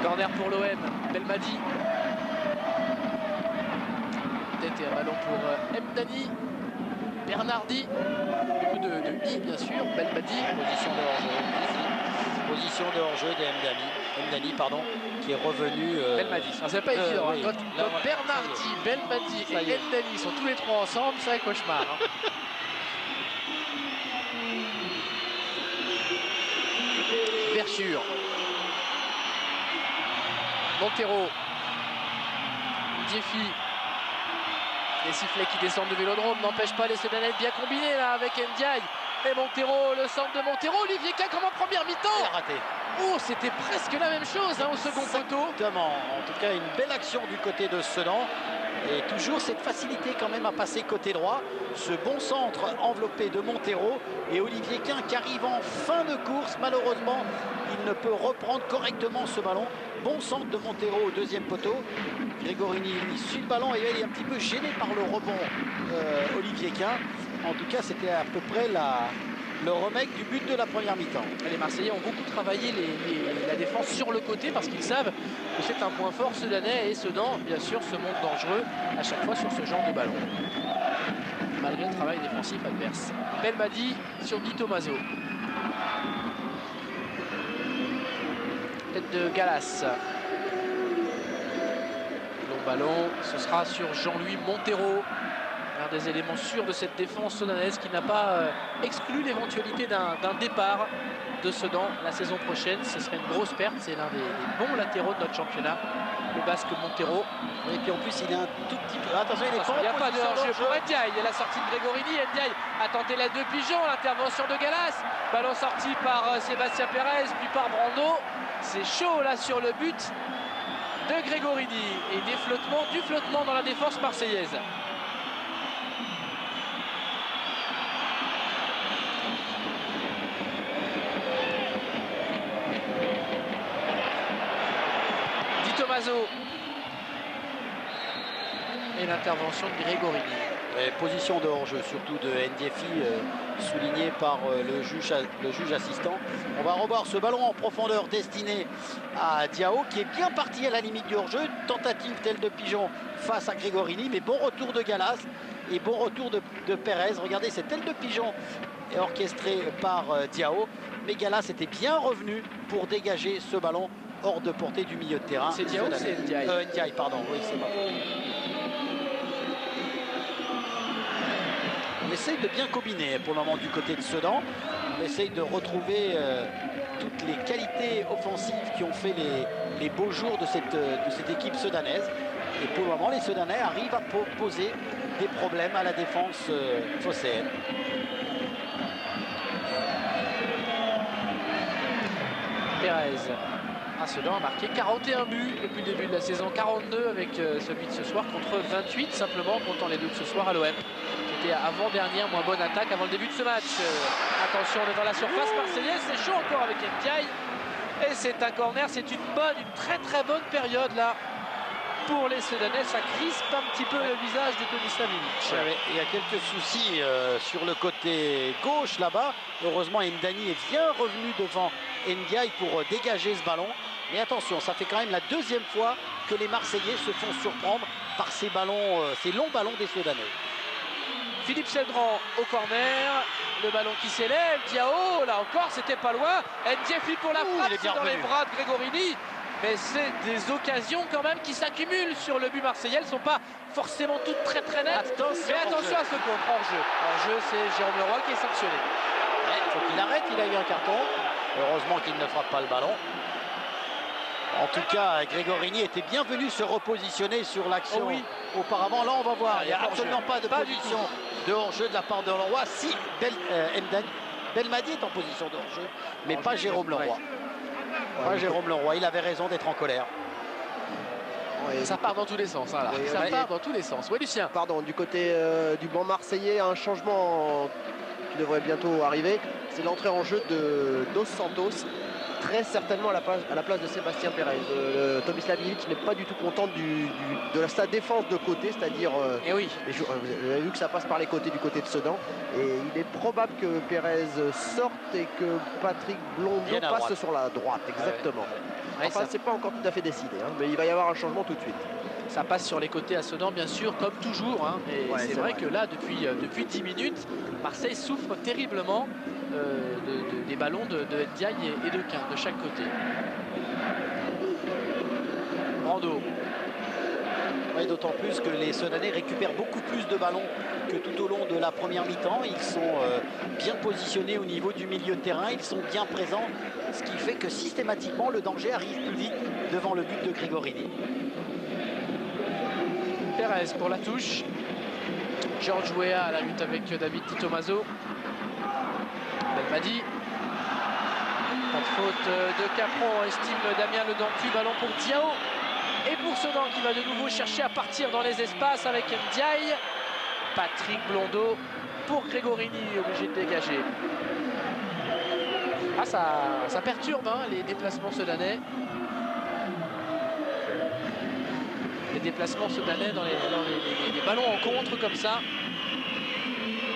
Corner pour l'OM, Belmadi. Tête et un ballon pour Mdani. Bernardi. Beaucoup de I, bien sûr. Belmadi. Position de hors-jeu. Position de hors-jeu de Mdani, pardon, qui est revenu. Belmadi. Ça c'est pas évident. Oui. Quand Bernardi, Belmadi et Mdani sont tous les trois ensemble, c'est un cauchemar. Verschure. Montero. Ndiefi. Les sifflets qui descendent du Vélodrome n'empêchent pas les Sedanais bien combinés là avec Ndiaye. Et Montero, le centre de Montero. Olivier Quin comme en première mi-temps. Raté. Oh, c'était presque la même chose au second poteau. Exactement. En tout cas, une belle action du côté de Sedan. Et toujours cette facilité quand même à passer côté droit. Ce bon centre enveloppé de Montero. Et Olivier Quin qui arrive en fin de course. Malheureusement, il ne peut reprendre correctement ce ballon. Bon centre de Montero au deuxième poteau. Grégorini, lui, suit le ballon et il est un petit peu gêné par le rebond Olivier Quin. En tout cas, c'était à peu près le remake du but de la première mi-temps. Les Marseillais ont beaucoup travaillé la défense sur le côté parce qu'ils savent que c'est un point fort sedanais et Sedan, bien sûr, se montre dangereux à chaque fois sur ce genre de ballon. Malgré le travail défensif adverse. Belmadi sur Di Tommaso. Tête de Gallas. ballon, ce sera sur Jean-Louis Montero, l'un des éléments sûrs de cette défense sudanaise qui n'a pas exclu l'éventualité d'un départ de Sedan la saison prochaine. Ce serait une grosse perte, c'est l'un des bons latéraux de notre championnat, le Basque Montero. Et puis en plus, il est un tout petit peu. Attention, il Il n'y a pas de hors-jeu pour Ndiaye. La sortie de Gregorini. Ndiaye a tenté l'aide de Pigeon. L'intervention de Gallas. Ballon sorti par Sébastien Pérez, puis par Brando. C'est chaud là sur le but de Gregorini. Et du flottement dans la défense marseillaise. Di Tommaso. Et l'intervention de Gregorini. Position de hors-jeu, surtout de Ndiefi, souligné par le juge assistant. On va revoir ce ballon en profondeur destiné à Diao, qui est bien parti à la limite du hors-jeu. Tentative telle de Pigeon face à Gregorini, mais bon retour de Gallas et bon retour de Pérez. Regardez, cette telle de Pigeon est orchestrée par Diao, mais Gallas était bien revenu pour dégager ce ballon hors de portée du milieu de terrain. C'est Diao ou c'est Ndiaye? Ndiaye, pardon, oui, c'est ma faute. On essaye de bien combiner pour le moment du côté de Sedan. On essaye de retrouver toutes les qualités offensives qui ont fait les beaux jours de cette équipe sedanaise. Et pour le moment, les Sedanais arrivent à poser des problèmes à la défense phocéenne. Pérez à Sedan a marqué 41 buts depuis le début de la saison, 42 avec celui de ce soir contre 28 simplement, comptant les deux de ce soir à l'OM. C'était avant-dernière, moins bonne attaque avant le début de ce match. Attention, on est dans la surface marseillaise, c'est chaud encore avec Ndiaye. Et c'est un corner, c'est une très très bonne période là pour les Sudanais. Ça crispe un petit peu le visage de Tomislav Ivic. Il y a quelques soucis sur le côté gauche là-bas. Heureusement, Ndani est bien revenu devant Ndiaye pour dégager ce ballon. Mais attention, ça fait quand même la deuxième fois que les Marseillais se font surprendre par ces ballons, ces longs ballons des Sudanais. Philippe Seldran au corner, le ballon qui s'élève, Diao, là encore, c'était pas loin. Ndiefi pour la frappe, c'est dans les bras de Gregorini. Mais c'est des occasions quand même qui s'accumulent sur le but marseillais. Elles ne sont pas forcément toutes très nettes. Mais attention à ce contre hors-jeu. Hors-jeu, c'est Jérôme Leroy qui est sanctionné. Il faut qu'il arrête, il a eu un carton. Heureusement qu'il ne frappe pas le ballon. En tout cas, Gregorini était bien venu se repositionner sur l'action auparavant. Là, on va voir. Il n'y a absolument pas de position de hors-jeu de la part de Leroy. Si Belmadi est en position de hors-jeu, mais pas Jérôme Leroy. Pas Jérôme Leroy. Il avait raison d'être en colère. Ça part dans tous les sens. Hein, là. Ça part dans tous les sens. Oui, Lucien. Pardon, du côté du banc marseillais, un changement qui devrait bientôt arriver. C'est l'entrée en jeu de Dos Santos. Très certainement à la place de Sébastien Pérez. Tomislav Ivic n'est pas du tout content de sa défense de côté, c'est-à-dire vous avez vu que ça passe par les côtés du côté de Sedan, et il est probable que Pérez sorte et que Patrick Blondiot passe sur la droite, exactement. Enfin, c'est pas encore tout à fait décidé, hein, mais il va y avoir un changement tout de suite. Ça passe sur les côtés à Sedan, bien sûr, comme toujours. Hein, et c'est vrai que là, depuis 10 minutes, Marseille souffre terriblement des ballons de Ndiaye et de Quin, de chaque côté. Brando. Oui, d'autant plus que les Sedanais récupèrent beaucoup plus de ballons que tout au long de la première mi-temps. Ils sont bien positionnés au niveau du milieu de terrain, ils sont bien présents, ce qui fait que systématiquement le danger arrive plus vite devant le but de Gregorini. Pérez pour la touche. Georges Weah à la lutte avec David Di Tommaso. Belmadi. Pas de faute de Capron, estime Damien Ledantu. Ballon pour Diao. Et pour Sedan qui va de nouveau chercher à partir dans les espaces avec Ndiaye. Patrick Blondeau pour Gregorini, obligé de dégager. Ah, ça perturbe hein, les déplacements sudanais. Les déplacements sudanais dans les ballons en contre comme ça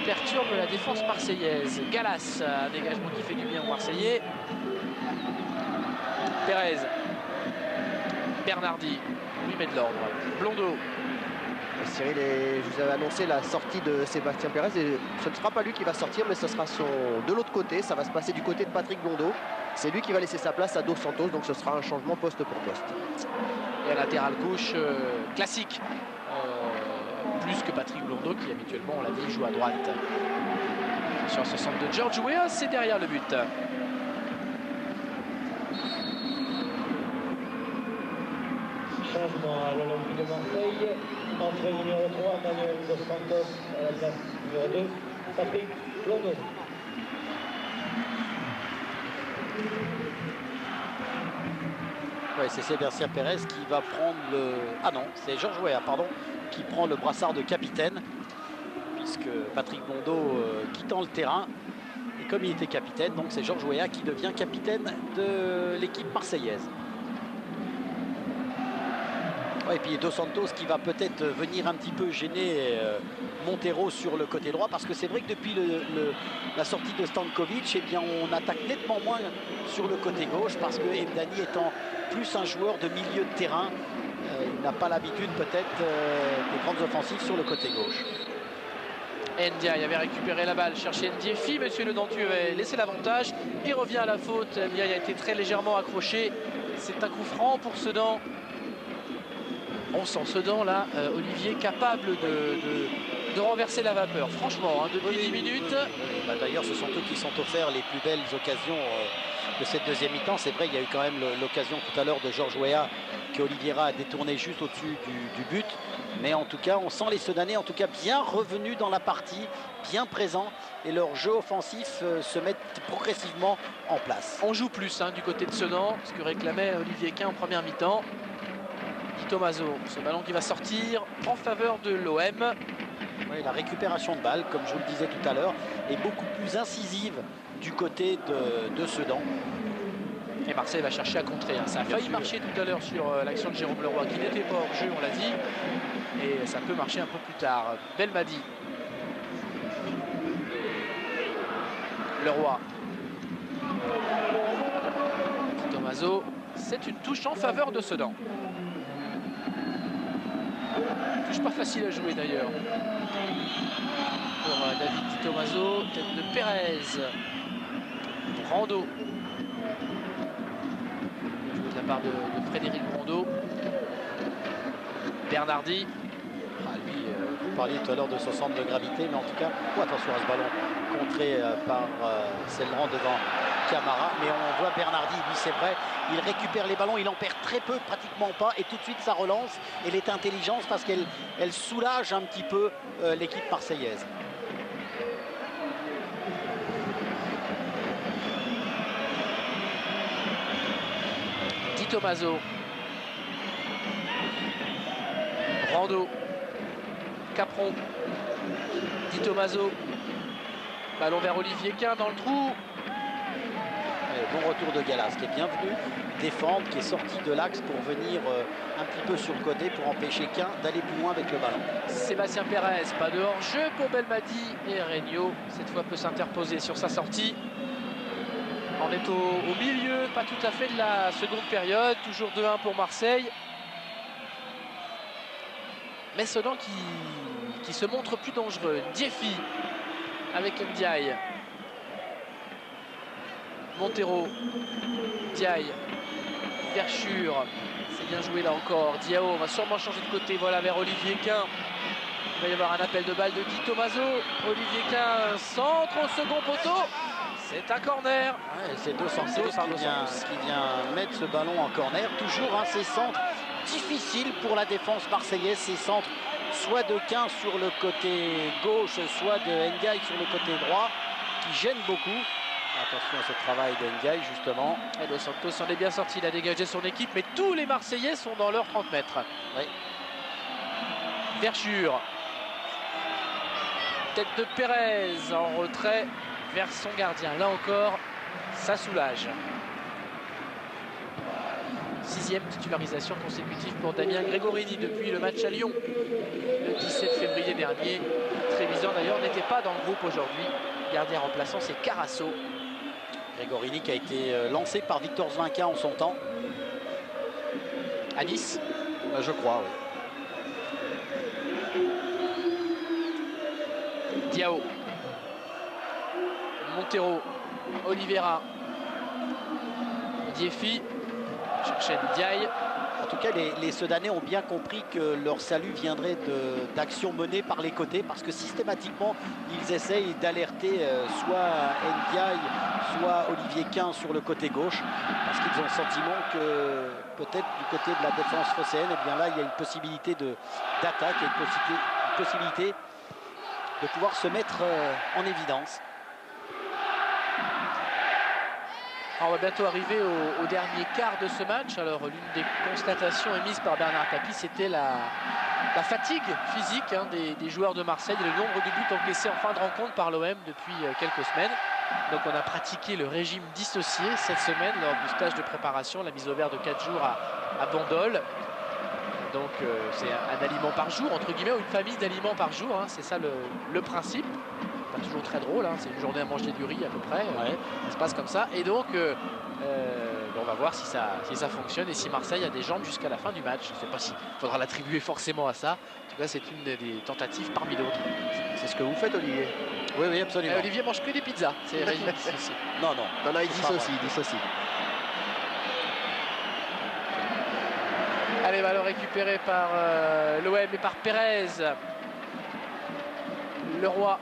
perturbe la défense marseillaise. Gallas, un dégagement qui fait du bien aux Marseillais. Pérez. Bernardi. lui met de l'ordre. Blondeau. Cyril, je vous avais annoncé la sortie de Sébastien Pérez et ce ne sera pas lui qui va sortir, mais ce sera de l'autre côté. Ça va se passer du côté de Patrick Blondeau. C'est lui qui va laisser sa place à Dos Santos, donc ce sera un changement poste pour poste. Et à latéral gauche classique, plus que Patrick Blondeau qui habituellement, on l'a dit, joue à droite. Sur 62, George Weah, c'est derrière le but. Changement à l'Olympique de Marseille. Entrée numéro 3, Manuel Dos Santos à la place numéro 2, Patrick Blondeau. Ouais, c'est Sébastien Pérez qui va prendre le... Ah non, c'est George Weah, pardon, qui prend le brassard de capitaine, puisque Patrick Blondeau quittant le terrain, et comme il était capitaine, donc c'est George Weah qui devient capitaine de l'équipe marseillaise. Ouais, et puis Dos Santos qui va peut-être venir un petit peu gêner Montero sur le côté droit, parce que c'est vrai que depuis la sortie de Stankovic, eh bien, on attaque nettement moins sur le côté gauche, parce que Mdani étant plus un joueur de milieu de terrain, il n'a pas l'habitude peut-être des grandes offensives sur le côté gauche. Ndiaye avait récupéré la balle, cherché Ndiefi, monsieur Le Dentu avait laissé l'avantage, il revient à la faute, Ndiaye a été très légèrement accroché, c'est un coup franc pour Sedan. On sent Sedan là, Olivier, capable de renverser la vapeur, franchement, hein, depuis 10 minutes. Bah, d'ailleurs, ce sont eux qui sont offerts les plus belles occasions de cette deuxième mi-temps. C'est vrai, il y a eu quand même l'occasion tout à l'heure de George Weah que Oliveira a détourné juste au-dessus du but. Mais en tout cas, on sent les Sedanais en tout cas bien revenus dans la partie, bien présents, et leur jeu offensif se met progressivement en place. On joue plus hein, du côté de Sedan, ce que réclamait Olivier Quin en première mi-temps. Di Tommaso, ce ballon qui va sortir en faveur de l'OM. Oui, la récupération de balle, comme je vous le disais tout à l'heure, est beaucoup plus incisive du côté de Sedan. Et Marseille va chercher à contrer. Hein. Ça a failli marcher tout à l'heure sur l'action de Jérôme Leroy, qui n'était pas hors jeu, on l'a dit. Et ça peut marcher un peu plus tard. Belmadi. Leroy. Di Tommaso. C'est une touche en faveur de Sedan. Touche pas facile à jouer d'ailleurs. Pour David Di Tommaso, tête de Pérez. Brando. De la part de Frédéric Brando. Bernardi. Ah, lui, vous parliez tout à l'heure de son centre de gravité, mais en tout cas, attention à ce ballon contré par Selran devant Camara. Mais on voit Bernardi, lui c'est vrai, il récupère les ballons, il en perd très peu, pratiquement pas, et tout de suite ça relance. Elle est intelligente parce qu'elle soulage un petit peu l'équipe marseillaise. Di Tommaso. Brando. Capron. Di Tommaso. Ballon vers Olivier Quin dans le trou. Bon retour de Gallas qui est bienvenu défendre, qui est sorti de l'axe pour venir un petit peu sur le côté pour empêcher Quin d'aller plus loin avec le ballon. Sébastien Pérez, pas de hors-jeu pour Belmadi, et Regnault cette fois peut s'interposer sur sa sortie. On est au milieu, pas tout à fait de la seconde période, toujours 2-1 pour Marseille. Mais Sedan qui se montre plus dangereux. Ndiefi avec Ndiaye. Montero, Ndiaye, Verschure, c'est bien joué là encore. Diao, on va sûrement changer de côté, voilà vers Olivier Quin. Il va y avoir un appel de balle de Di Tommaso. Olivier Quin, centre au second poteau. C'est un corner. Ouais, c'est Dos Santos qui vient mettre ce ballon en corner. Toujours ces centres difficiles pour la défense marseillaise, ces centres soit de Quin sur le côté gauche, soit de Ndiaye sur le côté droit, qui gênent beaucoup. Attention à ce travail de Ndiaye justement. Et Dos Santos en est bien sorti, il a dégagé son équipe, mais tous les Marseillais sont dans leurs 30 mètres. Oui. Verschure. Tête de Pérez en retrait vers son gardien. Là encore, ça soulage. 6e titularisation consécutive pour Damien Gregorini depuis le match à Lyon le 17 février dernier. Trevisan d'ailleurs n'était pas dans le groupe aujourd'hui. Gardien remplaçant, c'est Carasso. Gregorini qui a été lancé par Victor Zvinca en son temps. À Nice. Je crois, oui. Diao, Montero, Oliveira, Diefi, cherchait Ndiaye. En tout cas, les Sedanais ont bien compris que leur salut viendrait d'actions menées par les côtés, parce que systématiquement, ils essayent d'alerter soit Ndiaye, soit Olivier Quin sur le côté gauche, parce qu'ils ont le sentiment que peut-être du côté de la défense phocéenne, eh bien là, il y a une possibilité d'attaque, il y a une possibilité de pouvoir se mettre en évidence. Alors, on va bientôt arriver au dernier quart de ce match. Alors, l'une des constatations émises par Bernard Tapie, c'était la fatigue physique des joueurs de Marseille et le nombre de buts encaissés en fin de rencontre par l'OM depuis quelques semaines. Donc, on a pratiqué le régime dissocié cette semaine lors du stage de préparation, la mise au vert de 4 jours à Bandol. Donc, c'est un aliment par jour, entre guillemets, ou une famille d'aliments par jour. Hein, c'est ça le principe. Pas toujours très drôle, hein, c'est une journée à manger du riz à peu près, Ouais. Ça se passe comme ça, et donc on va voir si ça fonctionne et si Marseille a des jambes jusqu'à la fin du match. Je ne sais pas s'il faudra l'attribuer forcément à ça, en tout cas c'est une des tentatives parmi d'autres. C'est ce que vous faites, Olivier. Oui, oui, absolument. Olivier mange que des pizzas, c'est régime dissocié. Non. Non, il dissocie, il dissocie. Allez, ballon récupéré par l'OM et par Pérez. Leroy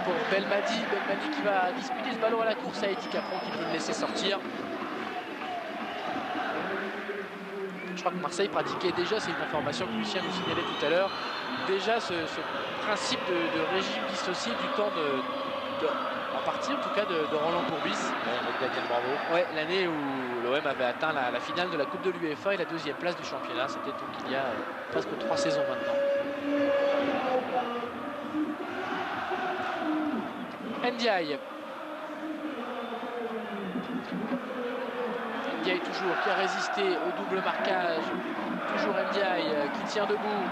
pour Belmadi qui va disputer ce ballon à la course à Eddie Capron qui peut le laisser sortir. Je crois que Marseille pratiquait déjà, c'est une information que Lucien nous signalait tout à l'heure, déjà ce principe de régime dissocié du temps en partie en tout cas de Roland Courbis. Avec Daniel Bravo. Ouais, l'année où l'OM avait atteint la finale de la Coupe de l'UEFA et la 2e place du championnat, c'était donc il y a presque 3 saisons maintenant. Ndiaye toujours qui a résisté au double marquage. Toujours Ndiaye qui tient debout.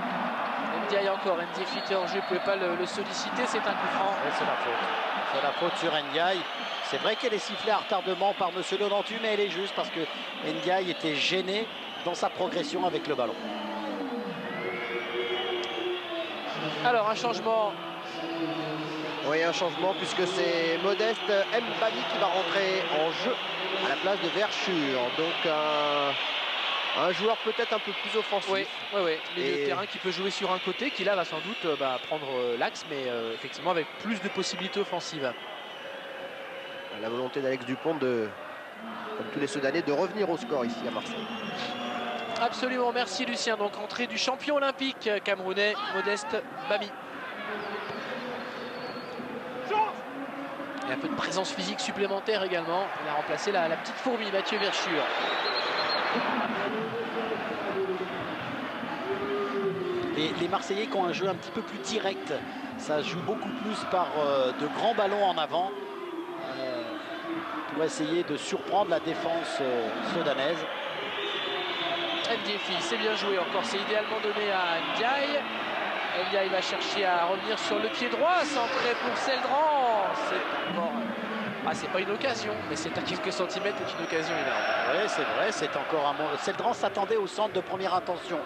Ndiaye encore, Ndiaye fit hors jeu, ne pouvait pas le solliciter, c'est un coup franc. Ouais, c'est la faute. C'est la faute sur Ndiaye. C'est vrai qu'elle est sifflée à retardement par M. Donantu, mais elle est juste parce que Ndiaye était gêné dans sa progression avec le ballon. Alors un changement. Oui, un changement puisque c'est Modeste Mbani qui va rentrer en jeu à la place de Verschure. Donc un joueur peut-être un peu plus offensif. Oui. Milieu de terrain qui peut jouer sur un côté, qui là va sans doute prendre l'axe, mais effectivement avec plus de possibilités offensives. La volonté d'Alex Dupont comme tous les Soudanais, de revenir au score ici à Marseille. Absolument, merci Lucien. Donc entrée du champion olympique camerounais, Modeste Bami. Et un peu de présence physique supplémentaire également. Il a remplacé la petite fourmi, Mathieu Verschure. Les Marseillais qui ont un jeu un petit peu plus direct, ça joue beaucoup plus par de grands ballons en avant pour essayer de surprendre la défense soudanaise. Ndiefi, c'est bien joué encore, c'est idéalement donné à Ndiaye. Ndiaye va chercher à revenir sur le pied droit, centré pour Seldran. C'est encore... c'est pas une occasion, mais c'est à quelques centimètres une occasion énorme. Oui, c'est vrai, c'est encore un bon... Seldran s'attendait au centre de première intention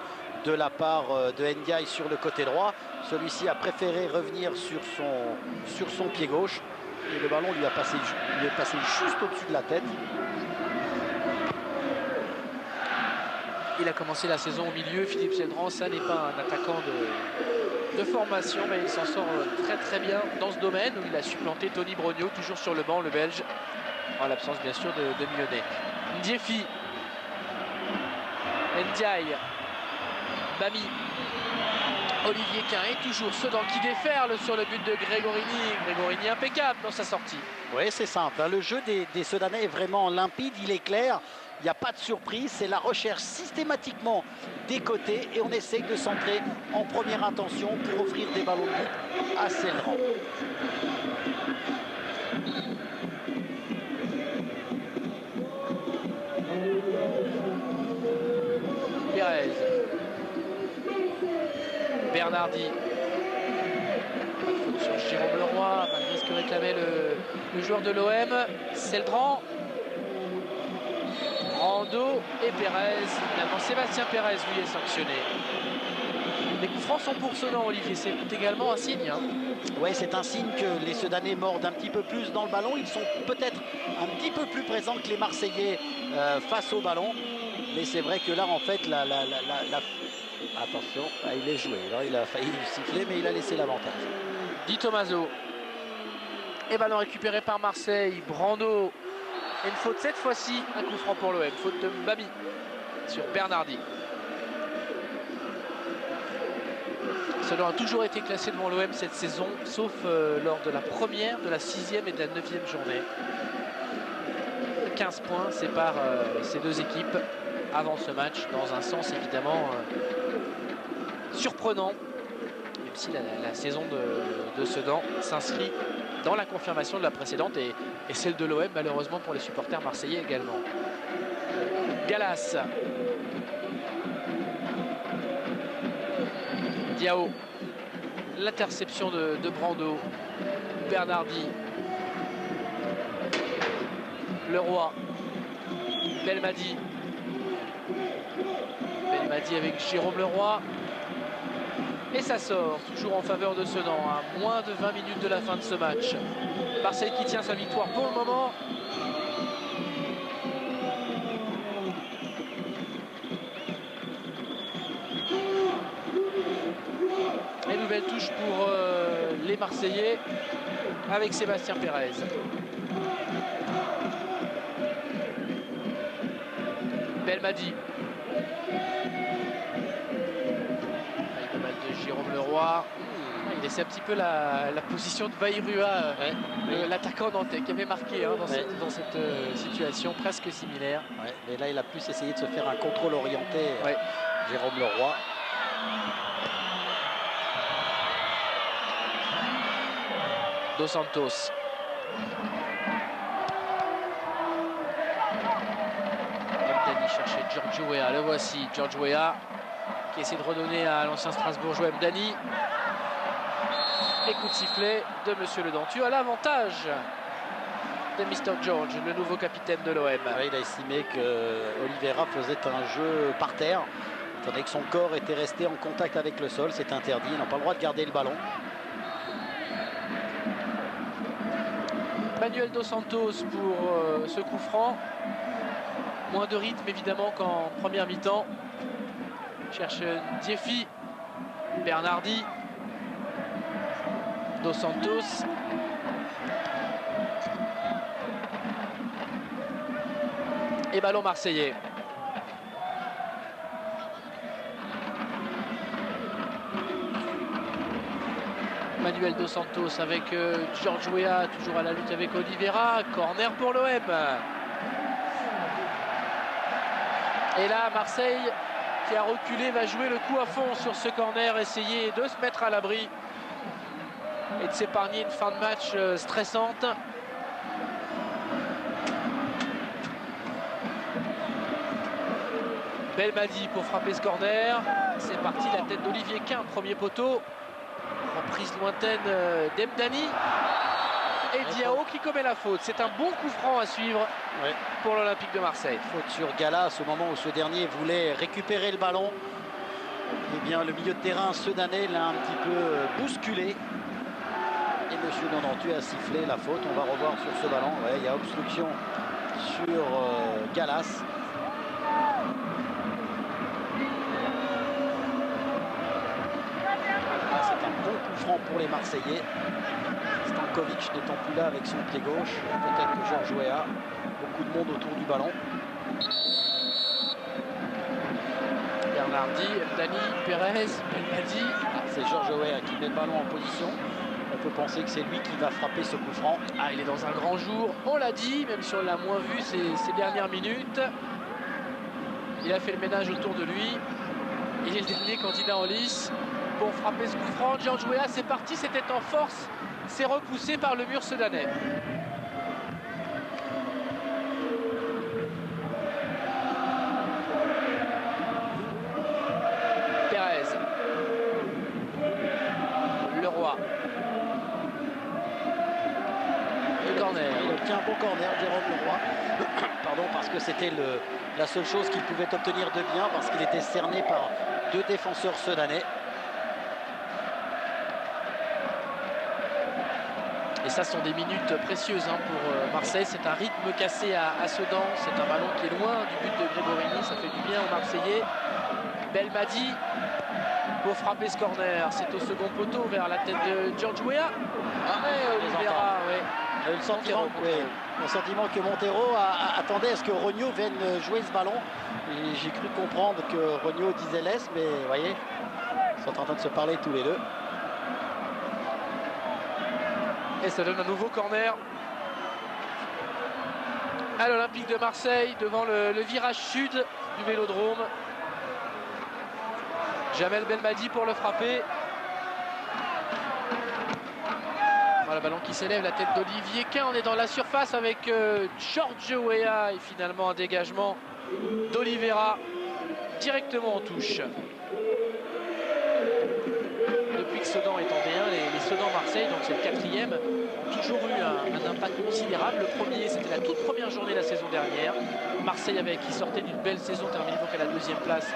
de la part de Ndiaye sur le côté droit. Celui-ci a préféré revenir sur son pied gauche. Et le ballon lui est passé juste au-dessus de la tête. Il a commencé la saison au milieu, Philippe Seldran, ça n'est pas un attaquant de formation, mais il s'en sort très très bien dans ce domaine où il a supplanté Tony Brogno, toujours sur le banc, le Belge, en l'absence bien sûr de Mionnet. Ndiefi, Ndiaye, Bami, Olivier Quin et toujours Sedan qui déferle sur le but de Grégorini. Grégorini impeccable dans sa sortie. Oui, c'est simple. Le jeu des Soudanais est vraiment limpide, il est clair. Il n'y a pas de surprise, c'est la recherche systématiquement des côtés et on essaye de centrer en première intention pour offrir des ballons de but à Seldran. Pérez, Bernardi, pas de faute sur Jérôme Leroy, malgré ce que réclamait le joueur de l'OM. Seldran. Brando et Pérez. Finalement, Sébastien Pérez, lui, est sanctionné. Les coups francs sont pour Sedan, Olivier. C'est également un signe. Hein. Oui, c'est un signe que les Sedanais mordent un petit peu plus dans le ballon. Ils sont peut-être un petit peu plus présents que les Marseillais face au ballon. Mais c'est vrai que là, en fait, attention, il est joué. Alors, il a failli siffler, mais il a laissé l'avantage. Di Tommaso. Et ballon récupéré par Marseille. Brando. Et une faute cette fois-ci. Un coup franc pour l'OM. Faute de Babi sur Bernardi. Sedan a toujours été classé devant l'OM cette saison, sauf lors de la première, de la 6e et de la 9e journée. 15 points séparent ces deux équipes avant ce match, dans un sens évidemment surprenant, même si la saison de Sedan s'inscrit dans la confirmation de la précédente et celle de l'OM malheureusement pour les supporters marseillais également. Gallas. Diao. L'interception de Brando. Bernardi. Leroy. Belmadi. Belmadi avec Jérôme Leroy. Et ça sort, toujours en faveur de Sedan, à moins de 20 minutes de la fin de ce match. Marseille qui tient sa victoire pour le moment. Et nouvelle touche pour les Marseillais avec Sébastien Pérez. Belmadi. Avec le balle de Jérôme Leroy. Il laissait un petit peu la position de Bayrua, l'attaquant nantais qui avait marqué dans cette situation presque similaire. Ouais, mais là, il a plus essayé de se faire un contrôle orienté, Jérôme Leroy. Dos Santos. Mdani cherchait Giorgio Weah. Le voici, Giorgio Weah qui essaie de redonner à l'ancien Strasbourgeois Mdani. Et coup de sifflet de Monsieur Le Dentu à l'avantage de Mr. George, le nouveau capitaine de l'OM. Ouais, il a estimé que Oliveira faisait un jeu par terre, étant donné que son corps était resté en contact avec le sol. C'est interdit, il n'a pas le droit de garder le ballon. Manuel Dos Santos pour ce coup franc. Moins de rythme évidemment qu'en première mi-temps. Cherche Diefi. Bernardi. Dos Santos. Et ballon marseillais. Manuel Dos Santos avec George Weah, toujours à la lutte avec Oliveira. Corner pour l'OM. Et là, Marseille, qui a reculé, va jouer le coup à fond sur ce corner, essayer de se mettre à l'abri et de s'épargner une fin de match stressante. Belmadi pour frapper ce corner. C'est parti, la tête d'Olivier Quint, premier poteau. Reprise lointaine d'Mdani. Et Diao qui commet la faute. C'est un bon coup franc à suivre pour l'Olympique de Marseille. Faute sur Gallas au moment où ce dernier voulait récupérer le ballon. Eh bien, le milieu de terrain sedanais l'a un petit peu bousculé. Et Monsieur Le Dentu a sifflé la faute. On va revoir sur ce ballon. Ouais, il y a obstruction sur Gallas. C'est un bon coup franc pour les Marseillais. Stankovic n'étant plus là avec son pied gauche. Peut-être que George Weah. Beaucoup de monde autour du ballon. Bernardi, Mdani, Pérez, Belmadi. C'est George Weah qui met le ballon en position. On peut penser que c'est lui qui va frapper ce coup franc. Ah, il est dans un grand jour, on l'a dit, même si on l'a moins vu ces dernières minutes. Il a fait le ménage autour de lui. Il est le dernier candidat en lice pour frapper ce coup franc. George Weah, c'est parti, c'était en force. C'est repoussé par le mur sedanais. Pérez. Leroy. Le corner. Il obtient bon corner, Jérôme Leroy. Pardon, parce que c'était la seule chose qu'il pouvait obtenir de bien, parce qu'il était cerné par 2 défenseurs sedanais. Et ça sont des minutes précieuses pour Marseille. C'est un rythme cassé à Sedan. C'est un ballon qui est loin du but de Grégorini. Ça fait du bien aux Marseillais. Belmadi pour frapper ce corner. C'est au second poteau vers la tête de George Weah. Oliveira, Le sentiment que Montero attendait à ce que Rogno vienne jouer ce ballon. Et j'ai cru comprendre que Rogno disait laisse, mais vous voyez, ils sont en train de se parler tous les deux. Et ça donne un nouveau corner à l'Olympique de Marseille devant le virage sud du Vélodrome. Jamel Belmadi pour le frapper. Voilà, le ballon qui s'élève, la tête d'Olivier Quin. On est dans la surface avec George Weah et finalement un dégagement d'Oliveira directement en touche. Depuis que Sedan est en D1, les Sedan Marseille, donc c'est le 4e, ont toujours eu un impact considérable. Le premier, c'était la toute première journée la saison dernière. Marseille, qui sortait d'une belle saison, terminé donc à la 2e place,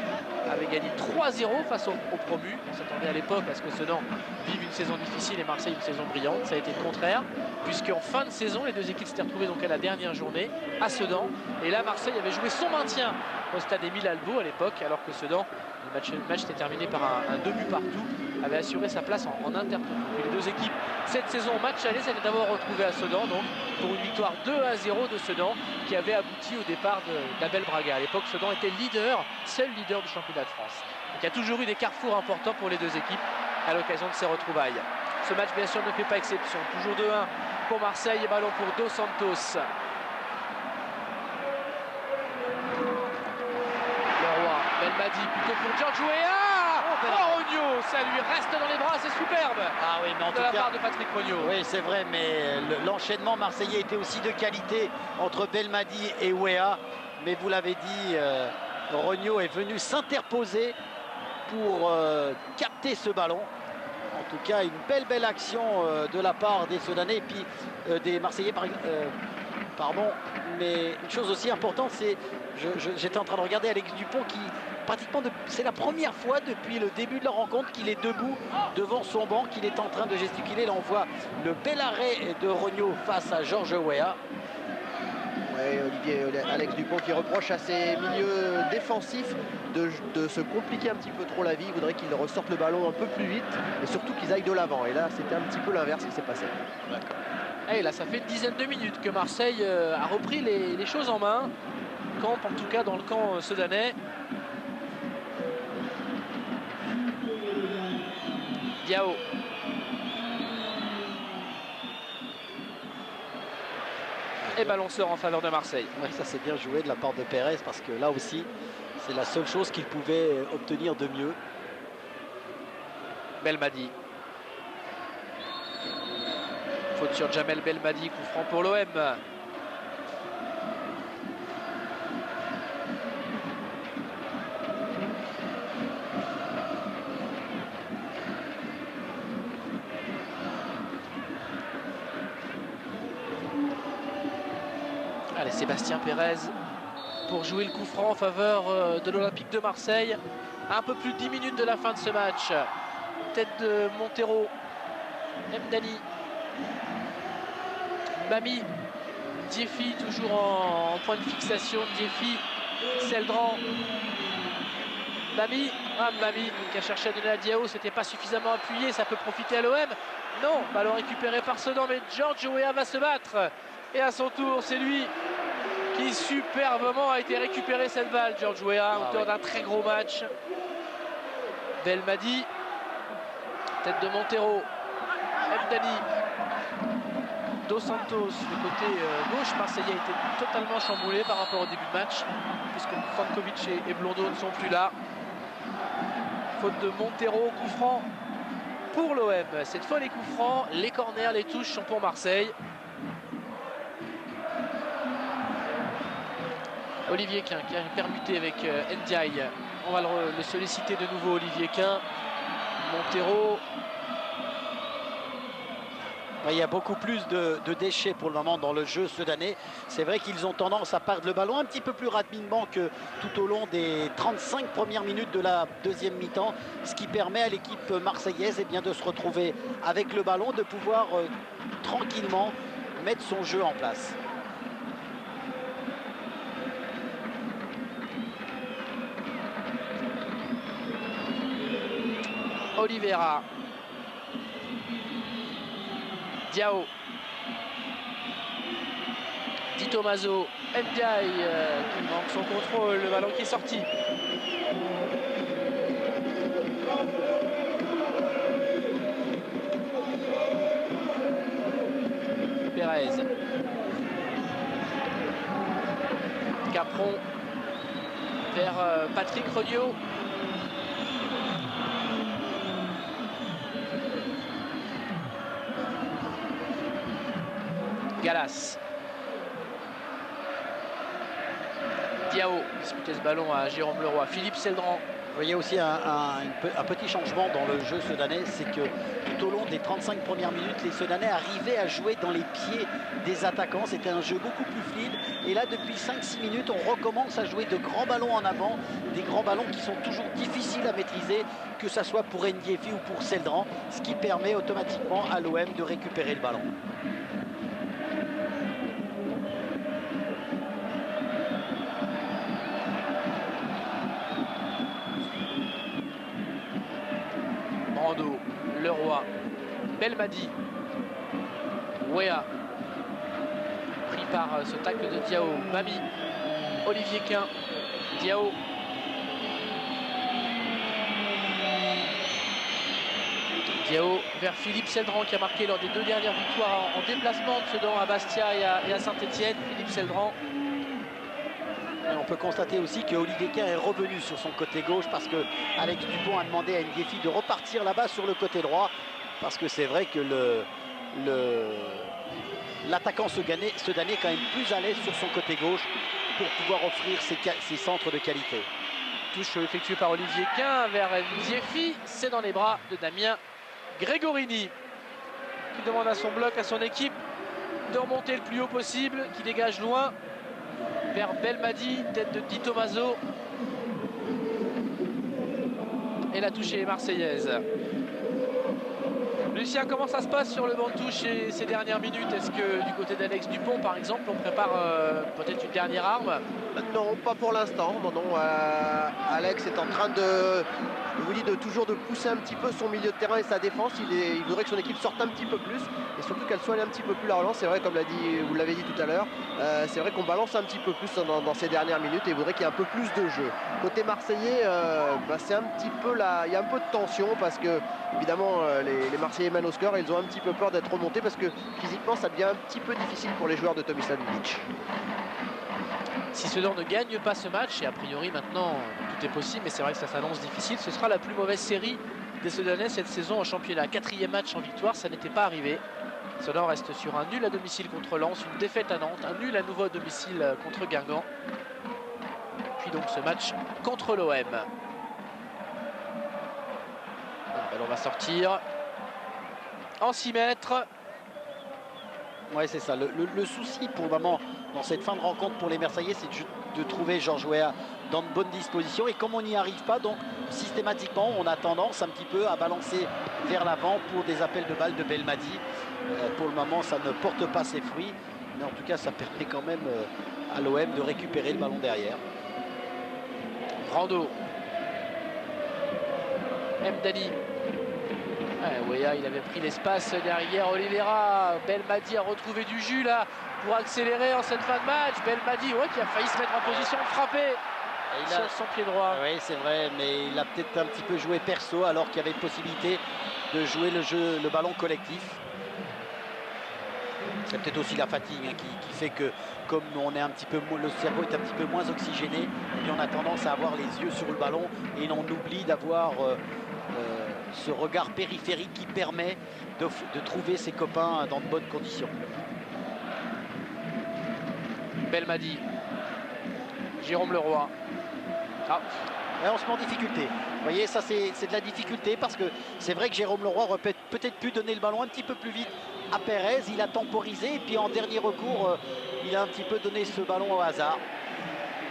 avait gagné 3-0 face au promu. On s'attendait à l'époque à ce que Sedan vive une saison difficile et Marseille une saison brillante. Ça a été le contraire, puisqu'en fin de saison, les 2 équipes s'étaient retrouvées donc à la dernière journée à Sedan. Et là, Marseille avait joué son maintien au stade Émile Albo à l'époque, alors que Sedan, le match était terminé par un 2 buts partout, avait assuré sa place en intertoto. Les 2 équipes cette saison au match aller s'étaient d'abord retrouvées à Sedan, donc pour une victoire 2-0 de Sedan qui avait abouti au départ d'Abel Braga. À l'époque, Sedan était seul leader du championnat de France. Donc il y a toujours eu des carrefours importants pour les 2 équipes à l'occasion de ces retrouvailles. Ce match bien sûr ne fait pas exception. Toujours 2-1 pour Marseille et ballon pour Dos Santos. Leroy, Belmadi plutôt pour George Weah. Rogno, ça lui reste dans les bras, c'est superbe. Ah oui, mais en de tout la cas, part de Patrick Rogno. Oui, c'est vrai, mais l'enchaînement marseillais était aussi de qualité entre Belmadi et Weah. Mais vous l'avez dit, Rogno est venu s'interposer pour capter ce ballon. En tout cas, une belle action de la part des Sedanais et puis des Marseillais. Pardon, mais une chose aussi importante, c'est j'étais en train de regarder Alex Dupont qui pratiquement c'est la première fois depuis le début de la rencontre qu'il est debout devant son banc, qu'il est en train de gesticuler. Là on voit le bel arrêt de Rogno face à George Weah. Oui, Alex Dupont qui reproche à ses milieux défensifs de se compliquer un petit peu trop la vie. Il voudrait qu'ils ressortent le ballon un peu plus vite et surtout qu'ils aillent de l'avant. Et là c'était un petit peu l'inverse qui s'est passé. Et là ça fait une dizaine de minutes que Marseille a repris les choses en main. Camp en tout cas dans le camp sedanais. Diao. Et ballon sort en faveur de Marseille. Ouais, ça c'est bien joué de la part de Pérez parce que là aussi c'est la seule chose qu'il pouvait obtenir de mieux. Belmadi. Faute sur Jamel Belmadi, coup franc pour l'OM. Allez, Sébastien Pérez pour jouer le coup franc en faveur de l'Olympique de Marseille. Un peu plus de 10 minutes de la fin de ce match. Tête de Montero. Mdani. Bami. Diefi toujours en point de fixation. Diefi. Seldran. Bami. Bami qui a cherché à donner à Diao. C'était pas suffisamment appuyé. Ça peut profiter à l'OM. Non. Ballon récupéré par Sedan. Mais George Weah va se battre. Et à son tour, c'est lui qui superbement a été récupéré cette balle. George Weah, auteur d'un très gros match. Belmadi. Tête de Montero. Mdani. Dos Santos, le côté gauche marseillais a été totalement chamboulé par rapport au début de match, puisque Frankovic et Blondeau ne sont plus là. Faute de Montero, coup franc pour l'OM. Cette fois, les coups francs, les corners, les touches sont pour Marseille. Olivier Quin qui a permuté avec Ndiaye. On va le solliciter de nouveau, Olivier Quin. Montero. Il y a beaucoup plus de déchets pour le moment dans le jeu sudanais. C'est vrai qu'ils ont tendance à perdre le ballon un petit peu plus rapidement que tout au long des 35 premières minutes de la deuxième mi-temps, ce qui permet à l'équipe marseillaise de se retrouver avec le ballon, de pouvoir tranquillement mettre son jeu en place. Oliveira. Diao. Di Tomaso. Ndiaye qui manque son contrôle. Le ballon qui est sorti. Perez. Capron vers Patrick Reniot. Gallas. Diao disputait ce ballon à Jérôme Leroy. Philippe Seldran. Il y a aussi un petit changement dans le jeu sudanais, c'est que tout au long des 35 premières minutes, les Sudanais arrivaient à jouer dans les pieds des attaquants. C'était un jeu beaucoup plus fluide. Et là, depuis 5-6 minutes, on recommence à jouer de grands ballons en avant, des grands ballons qui sont toujours difficiles à maîtriser, que ce soit pour Ndiefi ou pour Seldran, ce qui permet automatiquement à l'OM de récupérer le ballon. Brando, Leroy, Belmadi, Wea, pris par ce tacle de Diao, Mami, Olivier Quin, Diao, Diao vers Philippe Seldran qui a marqué lors des deux dernières victoires en déplacement de Sedan à Bastia et à Saint-Etienne. Philippe Seldran. Et on peut constater aussi que Olivier Quin est revenu sur son côté gauche parce que Alex Dupont a demandé à Ndiefi de repartir là-bas sur le côté droit, parce que c'est vrai que l'attaquant sudanais est quand même plus à l'aise sur son côté gauche pour pouvoir offrir ses centres de qualité. Touche effectuée par Olivier Quin vers Ndiefi, c'est dans les bras de Damien Gregorini qui demande à son bloc, à son équipe de remonter le plus haut possible, qui dégage loin vers Belmadi, tête de Di Tomaso. Et la touche est marseillaise. Lucien, comment ça se passe sur le banc de touche ces dernières minutes? Est-ce que du côté d'Alex Dupont, par exemple, on prépare peut-être une dernière arme? Non, pas pour l'instant. Non. Alex est en train de toujours de pousser un petit peu son milieu de terrain et sa défense. Il voudrait que son équipe sorte un petit peu plus et surtout qu'elle soit allée un petit peu plus la relance. C'est vrai, comme vous l'avez dit tout à l'heure, c'est vrai qu'on balance un petit peu plus dans ces dernières minutes et il voudrait qu'il y ait un peu plus de jeu. Côté marseillais, c'est un petit peu là, il y a un peu de tension parce que évidemment les Marseillais mènent au score et ils ont un petit peu peur d'être remontés parce que physiquement ça devient un petit peu difficile pour les joueurs de Tomislav Ivic. Si Sedan ne gagne pas ce match, et a priori maintenant tout est possible, mais c'est vrai que ça s'annonce difficile, ce sera la plus mauvaise série des Sedanais cette saison en championnat. 4e match en victoire, ça n'était pas arrivé. Sedan reste sur un nul à domicile contre Lens, une défaite à Nantes, un nul à nouveau à domicile contre Guingamp. Puis donc ce match contre l'OM. Le ballon va sortir en 6 mètres. Ouais, c'est ça. Le souci pour le moment dans cette fin de rencontre pour les Marseillais, c'est de trouver Georges Weah dans de bonnes dispositions. Et comme on n'y arrive pas, donc systématiquement, on a tendance un petit peu à balancer vers l'avant pour des appels de balles de Belmadi. Pour le moment, ça ne porte pas ses fruits. Mais en tout cas, ça permet quand même à l'OM de récupérer le ballon derrière. Brando. Mdali. Weah, il avait pris l'espace derrière Oliveira. Belmadi a retrouvé du jus là pour accélérer en cette fin de match. Belmadi qui a failli se mettre en position de frapper sur son pied droit. Oui, c'est vrai, mais il a peut-être un petit peu joué perso alors qu'il y avait possibilité de jouer le ballon collectif. C'est peut-être aussi la fatigue qui fait que comme on est un petit peu, le cerveau est un petit peu moins oxygéné, et on a tendance à avoir les yeux sur le ballon et on oublie d'avoir ce regard périphérique qui permet de trouver ses copains dans de bonnes conditions. Belmadi. Jérôme Leroy. Et on se met en difficulté. Vous voyez, ça c'est de la difficulté parce que c'est vrai que Jérôme Leroy aurait peut-être pu donner le ballon un petit peu plus vite à Pérez, il a temporisé et puis en dernier recours, il a un petit peu donné ce ballon au hasard.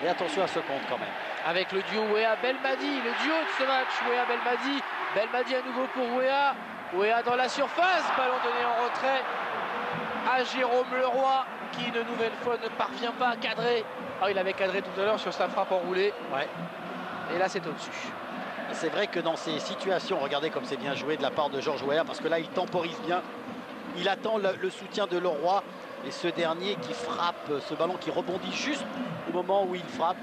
Et attention à ce compte quand même. Avec le duo Wea-Belmadi, le duo de ce match, Wea-Belmadi. Belmadi à nouveau pour Wea. Wea dans la surface, ballon donné en retrait à Jérôme Leroy, qui une nouvelle fois ne parvient pas à cadrer. Ah, il avait cadré tout à l'heure sur sa frappe enroulée. Ouais. Et là, c'est au-dessus. C'est vrai que dans ces situations, regardez comme c'est bien joué de la part de Georges Weah, parce que là, il temporise bien. Il attend le soutien de Leroy. Et ce dernier qui frappe, ce ballon qui rebondit juste au moment où il frappe.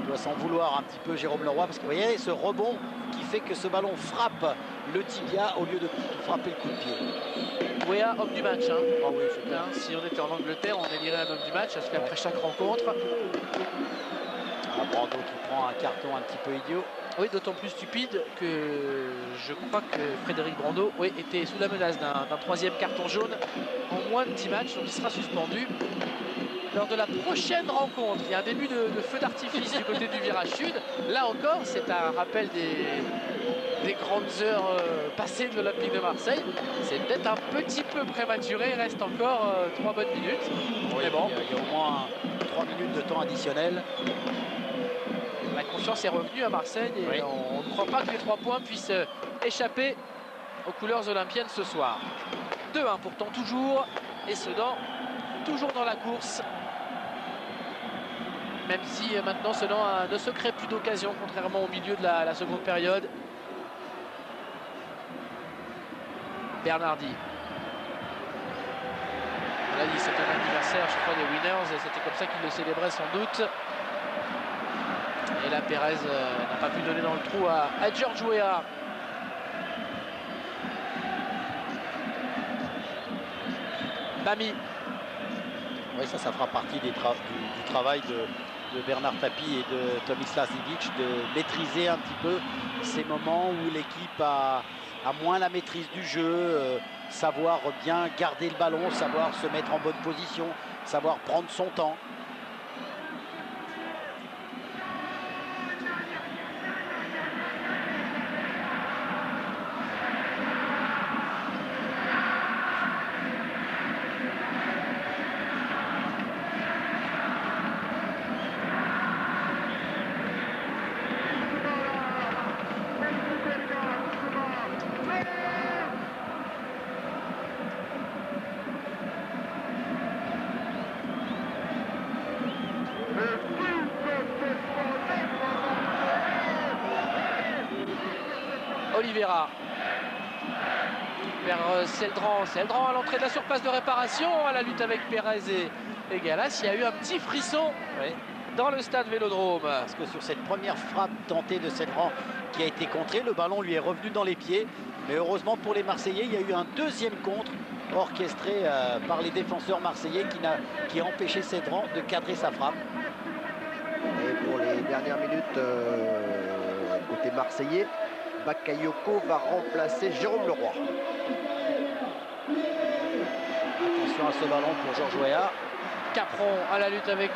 Il doit s'en vouloir un petit peu Jérôme Leroy, parce que vous voyez ce rebond qui fait que ce ballon frappe le tibia au lieu de frapper le coup de pied. Wea, homme du match. Hein. Oh oui, c'est bien. Si on était en Angleterre, on élirait un homme du match, parce qu'après chaque rencontre. Brando qui prend un carton un petit peu idiot. Oui, d'autant plus stupide que je crois que Frédéric Brando était sous la menace d'un troisième carton jaune en moins de 10 matchs, donc il sera suspendu. Lors de la prochaine rencontre, il y a un début de feu d'artifice du côté du virage sud. Là encore, c'est un rappel des grandes heures passées de l'Olympique de Marseille. C'est peut-être un petit peu prématuré, il reste encore 3 bonnes minutes. Oui, mais bon, il y a au moins 3 minutes de temps additionnel. la confiance est revenue à Marseille et oui. on ne croit pas que les 3 points puissent échapper aux couleurs olympiennes ce soir. 2-1 pourtant toujours, et Sedan toujours dans la course. Même si maintenant Sedan ne se crée plus d'occasion, contrairement au milieu de la seconde période. Bernardi. On l'a dit, c'est un anniversaire, je crois, des Winners, et c'était comme ça qu'il le célébrait sans doute. Et là, Pérez n'a pas pu donner dans le trou à Georges Weah. Bami. Oui, ça fera partie du travail de Bernard Tapie et de Tomislav Ivic, de maîtriser un petit peu ces moments où l'équipe a moins la maîtrise du jeu, savoir bien garder le ballon, savoir se mettre en bonne position, savoir prendre son temps. Oliveira vers Seldran. Seldran à l'entrée de la surface de réparation, à la lutte avec Pérez et Gallas. Il y a eu un petit frisson dans le stade Vélodrome. Parce que sur cette première frappe tentée de Seldran qui a été contrée, le ballon lui est revenu dans les pieds. Mais heureusement pour les Marseillais, il y a eu un deuxième contre orchestré par les défenseurs marseillais qui a empêché Seldran de cadrer sa frappe. Et pour les dernières minutes côté marseillais, Bakayoko va remplacer Jérôme Leroy. Attention à ce ballon pour Georges Weah. Capron à la lutte avec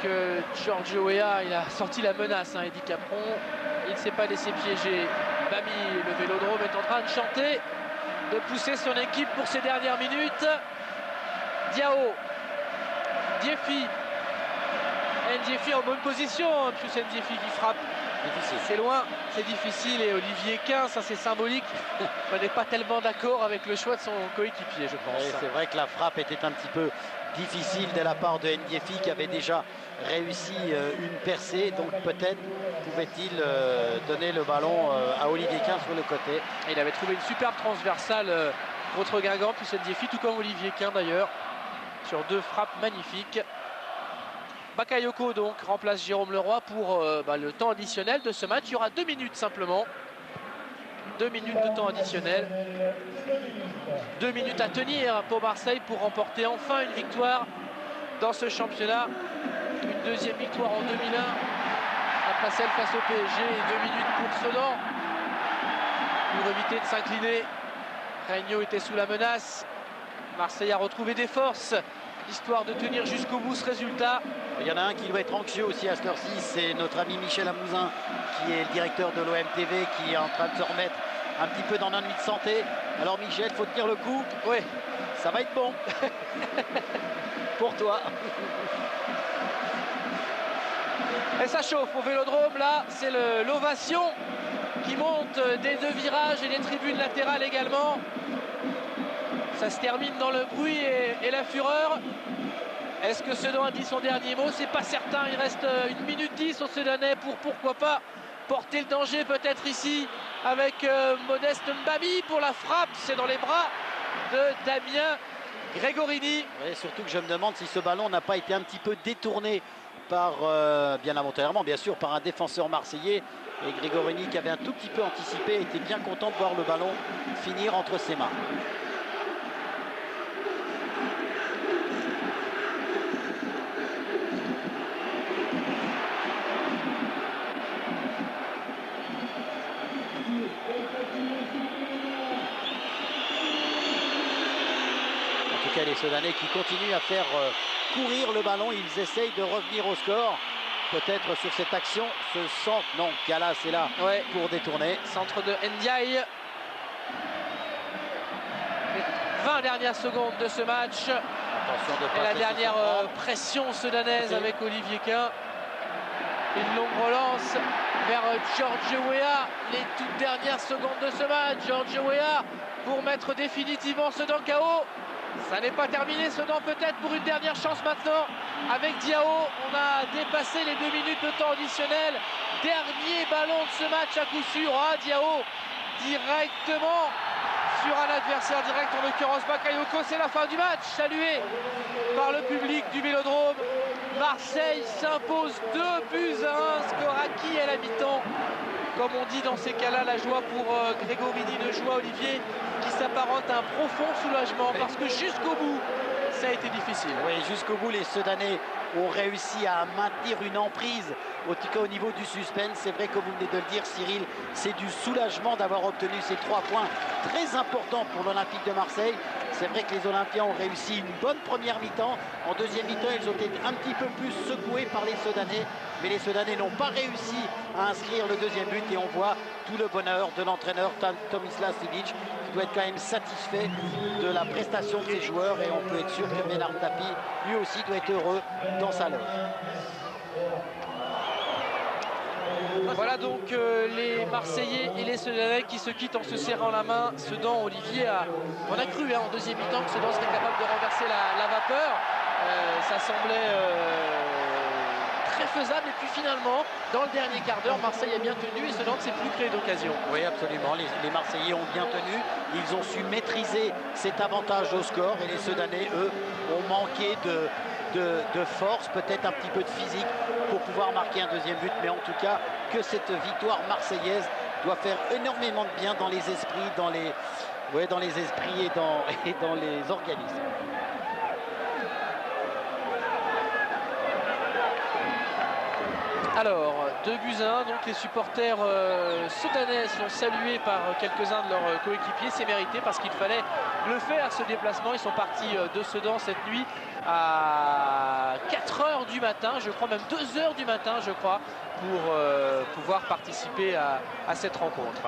Georges Weah. Il a sorti la menace, Eddy Capron. Il ne s'est pas laissé piéger. Bami, le Vélodrome, est en train de chanter, de pousser son équipe pour ces dernières minutes. Diao, Ndiefi. Ndiefi en bonne position, plus Ndiefi qui frappe. C'est loin, c'est difficile, et Olivier Quin, ça c'est symbolique. On n'est pas tellement d'accord avec le choix de son coéquipier, je pense. Oui, c'est vrai que la frappe était un petit peu difficile de la part de Ndiefi qui avait déjà réussi une percée, donc peut-être pouvait-il donner le ballon à Olivier Quin sur le côté. Et il avait trouvé une superbe transversale contre Guingamp, puis Ndiefi, tout comme Olivier Quin d'ailleurs, sur 2 frappes magnifiques. Bakayoko donc remplace Jérôme Leroy pour le temps additionnel de ce match. Il y aura 2 minutes simplement. 2 minutes de temps additionnel. 2 minutes à tenir pour Marseille pour remporter enfin une victoire dans ce championnat. Une deuxième victoire en 2001 après celle face au PSG, et 2 minutes pour Sedan pour éviter de s'incliner. Regnault était sous la menace. Marseille a retrouvé des forces histoire de tenir jusqu'au bout ce résultat. Il y en a un qui doit être anxieux aussi à cette heure-ci, c'est notre ami Michel Amouzin, qui est le directeur de l'OM-TV, qui est en train de se remettre un petit peu dans l'ennui de santé. Alors Michel, il faut tenir le coup. Oui, Ça va être bon. Pour toi. Et ça chauffe au Vélodrome, là, c'est l'ovation qui monte des deux virages et des tribunes latérales également. Ça se termine dans le bruit et la fureur. Est-ce que Sedan a dit son dernier mot? C'est pas certain, il reste 1 minute 10 au Sedanais pour pourquoi pas porter le danger peut-être ici avec Modeste Mbabi pour la frappe. C'est dans les bras de Damien Gregorini. Oui, surtout que je me demande si ce ballon n'a pas été un petit peu détourné par, bien involontairement bien sûr, par un défenseur marseillais. Et Gregorini, qui avait un tout petit peu anticipé, était bien content de voir le ballon finir entre ses mains. En tout cas, les Sedanais qui continuent à faire courir le ballon, ils essayent de revenir au score. Peut-être sur cette action, ce centre, non, Galas est là pour détourner. Centre de Ndiaye. Les 20 dernières secondes de ce match. Attention de pas et la laisser dernière surprendre. pression sudanaise avec Olivier Quin. Une longue relance vers George Weah. Les toutes dernières secondes de ce match. George Weah pour mettre définitivement Sedan KO. Ça n'est pas terminé, Sedan peut-être pour une dernière chance maintenant avec Diao. On a dépassé les 2 minutes de temps additionnel. Dernier ballon de ce match à coup sûr. Ah, Diao directement sur un adversaire direct, en l'occurrence Bakayoko. C'est la fin du match, salué par le public du Vélodrome. Marseille s'impose 2-1, score acquis à la mi-temps. Comme on dit dans ces cas-là, la joie pour Gregorini, une joie, Olivier, qui s'apparente à un profond soulagement parce que jusqu'au bout, ça a été difficile. Oui, jusqu'au bout, les Sedanais ont réussi à maintenir une emprise, en tout cas au niveau du suspense. C'est vrai, comme vous venez de le dire, Cyril, c'est du soulagement d'avoir obtenu ces 3 points très importants pour l'Olympique de Marseille. C'est vrai que les Olympiens ont réussi une bonne première mi-temps. En deuxième mi-temps, ils ont été un petit peu plus secoués par les Sedanais. Mais les Sedanais n'ont pas réussi à inscrire le deuxième but. Et on voit tout le bonheur de l'entraîneur Tomislav Ivic, qui doit être quand même satisfait de la prestation de ses joueurs. Et on peut être sûr que Ménard Tapi, lui aussi, doit être heureux dans sa loge. Voilà donc les Marseillais et les Sedanais qui se quittent en se serrant la main. Sedan, Olivier, on a cru en deuxième mi-temps que Sedan serait capable de renverser la vapeur. Ça semblait très faisable. Et puis finalement, dans le dernier quart d'heure, Marseille a bien tenu et Sedan ne s'est plus créé d'occasion. Oui, absolument. Les Marseillais ont bien tenu. Ils ont su maîtriser cet avantage au score. Et les Sedanais, eux, ont manqué de force, peut-être un petit peu de physique pour pouvoir marquer un deuxième but. Mais en tout cas, que cette victoire marseillaise doit faire énormément de bien dans les esprits, dans les esprits et dans les organismes. Alors, 2-1, donc les supporters soudanais sont salués par quelques-uns de leurs coéquipiers. C'est mérité parce qu'il fallait le faire, ce déplacement. Ils sont partis de Sedan cette nuit à 4 h du matin, je crois, même 2 h du matin, je crois, pour pouvoir participer à cette rencontre.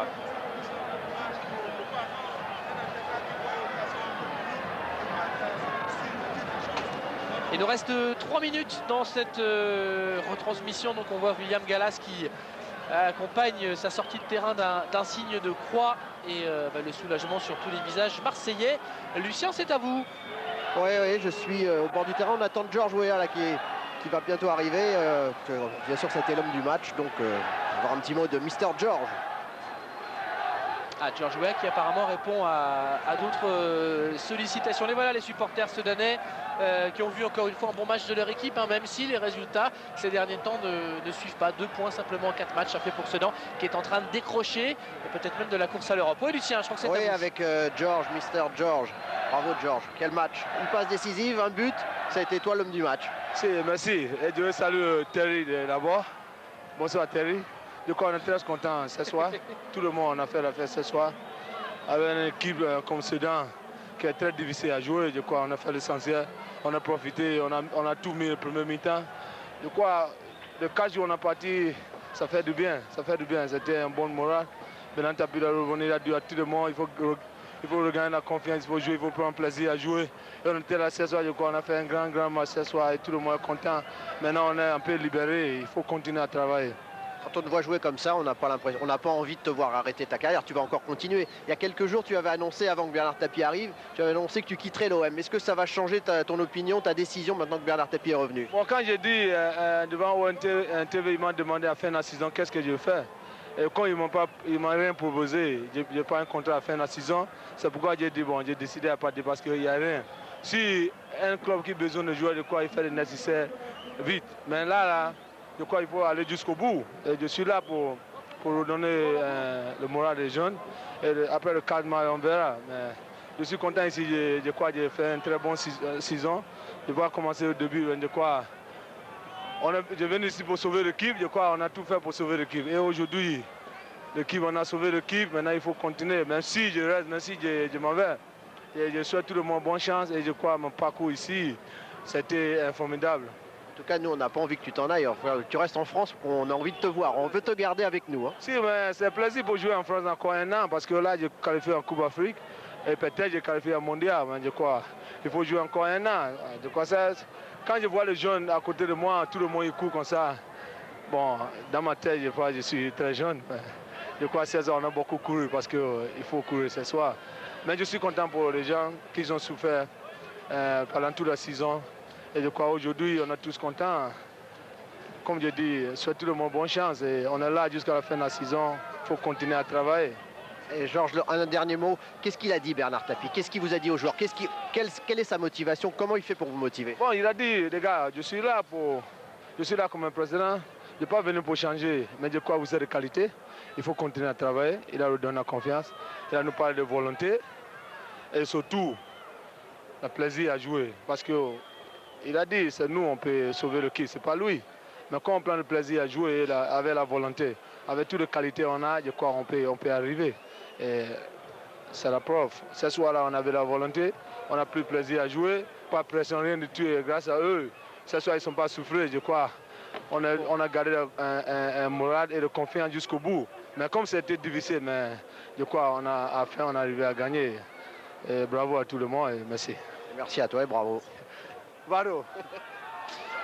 Il nous reste 3 minutes dans cette retransmission. Donc on voit William Gallas qui accompagne sa sortie de terrain d'un signe de croix et le soulagement sur tous les visages marseillais. Lucien, c'est à vous. Oui, je suis au bord du terrain. On attend George Weah là, qui va bientôt arriver. Bien sûr, c'était l'homme du match. Donc, on va avoir un petit mot de Mr. George. George Weah qui apparemment répond à d'autres sollicitations. Les voilà, les supporters sudanais qui ont vu encore une fois un bon match de leur équipe, même si les résultats ces derniers temps ne suivent pas. 2 points simplement en 4 matchs, ça fait pour Sedan qui est en train de décrocher peut-être même de la course à l'Europe. Oui, Lucien, je crois que c'est Oui, avec George, Mr. George. Bravo George, quel match. Une passe décisive, un but, ça a été toi l'homme du match. Merci. Et je salue Terry d'abord. Bonsoir Terry. De quoi on est très content ce soir. Tout le monde a fait la fête ce soir. Avec une équipe comme Sedan qui est très difficile à jouer. De quoi on a fait l'essentiel. On a profité, on a tout mis le premier mi-temps. De quoi le 4 jours on a parti, ça fait du bien. Ça fait du bien. C'était un bon moral. Maintenant, tu as pu revenir à tout le monde. Il faut il faut regagner la confiance, il faut jouer, il faut prendre plaisir à jouer. Et on était là ce soir, je crois, on a fait un grand match ce soir et tout le monde est content. Maintenant on est un peu libéré, il faut continuer à travailler. Quand on te voit jouer comme ça, on n'a pas l'impression, on n'a pas envie de te voir arrêter ta carrière, tu vas encore continuer. Il y a quelques jours, tu avais annoncé, avant que Bernard Tapie arrive, tu avais annoncé que tu quitterais l'OM. Est-ce que ça va changer ton opinion, ta décision maintenant que Bernard Tapie est revenu? Bon, quand j'ai dit devant un TV, ils m'ont demandé à faire la saison, qu'est-ce que je fais? Et quand ils ne m'ont rien proposé, je n'ai pas un contrat à faire la saison, c'est pourquoi j'ai dit, bon, j'ai décidé à partir parce qu'il n'y a rien. Si un club qui a besoin de jouer, de quoi il fait le nécessaire vite. Mais là, je crois qu'il faut aller jusqu'au bout. Et je suis là pour redonner le moral des jeunes. Et après le 4 mai, on verra. Mais je suis content ici. Je crois que j'ai fait une très bonne saison. Je vais commencer au début. Je crois je viens ici pour sauver l'équipe. Je crois qu'on a tout fait pour sauver l'équipe. Et aujourd'hui, l'équipe, on a sauvé l'équipe. Maintenant, il faut continuer. Même si je reste, même si je m'en vais. Et je souhaite tout le monde bonne chance. Et je crois que mon parcours ici, c'était formidable. En tout cas, nous, on n'a pas envie que tu t'en ailles. Enfin, tu restes en France, on a envie de te voir. On veut te garder avec nous. Hein. Si, mais c'est un plaisir pour jouer en France encore un an. Parce que là, j'ai qualifié en Coupe Afrique. Et peut-être j'ai qualifié en Mondial. Mais je crois qu'il faut jouer encore un an. Je crois ça, quand je vois les jeunes à côté de moi, tout le monde il court comme ça. Bon, dans ma tête, je crois que je suis très jeune. Je crois que on a beaucoup couru parce qu'il faut courir ce soir. Mais je suis content pour les gens qui ont souffert pendant toute la saison. Et je crois qu'aujourd'hui, on est tous contents. Comme je dis, souhaite tout le monde bonne chance. Et on est là jusqu'à la fin de la saison. Il faut continuer à travailler. Et Georges, un dernier mot. Qu'est-ce qu'il a dit, Bernard Tapie? Qu'est-ce qu'il vous a dit aux joueurs? Quelle est sa motivation? Comment il fait pour vous motiver? Bon, il a dit, les gars, je suis là comme un président. Je ne suis pas venu pour changer. Mais je crois que vous êtes de qualité. Il faut continuer à travailler. Il a redonné la confiance. Il a nous parlé de volonté. Et surtout, le plaisir à jouer. Parce que il a dit, c'est nous, on peut sauver le kiff, c'est pas lui. Mais quand on prend le plaisir à jouer avec la volonté, avec toutes les qualités qu'on a, je crois qu'on peut arriver. Et c'est la preuve. Ce soir-là, on avait la volonté, on a pris plaisir à jouer, pas pression, rien du tout. Et grâce à eux, ce soir, ils ne sont pas souffrés, je crois. On a gardé un moral et de confiance jusqu'au bout. Mais comme c'était difficile, mais je crois qu'on a arrivé à gagner. Et bravo à tout le monde et merci. Merci à toi et bravo. Bravo.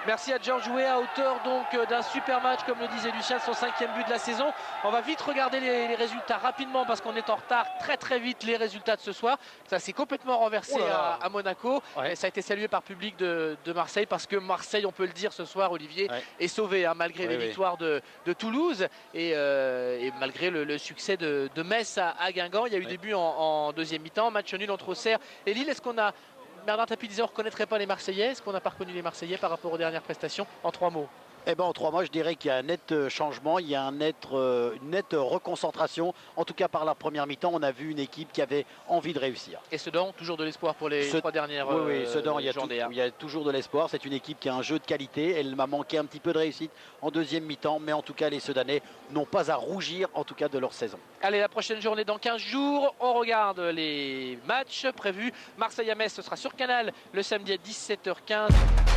Merci à Georges Weah, à auteur donc d'un super match, comme le disait Lucien, son 5e but de la saison. On va vite regarder les résultats rapidement parce qu'on est en retard très vite. Les résultats de ce soir, ça s'est complètement renversé à Monaco. Ouais. Et ça a été salué par le public de Marseille parce que Marseille, on peut le dire ce soir, Olivier, est sauvé malgré les victoires de Toulouse et malgré le succès de Metz à Guingamp. Il y a eu des buts en deuxième mi-temps, match nul entre Auxerre et Lille. Est-ce qu'on a... Bernard Tapie disait on ne reconnaîtrait pas les Marseillais. Est-ce qu'on n'a pas reconnu les Marseillais par rapport aux dernières prestations? En 3 mots. Eh ben, en 3 mois, je dirais qu'il y a un net changement, il y a une nette reconcentration. En tout cas, par la première mi-temps, on a vu une équipe qui avait envie de réussir. Et Sedan, toujours de l'espoir pour les 3 dernières Sedan, journées. Il y a toujours de l'espoir. C'est une équipe qui a un jeu de qualité. Elle m'a manqué un petit peu de réussite en deuxième mi-temps. Mais en tout cas, les Sedanais n'ont pas à rougir, en tout cas, de leur saison. Allez, la prochaine journée dans 15 jours. On regarde les matchs prévus. Marseille à Metz, ce sera sur Canal le samedi à 17h15.